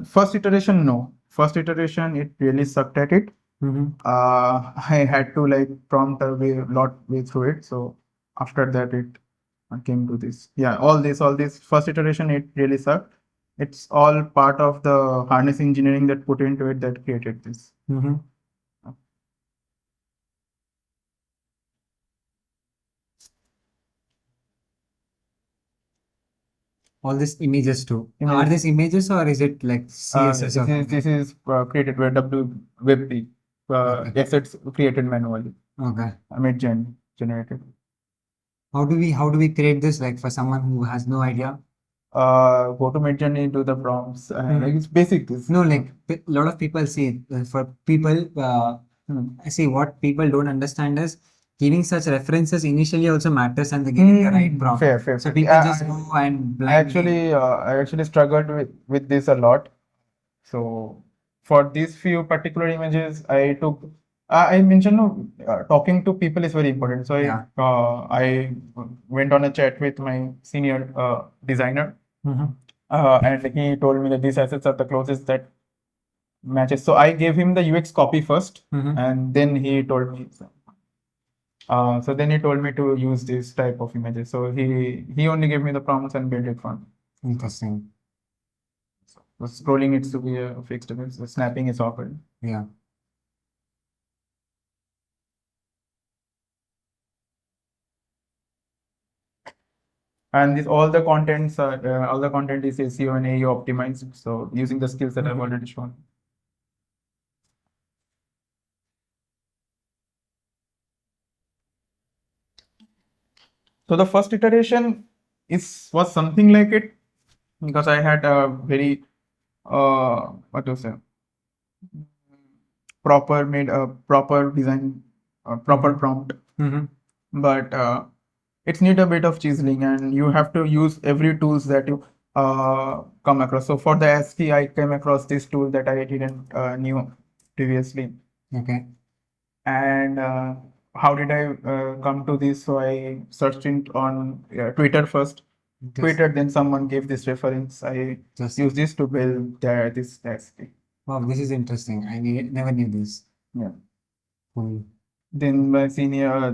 First iteration, no. First iteration, it really sucked at it. Mm-hmm. I had to like prompt a lot way through it. So after that, it came to this. Yeah, all this first iteration, it really sucked. It's all part of the harness engineering that put into it that created this. Mm-hmm. All these images too. Are Images. these images or is it like CSS This or is something? this is created by WebP. Okay. Assets created manually. Okay. Mid-gen generated. How do we create this like for someone who has no idea? Go to Midjourney, do the prompts, and like it's basic. This No, like a lot of people see for people. I see what people don't understand is giving such references initially also matters and the giving the right prompt. fair. So people just go and blindly. I actually struggled with this a lot. So for these few particular images, I took. I mentioned no, talking to people is very important. So Yeah. I went on a chat with my senior designer, Mhm. and he told me that these assets are the closest that matches. So I gave him the UX copy first, Mhm. and then he told me. So then he told me to use this type of images. So he only gave me the prompts and built it for me. Interesting. So scrolling needs to be a fixed image. So snapping is awkward. Yeah. And this all the content is SEO and AEO optimized. So using the skills that I've already shown. So the first iteration was something like it because I had a very what to say made a proper design, proper prompt, but it's need a bit of chiseling, and you have to use every tools that you come across. So for the ASCII, I came across this tool that I didn't knew previously. Okay. And how did I come to this? So I searched it on Twitter first. Twitter, then someone gave this reference. I used this to build this ASCII. Wow, this is interesting. Never knew this. Yeah. Cool. Then my senior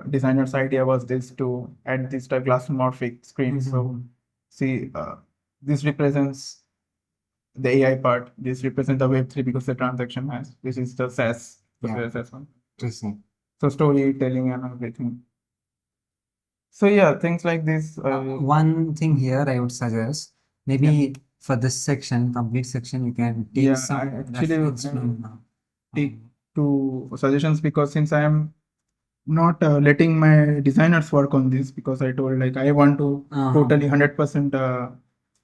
designer's idea was this to add this glassomorphic screen. So see, this represents the AI part. This represents the Web3 because the transaction has. This is the SaaS, the Yeah. SaaS one. Interesting. So storytelling and everything. So yeah, things like this. One thing here I would suggest, maybe for this section, complete section, you can take Yeah, some I actually reference from. take two suggestions because since I am not letting my designers work on this because I told like I want to totally 100%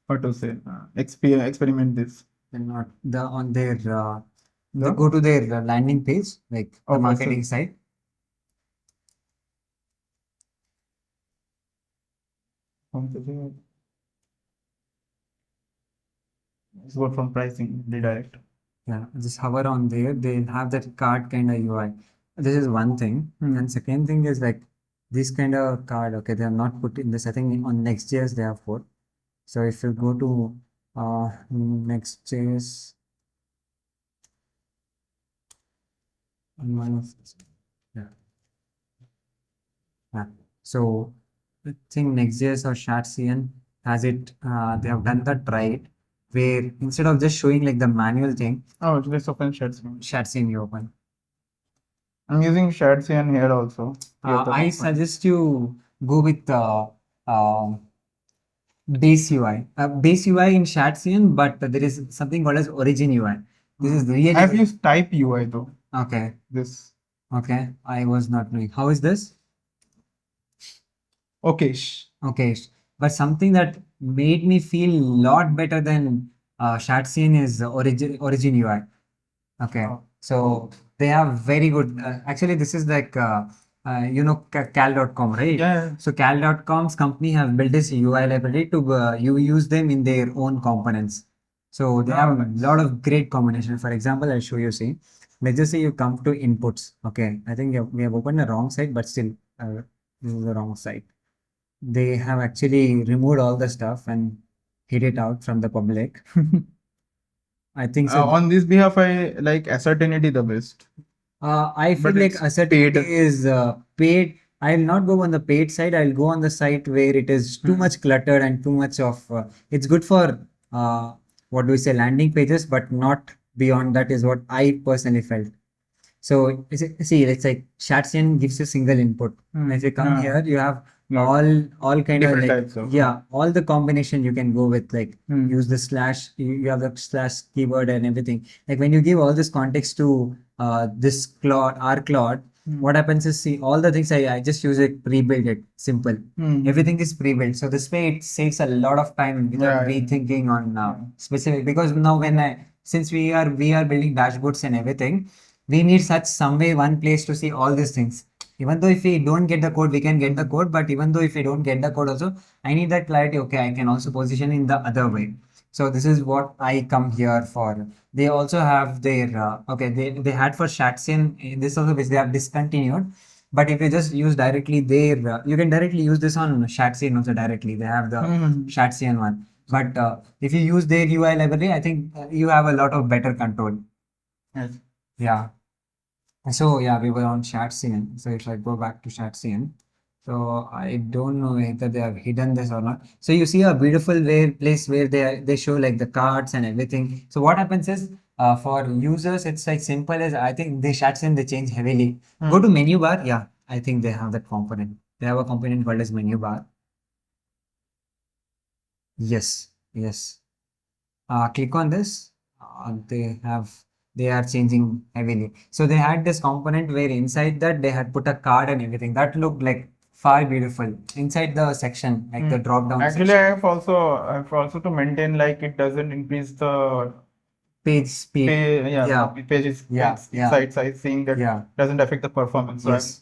what to say experiment this. And not the on their they The go to their landing page, like the Okay, marketing so- site. Let's go from pricing redirect. Yeah, just hover on there. They'll have that card kind of UI. This is one thing. And second thing is like this kind of card. Okay, they have not put in this. I think on Next.js they have put. So if you go to Next.js, yeah. Yeah. So I think Next.js or Shartsian has it. They have done that right, where instead of just showing like the manual thing, Oh, let's open Shadscene. Shartsian you open. I'm using Shadscene here also. I suggest you go with um, base UI. Base UI in Shatsion, but there is something called as origin UI. This is really I've good. used type UI though. Okay. This Okay. I was not knowing. How is this? okay. Okay. But something that made me feel a lot better than Shatsion is origin UI. Okay. Oh. So they have very good. Actually, this is like cal.com, right? Yeah. So cal.com's company have built this UI library to you use them in their own components. So they have a Nice. lot of great combination. For example, I'll show you. See, let's just say you come to inputs. Okay, I think we have opened the wrong site, but still, this is the wrong site. They have actually removed all the stuff and hid it out from the public. I think so. On this behalf, I like Ascertainty the best. I feel But like it's Ascertainty paid. is paid. I'll not go on the paid side. I'll go on the site where it is too much cluttered and too much of. It's good for what do we say, landing pages, but not beyond that is what I personally felt. So see, it's like Shatsion gives you single input. If you come here, you have Lot. all kind of Different like types of. yeah, all the combination you can go with like Hmm. use the slash. You have the slash keyword and everything. Like when you give all this context to this Claude, our Claude, what happens is see all the things I just use it, pre-build it, simple. Hmm. Everything is pre-built. So this way it saves a lot of time without Yeah, yeah. rethinking on Yeah. specific because now when I since we are building dashboards and everything, we need such some way one place to see all these things. Even though if we don't get the code, we can get the code, but even though if we don't get the code also, I need that clarity. Okay, I can also position in the other way. So this is what I come here for. They also have their okay. They had for Shatsin this also which they have discontinued. But if you just use directly their, you can directly use this on Shatsin also directly. They have the Shatsin one. But if you use their UI library, I think you have a lot of better control. Yes. Yeah. So yeah, we were on Shatsin. So if I go back to Shatsin, so I don't know whether they have hidden this or not. So you see a beautiful place where they show like the cards and everything. So what happens is for users, it's like simple as I think they Shatsin they change heavily. Go to menu bar. Yeah, I think they have that component. They have a component called as menu bar. Yes, yes. Click on this. They are changing heavily. So they had this component where inside that they had put a card and everything. That looked like far beautiful inside the section, like the drop down Actually, section. I've also to maintain like it doesn't increase the Page speed. yeah, Yeah, page is yeah, yeah, inside size seeing that yeah. doesn't affect the performance. So Yes.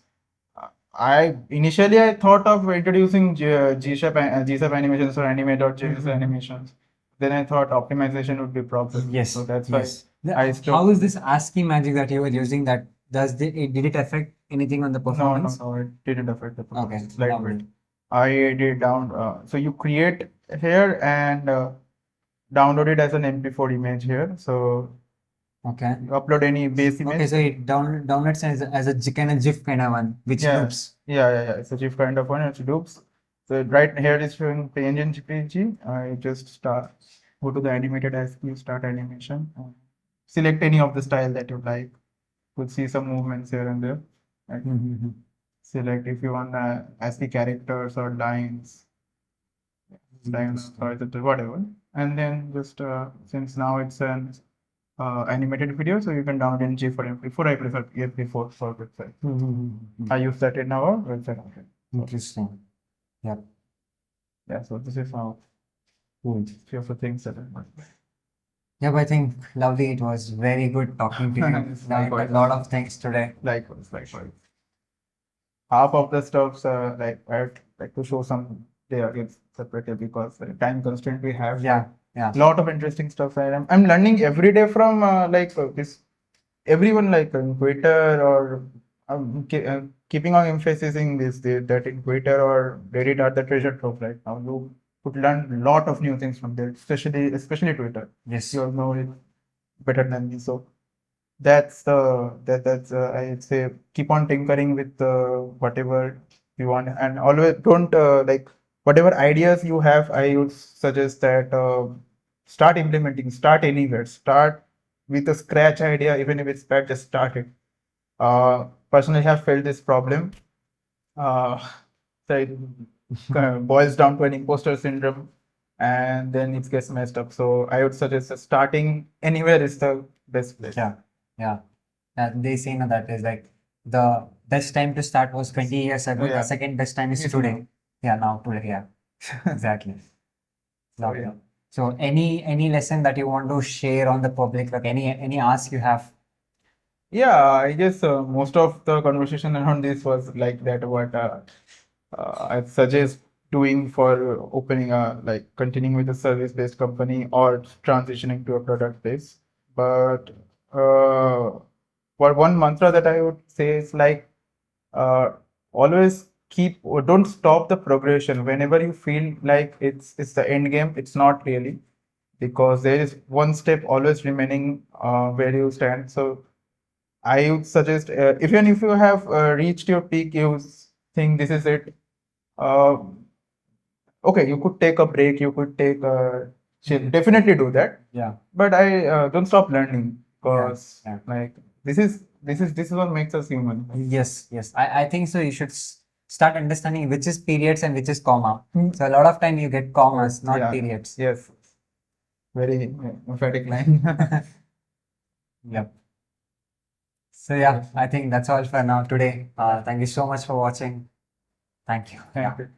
I initially I thought of introducing G-Shape animations or anime.js animations. Then I thought optimization would be problem. Yes. So that's Yes. why I How stopped. is this ASCII magic that you were using? That did it affect anything on the No, no, performance? no, it didn't affect the Okay, performance. Lightweight. lovely. I did down. So you create here and download it as an MP4 image here. So Okay. you upload any base image. Okay, so it downloads as a kind of GIF kind of one, which Yeah, loops. yeah. It's a GIF kind of one. It's loops. So right here is showing PNG. I just go to the animated ASCII, start animation. Select any of the style that you like. Could see some movements here and there. Right? Select if you want ASCII characters or lines, horizontal, whatever. And then just since now it's an animated video, so you can download in G for MP4. I prefer MP4 for website. I use that in our website. Okay. Interesting. Yeah. Yeah, so this is how few of the things that I Yeah, but I think lovely. It was very good talking to you. Learned a Likewise. lot of things today. likewise. Half of the stuffs like I'd like to show some there again separately because time constraint we have. Yeah, yeah. Lot of interesting stuff. I'm learning every day from this everyone like on Twitter or keeping on emphasizing that in Twitter or Reddit are the treasure trove right now. You could learn a lot of new things from there, especially Twitter. Yes. You all know it better than me. So that's I'd say keep on tinkering with whatever you want and always don't like whatever ideas you have. I would suggest that start implementing, start anywhere, start with a scratch idea, even if it's bad, just start it. Personally, have felt this problem. Uh, so it boils down to an imposter syndrome. and then it gets messed up. So I would suggest that starting anywhere is the best place. Yeah. They say no, that is like the best time to start was 20 years ago. Yeah. The second best time is Yes, today. ma'am. Yeah, now today. Yeah, exactly. Lovely. yeah. So any lesson that you want to share on the public, like any ask you have? Yeah, I guess most of the conversation around this was like that. What I suggest doing for opening like continuing with a service-based company or transitioning to a product-based. But for one mantra that I would say is like uh, always keep or don't stop the progression whenever you feel like it's the end game. It's not really, because there is one step always remaining where you stand. So I would suggest, even if you have reached your peak, you think this is it. Uh, okay, you could take a break, you could take a chill. Definitely do that. Yeah. But I don't stop learning, because Yeah. like this is what makes us human. Yes, yes. I think so. You should start understanding which is periods and which is comma. Hmm. So a lot of time you get commas, not Yeah. periods. Yes. Very emphatic line. Yep. So yeah, I think that's all for now today. Thank you so much for watching. Thank you. Thank you.